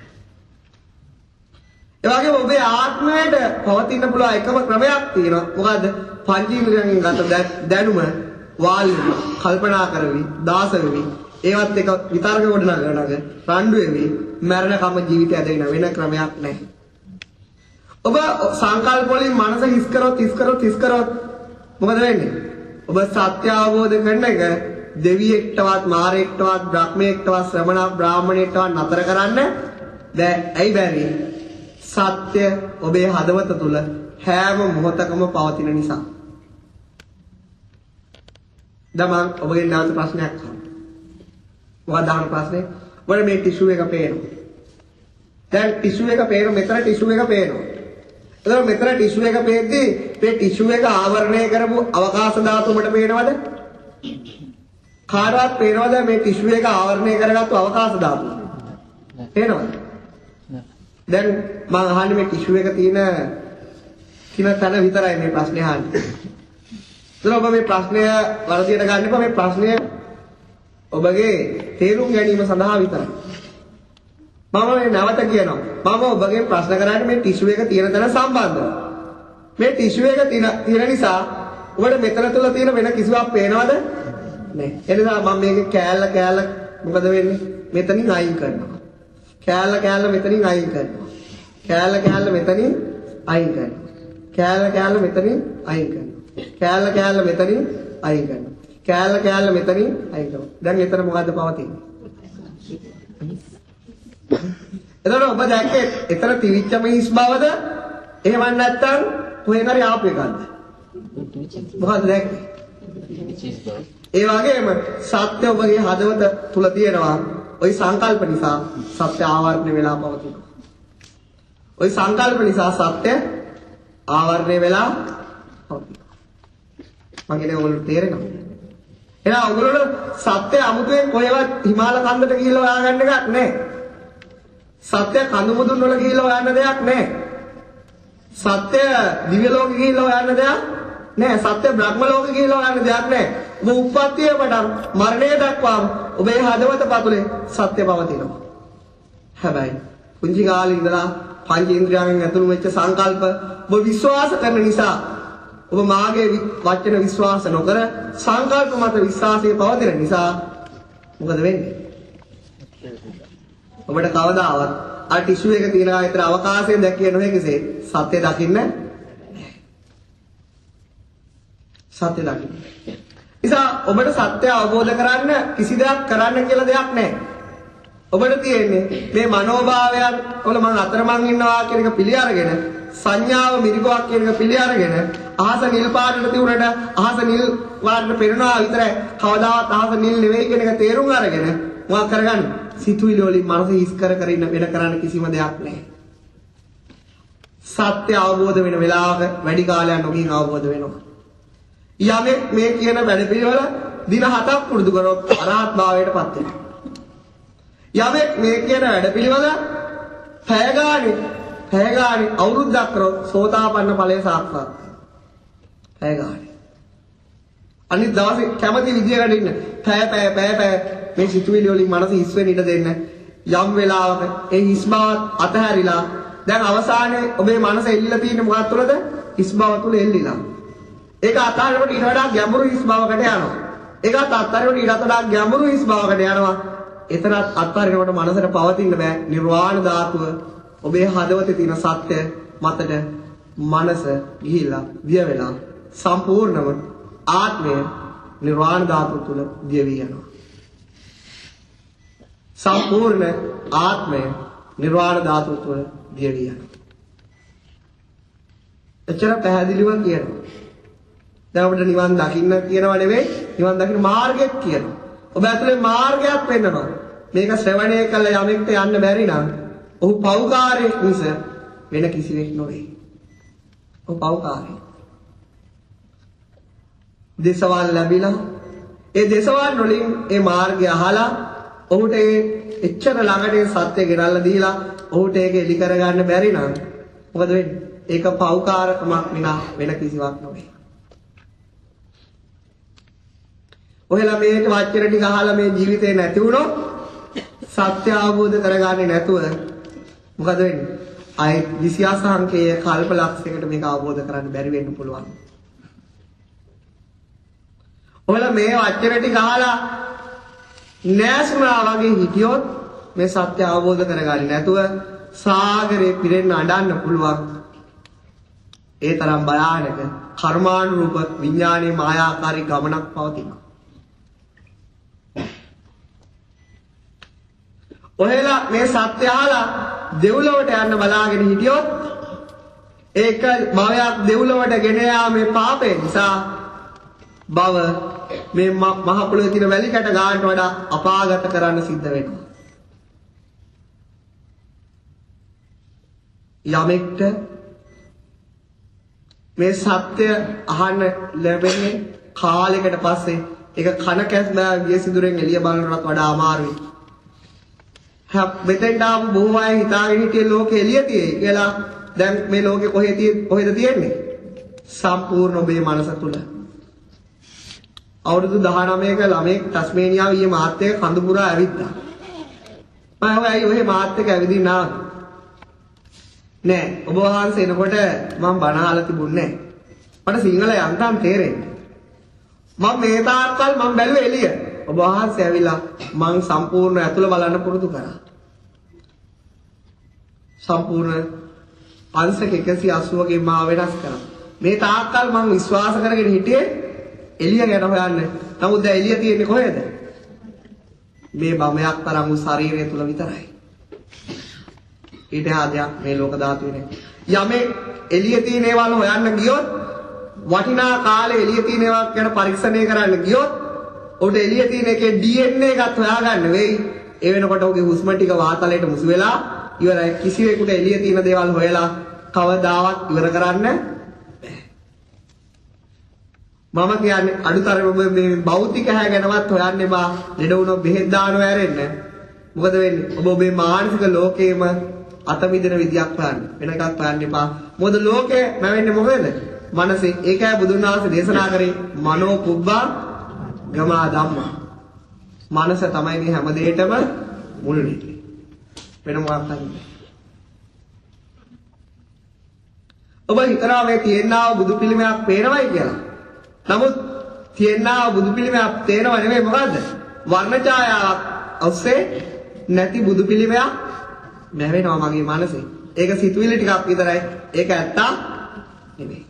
ඒ වගේම ඔබේ ආත්මයට පවතින පුළුවන් එකම ක්‍රමයක් තියෙනවා. මොකද්ද? පංචේන්ද්‍රයන්ගෙන් ගත දැනුම වාල් කල්පනා කරවි, දාස වෙවි, ඒවත් එක විතරක ගොඩනගනග රණ්ඩු වෙවි මරණකම ජීවිතය ඇදගෙන වෙන ක්‍රමයක් නැහැ. ඔබ සංකල්ප වලින් මනස හිස් කරොත් මොකද වෙන්නේ? ඔබ සත්‍ය අවබෝධ කරන එක දෙවියෙක්ටවත් මාරයෙක්ටවත් බ්‍රහ්මයෙක්ටවත් ශ්‍රමණ බ්‍රාහමණයෙක්ටවත් නතර කරන්න බෑ. ඇයි බැරි? සත්‍ය ඔබේ හදවත තුල හැම මොහොතකම පවතින නිසා. දැන් මම ඔබගේ නැවත ප්‍රශ්නයක් අහනවා. මොකක්ද අහන ප්‍රශ්නේ? ඔබට මේ ටිෂු එක පේනවා. දැන් ටිෂු එක පේනවා, මෙතන ටිෂු එක පේනවා. එතකොට මෙතන ටිෂු එක පේද්දී මේ ටිෂු එක ආවරණය කරපු අවකාශ ධාතු ඔබට පේනවද? කාටවත් පේනවද මේ ටිෂු එක ආවරණය කරගත්තු අවකාශ ධාතු? පේනවද? දැන් මම අහන්නේ මේ ටිෂු එක තියෙන තැන විතරයි මේ ප්‍රශ්නේ අහන්නේ. එතන ඔබ මේ ප්‍රශ්නය වර්ධියට ගන්න එපා. මේ ප්‍රශ්නය ඔබගේ තේරුම් ගැනීම සඳහා විතරයි. මම මේ නැවත කියනවා. මම ඔබගෙන් ප්‍රශ්න කරන්නේ මේ ටිෂු එක තියෙන තැන සම්බන්ධව. මේ ටිෂු එක තියෙන නිසා ඔබට මෙතන තුල තියෙන වෙන කිසිවක් පේනවද? නැහැ. ඒ නිසා මම මේකේ කෑල්ල මොකද වෙන්නේ? මෙතනින් අයින් කරනවා. කෑල්ල මෙතනින් අයින් කරනවා. කෑල්ල මෙතනින් අයින් කරනවා. කෑල්ල මෙතනින් අයින් කරනවා. කෑල්ල මෙතනින් අයින් කරනවා. කෑල්ල මෙතනින් අයින් කරනවා. දැන් එතන මොකද්ද පවතින්නේ? එතකොට ඔබ දැක්කේ එතන තිවිච්චම හිස් බවද? එහෙම නැත්නම් කොහෙන් හරි ආපු එකක්ද? මොකද්ද දැක්කේ? ඒ වගේම සත්‍ය ඔබගේ හදවත තුල තියෙනවා. ওই සංකල්ප නිසා සත්‍ය ආවරණය වෙලා පවතිනවා. ওই සංකල්ප නිසා සත්‍ය ආවරණය වෙලා පවතිනවා. මම කියන්නේ ඔයගොල්ලෝ තේරෙනවද? එහෙනම් ඔයගොල්ලෝ සත්‍ය අමුතුවෙන් කොහෙවත් හිමාල කන්දට ගිහිල්ලා හොයාගන්න එකක් නැහැ. සත්‍ය කඳු මුදුන් වල ගිහිල්ලා හොයන්න දෙයක් නැහැ. සත්‍ය දිව්‍ය ලෝකෙ ගිහිල්ලා හොයන්න දෙයක් නැහැ. සත්‍ය බ්‍රහ්ම ලෝකෙ ගිහිල්ලා හොයන්න දෙයක් නැහැ. ඔබ උප්පත්තිය පටන් මරණය දක්වාම ඔබේ හදවත පතුලේ සත්‍ය පවතිනවා. හැබැයි කුංචි කාලේ ඉඳලා පංචේන්ද්‍රයන්ගෙන් ඇතුළු වෙච්ච සංකල්ප ඔබ විශ්වාස කරන නිසා ඔබ මාගේ වචන විශ්වාස නොකර සංකල්ප මත විශ්වාසය පවතින නිසා මොකද වෙන්නේ? ඔබට කවදාවත් අර ටිෂු එක තියෙන ආයතන අවකාශයෙන් දැකිය නොහැකිසේ සත්‍ය දකින්න සත්‍ය දකින්න. නිසා ඔබට සත්‍ය අවබෝධ කරන්න කිසි දෙයක් කරන්න කියලා දෙයක් නැහැ. ඔබට තියෙන්නේ මේ මනෝභාවයන් වල මම අතරමං ඉන්නවා කියන එක පිළි අරගෙන සංඥාව මිරිගුවක් කියන එක පිළි අරගෙන අහස නිල් පාටට තියුණට අහස නිල් පාටට පෙරනවා විතරයි කවදාවත් අහස නිල් නෙවෙයි කියන එක තේරුම් අරගෙන මොකක් කරගන්න සිතුවිලි වලින් මනස හිස් කර ඉන්න වෙන කරන්න කිසිම දෙයක් නැහැ. සත්‍ය අවබෝධ වෙන වෙලාවක වැඩි කාලයක් නොගින් අවබෝධ වෙනවා. යමෙක් මේ කියන වැඩපිළිවෙල දින 7ක් පුරුදු කරොත් අරහත් භාවයට පත් වෙනවා. යමෙක් මේ කියන වැඩපිළිවෙල පැය ගානේ අවුරුද්දක් කරොත් සෝතාපන්න ඵලය සාක්ෂාත් කරනවා. පැය ගානේ. අනිත් දවසේ කැමති විදියකට ඉන්න. පැය මේ සිතුවිලි වලින් මනස හිස් වෙන්න ඉඩ දෙන්න. යම් වෙලාවක ඒ හිස් බවත් අතහැරිලා දැන් අවසානයේ ඔබේ මනස එල්ලිලා තියෙන මොකක් තුළද? හිස් බව තුළ එල්ලිලා. ඒක අතහැරනකොට ඊට වඩා ගැඹුරු හිස් බවකට යනවා. ඒකත් අත්හරිනකොට ඊට වඩා ගැඹුරු හිස් බවකට යනවා. එතරම් අත්හරිනකොට මනසට පවතින්න බෑ නිර්වාණ ධාතුව. ඔබේ හදවතේ තියෙන සත්‍ය මතට මනස ගිහිලා දිය වෙලා සම්පූර්ණව ආත්මය නිර්වාණ ධාතුව තුල දිය වී යනවා. සම්පූර්ණ ආත්මය නිර්වාණ ධාතුව තුල දිය වී යනවා. එච්චර පැහැදිලිව කියනවා. දැන් අපිට නිවන් දකින්න කියනව නෙවෙයි නිවන් දකින්න මාර්ගයක් කියනවා. ඔබ ඇතුලේ මාර්ගයක් වෙන්නවා. මේක ශ්‍රවණය කළ යමෙක්ට යන්න බැරි නම් ඔහු පෞකාරයෙක් මිස වෙන කිසිවෙක් නොවේ. ඔහු පෞකාරයෙක්. දේශවාල් ලැබිලා ඒ දේශවාල් වලින් ඒ මාර්ගය අහලා ඔහුට ඒ එච්චර ළඟට සත්‍ය ගෙනල්ලා දීලා ඔහුට ඒක එලි කරගන්න බැරි නම් මොකද වෙන්නේ? ඒක පෞකාරකමක් විනා වෙන කිසිවක් නොවේ. ඔයලා මේක වචන ටික අහලා මේ ජීවිතේ නැති වුණොත් සත්‍ය අවබෝධ කරගන්නේ නැතුව මොකද වෙන්නේ? අය විශ්‍යාසංකේය කල්ප ලක්ෂයකට මේක අවබෝධ කරගන්න බැරි වෙන්න පුළුවන්. ඔයලා මේ වචන ටික අහලා නෑසුනා වගේ හිටියොත් මේ සත්‍ය අවබෝධ කරගන්නේ නැතුව සාගරේ පිරෙන්න අඬන්න පුළුවන්. ඒ තරම් භයානක කර්මානුරූප විඥානයේ මායාකාරී ගමනක් පවතිනවා. ඔහෙලා මේ සත්‍ය අහලා දෙව්ලොවට යන්න බලාගෙන හිටියොත් ඒක භවයක් දෙව්ලොවට ගෙන යාමේ පාපේ නිසා භව මේ මහ පොළොවේ තියෙන වැලි කැට ගන්නට වඩා අපාගත කරන්න සිද්ධ වෙනවා. යමෙක්ට මේ සත්‍ය අහන්න ලැබෙන්නේ කාලයකට පස්සේ ඒක කන කැස්නා ගිය සිදුරෙන් එළිය බලනටත් වඩා අමාරුයි. මෙතෙන්ට ආපු බොහෝ අය හිතාගෙන හිටියේ ලෝකෙ එළිය තියෙයි කියලා. දැන් මේ ලෝකෙ කොහෙද තියෙන්නේ? සම්පූර්ණ ඔබේ මනස තුල. අවුරුදු 19ක ළමෙක් ටස්මේනියාව ඊයේ මාත් එක්ක කඳුපුරා ඇවිද්දා. මම ඔය මාත් එක්ක ඇවිදින්න ආවා. නෑ ඔබ වහන්සේ එනකොට මම බණ අහලා තිබුණේ නෑ. මට සිංහල යන්තම් තේරෙන්නේ. මම මේ තාක්කල් මම බැලුවේ එළිය. ඔබ වහන්සේ ඇවිල්ලා මං සම්පූර්ණ ඇතුළ බලන්න පුරුදු කරා. සම්පූර්ණ අංශක 180 මාව වෙනස් කරා. මේ තාක්කල් මං විශ්වාස කරගෙන හිටියේ එළිය ගැන හොයන්න. නමුත් දැන් එළිය තියෙන්නේ කොහෙද? මේ බමයක් තරම් වූ ශරීරය තුල විතරයි. ඊට ආදයක් මේ ලෝක ධාතුවේ නෑ. යමේ එළිය තියෙන ඒවා හොයන්න ගියොත් වටිනා කාලේ එළිය තියෙන ඒවා ගැන පරීක්ෂණය කරන්න ගියොත් උඩ එළිය තියෙන එකේ DNA එකත් හොයාගන්න වෙයි. ඒ වෙනකොට ඔහුගේ හුස්ම ටික වාතලයට මුසු වෙලා ඉවරයි. කිසිවෙකුට එළිය තියෙන දේවල් හොයලා කවදාවත් ඉවර කරන්න මම කියන්නේ අඩුතරම මේ භෞතික හැ ගැනවත් හොයන්න එපා. ලෙඩ වුණොත් බෙහෙත් දානව ඇරෙන්න. මොකද වෙන්නේ? ඔබ ඔබේ මානසික ලෝකේම අත මිදෙන විදියක් හොයන්න. වෙන එකක් හොයන්න එපා. මොකද ලෝකේ නැවෙන්නේ මොකද? මනසේ. ඒකයි බුදුන් වහන්සේ දේශනා කරේ මනෝ පුබ්බා ගමා ධම්මා. මනස තමයි මේ හැම දෙයකටම මුල් වෙන්නේ. වෙන මොකක්ද නැහැ. ඔබ හිතනවා මේ තියෙනා බුදු පිළිමයක් පේනවයි කියලා. නමුත් තියෙනා බුදු පිළිමයක් තේනව නෙමෙයි මොකද්ද? වර්ණ ඡායාවක් ඔස්සේ නැති බුදු පිළිමයක් නැවෙනවා මගේ මනසේ. ඒක සිතුවිලි ටිකක් විතරයි. ඒක ඇත්ත නෙමෙයි.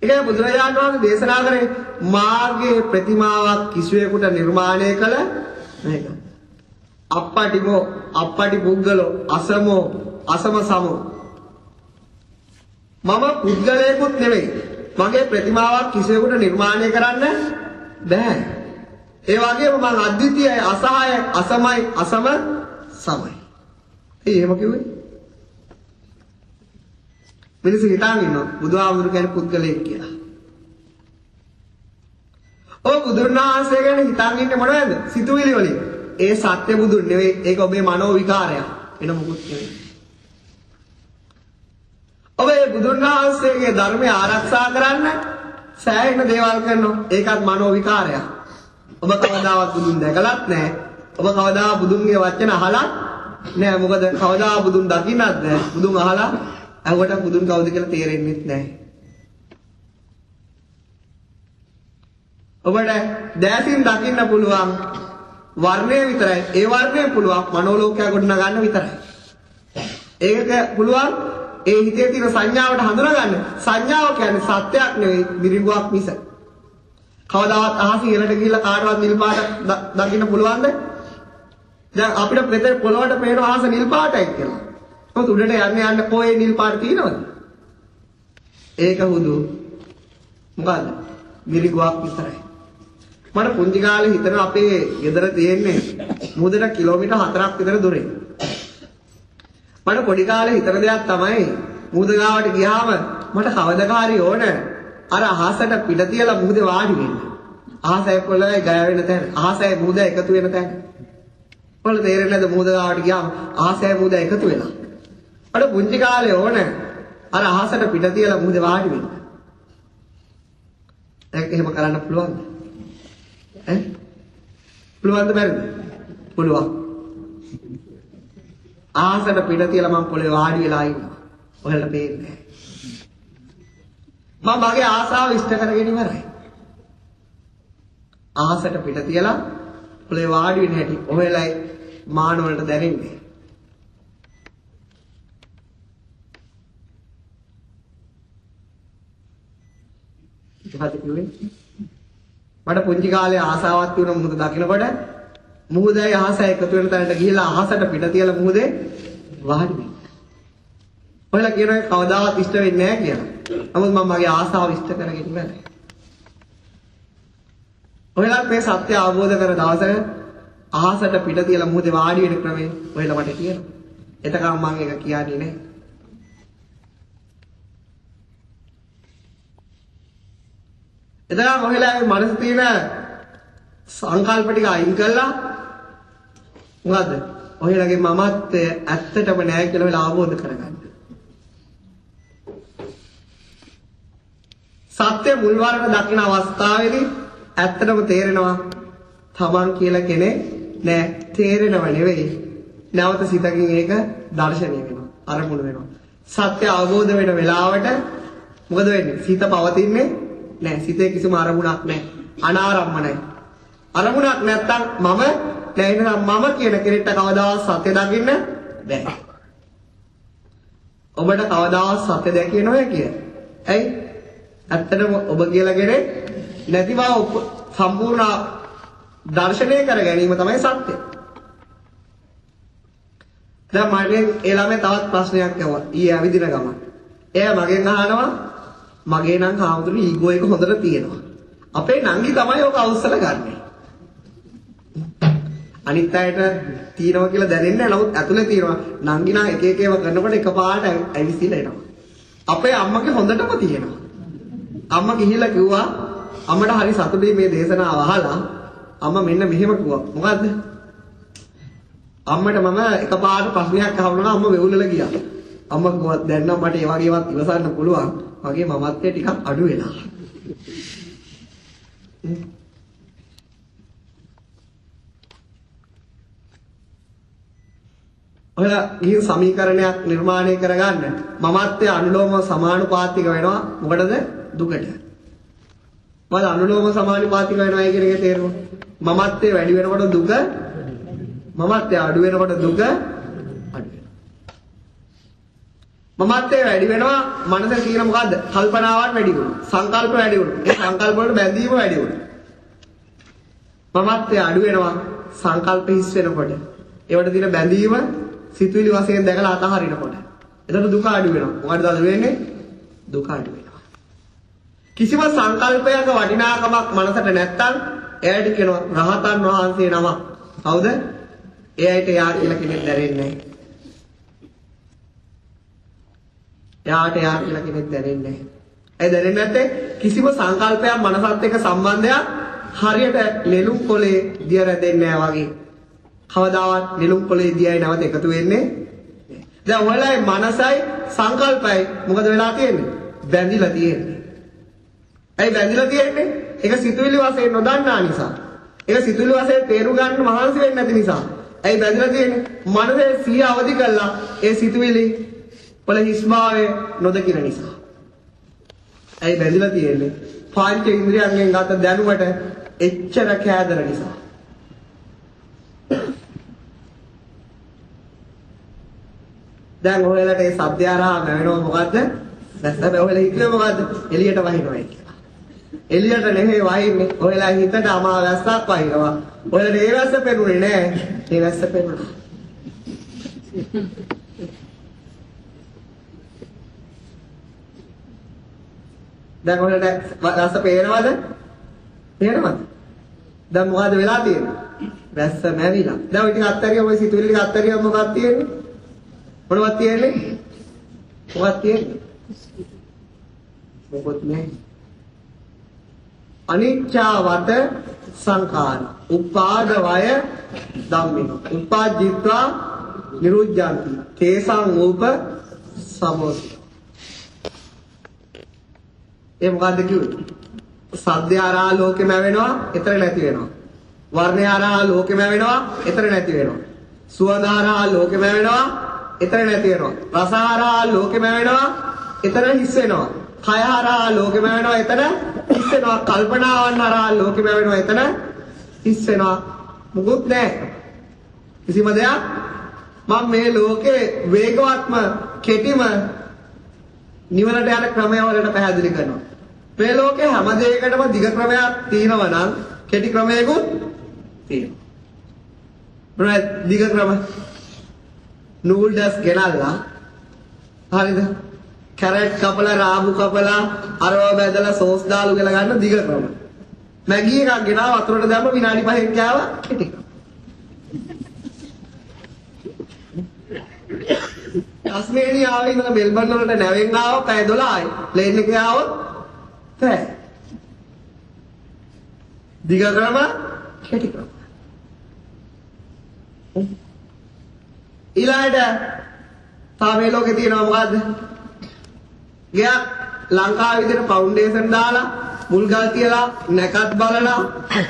ඒකයි බුදුරජාණන් වහන්සේ දේශනා කරේ මාර්ගයේ ප්‍රතිමාවක් කිසිවෙකුට නිර්මාණය කළ මේක. අප්පටිමෝ අප්පටි පුද්ගලෝ අසමෝ අසම සමෝ. මම පුද්ගලයෙකුත් නෙවෙයි. මගේ ප්‍රතිමාවක් කිසිවෙකුට නිර්මාණය කරන්න බෑ. ඒ වගේම මම අද්විතීයයි අසහාය අසමයි අසම සමයි. එහෙම කිව්වේ? මිනිස්සු හිතාගෙන ඉන්නවා බුදුහාමුදුරු කියන්නේ පුද්ගලයෙක් කියලා. ඔය බුදුරණාහසේ ගැන හිතාගෙන ඉන්නේ මොනවද? සිතුවිලි වලින්. ඒ සත්‍ය බුදුන් නෙවෙයි. ඒක ඔබේ මනෝ විකාරයක්. වෙන මොකුත් නෙවෙයි. ඔබේ බුදුරණාහසේගේ ධර්මය ආරක්ෂා කරන්න සෑහෙන දේවල් කරනවා. ඒකත් මනෝ විකාරයක්. ඔබ කවදාවත් බුදුන් දැකලත් නැහැ. ඔබ කවදාවත් බුදුන්ගේ වචන අහලත් නැහැ. මොකද කවදාවත් බුදුන් දකින්නත් නැහැ. බුදුන් අහලා අහුවට බුදුන් කවුද කියලා තේරෙන්නේ නැහැ. ඔබට දැසින් දකින්න පුළුවන් වර්ණය විතරයි. ඒ වර්ණය පුළුවන් මනෝලෝකය ගොඩනගා ගන්න විතරයි. ඒක පුළුවන් ඒ හිතේ තියෙන සංඥාවට හඳුනා ගන්න. සංඥාව කියන්නේ සත්‍යයක් නෙවෙයි මිරිඟුවක් මිස. කවදාවත් අහසින් එලට ගිහිල්ලා කාටවත් නිල් පාට දකින්න පුළුවන්ද? දැන් අපිට මෙතන පොළොවට පේන අහස නිල් පාටයි කියලා. මොකද උඩට යන්න කොහේ නිල් පාට තියෙනවද? ඒක හුදු මොකද්ද? මිරිඟුවක් විතරයි. මට පුංචි කාලේ හිතන අපේ ගෙදර තියෙන්නේ මුහුදට කිලෝමීටර් 4ක් විතර දුරේ. මට පොඩි කාලේ හිතන දෙයක් තමයි මුහුද ගාවට ගියාම මට කවදකාරී ඕන අර අහසට පිට තියලා මුහුදේ වාඩි වෙන්න. අහසයි පොළොවේ ගය වෙන තැන, අහසයි මුහුද එකතු වෙන තැන. පොළ තේරෙන්නේ නැද්ද මුහුද ගාවට ගියාම අහසයි මුහුද එකතු වෙලා. මට පුංචි කාලේ ඕන අර අහසට පිට තියලා මුහුදේ වාඩි වෙන්න. ඒක එහෙම කරන්න පුළුවන්ද? ඈ? පුළුවන්ද බැරිද? පුළුවන්. ආසට පිට තියලා මම පොළේ වාඩි වෙලා ඉන්නවා. ඔයාලට පේන්නේ නැහැ. මම මගේ ආසාව ඉෂ්ට කරගෙන ඉවරයි. ආසට පිට තියලා පොළේ වාඩි වෙන හැටි ඔයාලයි මාන වලට දැනෙන්නේ. ඉතින් කිව්වේ මට පුංචි කාලේ ආසාවක් තිබුණා මුහුද දකින්නකොට මුහුදයි අහසයි එකතු වෙන තැනට ගිහිලා අහසට පිට තියලා මුහුදේ වාඩි වෙන්න. ඔයාලා කියනවා කවදාවත් ඉෂ්ට වෙන්නේ නැහැ කියලා. නමුත් මම මගේ ආසාව ඉෂ්ට කරගෙන ඉන්නේ. ඔයාලා මේ සත්‍ය අවබෝධ කර දවසක අහසට පිට තියලා මුහුදේ වාඩි වෙන ක්‍රමය ඔයාලා මට කියනවා. එතකම් මම ඒක කියන්නේ නැහැ. එතකම් ඔයාලා මනස තියෙන සංකල්ප ටික අයින් කළා මොකද්ද? ඔයාලගේ මමත්වය ඇත්තටම නැහැ කියලා ඔයාලා අවබෝධ කරගන්න. සත්‍ය මුල් වරට දකින අවස්ථාවේදී ඇත්තටම තේරෙනවා තමන් කියලා කෙනෙක් නෑ. තේරෙනව නෙවෙයි. නැවත සිතකින් ඒක දර්ශනය වෙනවා. අරමුණු වෙනවා. සත්‍ය අවබෝධ වෙන වෙලාවට මොකද වෙන්නේ? සිත පවතින්නේ නෑ. සිතේ කිසිම අරමුණක් නෑ. අනාරම්මනයි. අරමුණක් නැත්තම් මම නැිනම් මම කියන කෙනෙක්ට කවදාවත් සත්‍ය දකින්න බෑ. ඔබට කවදාවත් සත්‍ය දැකිය නොවේ කිය. ඇයි? ඇත්තටම ඔබ කියලා කෙනෙක් නැති බව සම්පූර්ණ දර්ශනය කර ගැනීම තමයි සත්‍ය. දැන් මට ඒ ළමයා තවත් ප්‍රශ්නයක් අහුවා. ඊයේ ඇවිදින ගමන්. එයා මගෙන් අහනවා මගේ නම් හාමුදුරු ඊගෝ එක හොඳට තියෙනවා. අපේ නංගි තමයි ඔක අවශ්‍යල ගන්නෙ. අනිත් අයට තියෙනවා කියලා දැනෙන්නේ නැහැ. නමුත් ඇතුලේ තියෙනවා. නංගි නම් එක එක ඒවා කරනකොට එකපාරට ඇවිස්සීලා එනවා. අපේ අම්මගේ හොඳටම තියෙනවා. අම්මා ගිහිල්ලා කිව්වා අම්මට හරි සතුටුයි මේ දේශනාව අහලා. අම්මා මෙන්න මෙහෙම කිව්වා. මොකද්ද? අම්මට මම එකපාරට ප්‍රශ්නයක් අහුණා අම්මා වෙවුලලා ගියා. අම්මා කිව්වා දැන් නම් මට ඒ වගේවත් ඉවසන්න පුළුවන්. මගේ මමත්වය ටිකක් අඩු වෙලා. ඔයාලා මේ සමීකරණයක් නිර්මාණය කරගන්න මමත්වයේ අනුලෝම සමානුපාතික වෙනවා මොකටද දුකට. මොකද අනුලෝම සමානුපාතික වෙනවා කියන එකේ තේරුම මමත්වයේ වැඩි වෙනකොට දුක මමත්වයේ අඩු වෙනකොට දුක අඩු වෙනවා. මමත්වයේ වැඩි වෙනවා මනසේ තියෙන මොකද්ද කල්පනාවන් වැඩි වෙනවා සංකල්ප වැඩි වෙනවා ඒ සංකල්ප වලට බැඳීම වැඩි වෙනවා. මමත්වයේ අඩු වෙනවා සංකල්ප හිස් වෙනකොට ඒවට තියෙන බැඳීම සිතුවිලි වශයෙන් දැකලා අතහරිනකොට. එතකොට දුක අඩු වෙනවා. මොකටද අඩු වෙන්නේ? දුක අඩු වෙනවා. කිසිම සංකල්පයක වටිනාකමක් මනසට නැත්තම් එයාට කියනවා රහතන් වහන්සේ නම. කවුද? එයාට යා කියලා කෙනෙක් දැනෙන්නේ නැහැ. එයාට යා කියලා කෙනෙක් දැනෙන්නේ නැහැ. ඒ දැනෙන්නේ නැත්තේ කිසිම සංකල්පයක් මනසත් එක්ක සම්බන්ධයක් හරියට නෙළුම් කොලේ දිය රැඳෙන්නේ නැහැ වගේ. කවදාවත් නිලුම් කොලේ දියයි නැවත එකතු වෙන්නේ නැහැ. දැන් ඔයාලයි මනසයි සංකල්පයි මොකද වෙලා තියෙන්නේ? බැඳිලා තියෙන්නේ. ඇයි බැඳිලා තියෙන්නේ? ඒක සිතුවිලි වශයෙන් නොදන්නා නිසා. ඒක සිතුවිලි වශයෙන් තේරුම් ගන්න මහන්සි වෙන්නේ නැති නිසා. ඇයි බැඳිලා තියෙන්නේ? මනසේ සිය අවදි කළා ඒ සිතුවිලි වල හිස්භාවය නොදකින නිසා. ඇයි බැඳිලා තියෙන්නේ? පංච ඉන්ද්‍රියයන්ගෙන් ගත දැනුමට එච්චර කෑදර නිසා. දැන් ඔයාලට ඒ සද්ද ආරහා නැවෙනව මොකද්ද? දැන් තමයි ඔයාලා හිතුවේ මොකද්ද? එළියට වහිනවා කියලා. එළියට නෙමෙයි වහින්නේ. ඔයාලා හිතට අමාවැස්සක් වහිනවා. ඔයාලට ඒ වැස්ස පෙනුනේ නෑ. ඒ වැස්ස පෙනුනා. දැන් ඔයාලට වැස්ස පේනවද? පේනවද? දැන් මොකද වෙලා තියෙන්නේ? වැස්ස නැවිලා. දැන් ඔය ටික අත්තරියම ඔය සිතුවිලි ටික අත්තරියම මොකක්ද තියෙන්නේ? මොනවද තියෙන්නේ? මොකක්ද තියෙන්නේ? මොකොත් නැහැ. අනිච්චවත සංඛාර. උපාද වය ධම්මින. උපාජිත්වා නිරුද්ධಂತಿ. තේසං උප සමෝසි. ඒ මොකද්ද කිව්වේ? සද්දය ආරහා ලෝකෙම වෙනවා, ඊතර නැති වෙනවා. වර්ණය ආරහා ලෝකෙම වෙනවා, ඊතර නැති වෙනවා. සුවඳ ආරහා ලෝකෙම වෙනවා, ඊතර නැති වෙනවා. රස ආරහා ලෝකෙම වෙනවා, ඊතර හිස් වෙනවා. කය ආරහා ලෝකෙම වෙනවා, ඊතර හිස් වෙනවා. කල්පනාවන් ආරහා ලෝකෙම වෙනවා, ඊතර හිස් වෙනවා. මුකුත් නැහැ. කිසිම දෙයක් මම මේ ලෝකේ වේගවත්ම කෙටිම නිවනට යන ක්‍රමය වලට පැහැදිලි කරනවා. මේ ලෝකේ හැම දෙයකටම දිග ක්‍රමයක් තියෙනවා නම් කෙටි ක්‍රමයකුත් තියෙනවා. මොනවද දිග ක්‍රම? නූඩල්ස් ගෙනල්ලා හරිද? කැරට් කපලා රාබු කපලා අරව බැදලා සෝස් දාලු කියලා ගන්න දිග ක්‍රම. මැගි එකක් ගෙනාව වතුරට දැම්ම විනාඩි 5න් කෑවා කෙටි ක්‍රම. ටස්මේනියාවේ ඉඳලා මෙල්බන් වලට නැවෙන් ආව පැය 12යි. ප්ලේන් එකේ ආවොත් පැය. දිග ක්‍රම කෙටි ක්‍රම. ඊළඟට තාමේ ලෝකේ තියෙනවා මොකද්ද? ගියා ලංකාවේ විදිහට ෆවුන්ඩේෂන් දාලා මුල් ගල් තියලා නැකත් බලලා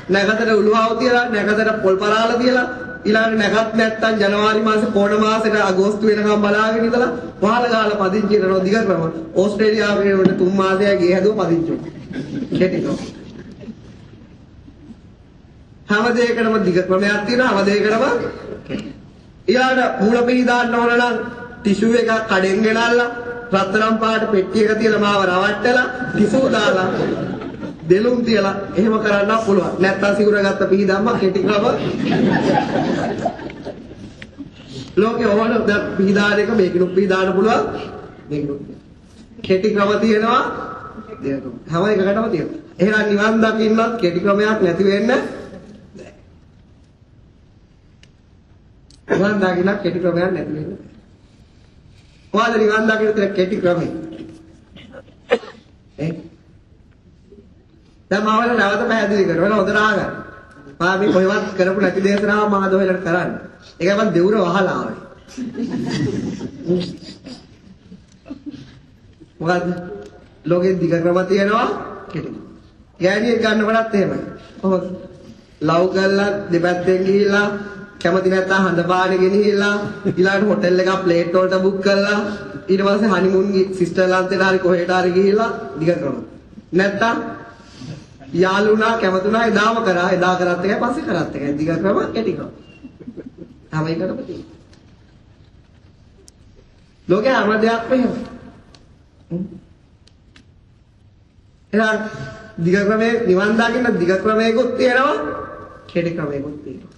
නැකතට උළුවව තියලා නැකතට පොල් පරාල තියලා ඊළඟට නැකත් නැත්තම් ජනවාරි මාසේ පොණ මාසෙට අගෝස්තු වෙනකම් බලාගෙන ඉඳලා වහල ගාලා පදිංචි කරනවා දිග ක්‍රම. ඕස්ට්‍රේලියාවේ වල 3 මාසයක් ගේ හැදුව පදිංචි. කෙටි ක්‍රම. හැම දෙයකටම දිග ක්‍රමයක් තියෙනවා හැම දෙයකටම ඊළඟට මූල පිළි දාන්න ඕන නම් ටිෂු එකක් කඩෙන් ගෙනල්ලා රත්තරන් පාට පෙට්ටියක තියලා මාව රවට්ටලා ටිෂු දාලා දෙලුම් තියලා එහෙම කරන්න පුළුවන්. නැත්තම් සිකුර ගත්ත පිළි දැම්ම කෙටි ක්‍රම. ලෝකේ ඕන පිළි දාන එක මේකිනුත් පිළි දාන්න පුළුවන්. මේකිනුත් කෙටි ක්‍රම තියෙනවා. හැම එකකටම තියෙනවා. එහෙනම් නිවන් දකින්නත් කෙටි ක්‍රමයක් නැති වෙන්න නිවන් දකින්න කෙටි ක්‍රමයක් නැති වෙන්න. කොහොමද නිවන් දකින්න කෙටි ක්‍රමය? දැන් මම නැවත පැහැදිලි කරනවා හොඳට අහගන්න. මම මේ කොහෙවත් කරපු නැති දේශනාව මම අදෝහෙලට කරන්නේ. ඒකයි මම දෙවුර වහලා ආවේ. මොකද්ද? ලෝකෙ දිග ක්‍රම තියෙනවා කෙටි. ගෑණියෙක් ගන්නකොටත් එහෙමයි. කොහොමද? ලව් කරලා දෙපැත්තෙන් ගිහිල්ලා කැමති නැත්නම් හඳ පානේ ගෙනහිල්ලා ඊළඟට හොටෙල් එකක් ප්ලේට් වලට බුක් කරලා ඊට පස්සේ හනිමූන් සිස්ටර්ලන්තේට හරි කොහෙට හරි ගිහිල්ලා දිග ක්‍රම. නැත්නම් යාළුනා කැමතුනා එදාම කරා එදා කරත් එකයි පස්සේ කරත් එකයි දිග ක්‍රම කෙටි ක්‍රම. තමයි එකටම තියෙන්නේ. ලෝකේ හැම දෙයක්ම එහෙමයි. එහෙනම් දිග ක්‍රමයේ නිවන් දකින්න දිග ක්‍රමයකුත් තියෙනවා කෙටි ක්‍රමයකුත් තියෙනවා.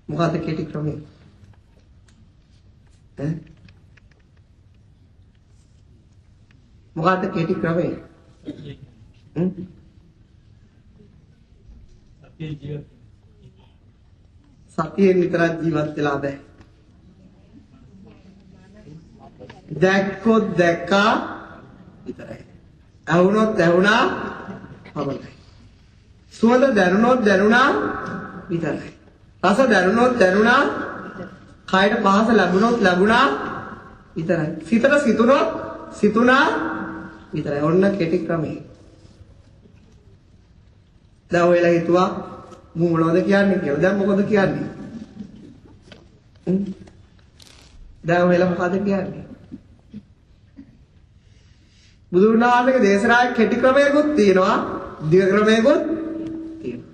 මොකද්ද කෙටි ක්‍රමය? මොකද්ද කෙටි ක්‍රමය? සතියෙන් විතරක් ජීවත් වෙලා බෑ. දැක්කොත් දැක්කා විතරයි. ඇහුනොත් ඇහුණා පමණයි. සුවඳ දැනුනොත් දැනුණා විතරයි. රස දැනුනොත් දැනුණා කයට පහස ලැබුණොත් ලැබුණා විතරයි. සිතට සිතුනොත් සිතුණා විතරයි. ඔන්න කෙටි ක්‍රමය. දැන් ඔයලා හිතුවා මු මොනවද කියන්නේ කියලා. දැන් මොකද කියන්නේ? දැන් ඔයලා මොකද කියන්නේ? බුදුන් වහන්සේගේ දේශනාවේ කෙටි ක්‍රමයකුත් තියෙනවා, දිග ක්‍රමයකුත් තියෙනවා.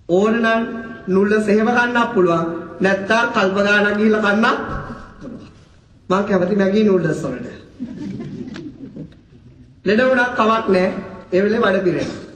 ඕනනම් නුල්ලස් එහෙම ගන්නත් පුළුවන්. නැත්තම් කල්ප ගානක් ගිහිල්ලා කන්නත් පුළුවන්. මම කැමති මැගී නූඩල්ස් වලට. ලෙඩ වුණා කමක් නැහැ. ඒ වෙලේ බඩ පිරෙනවා.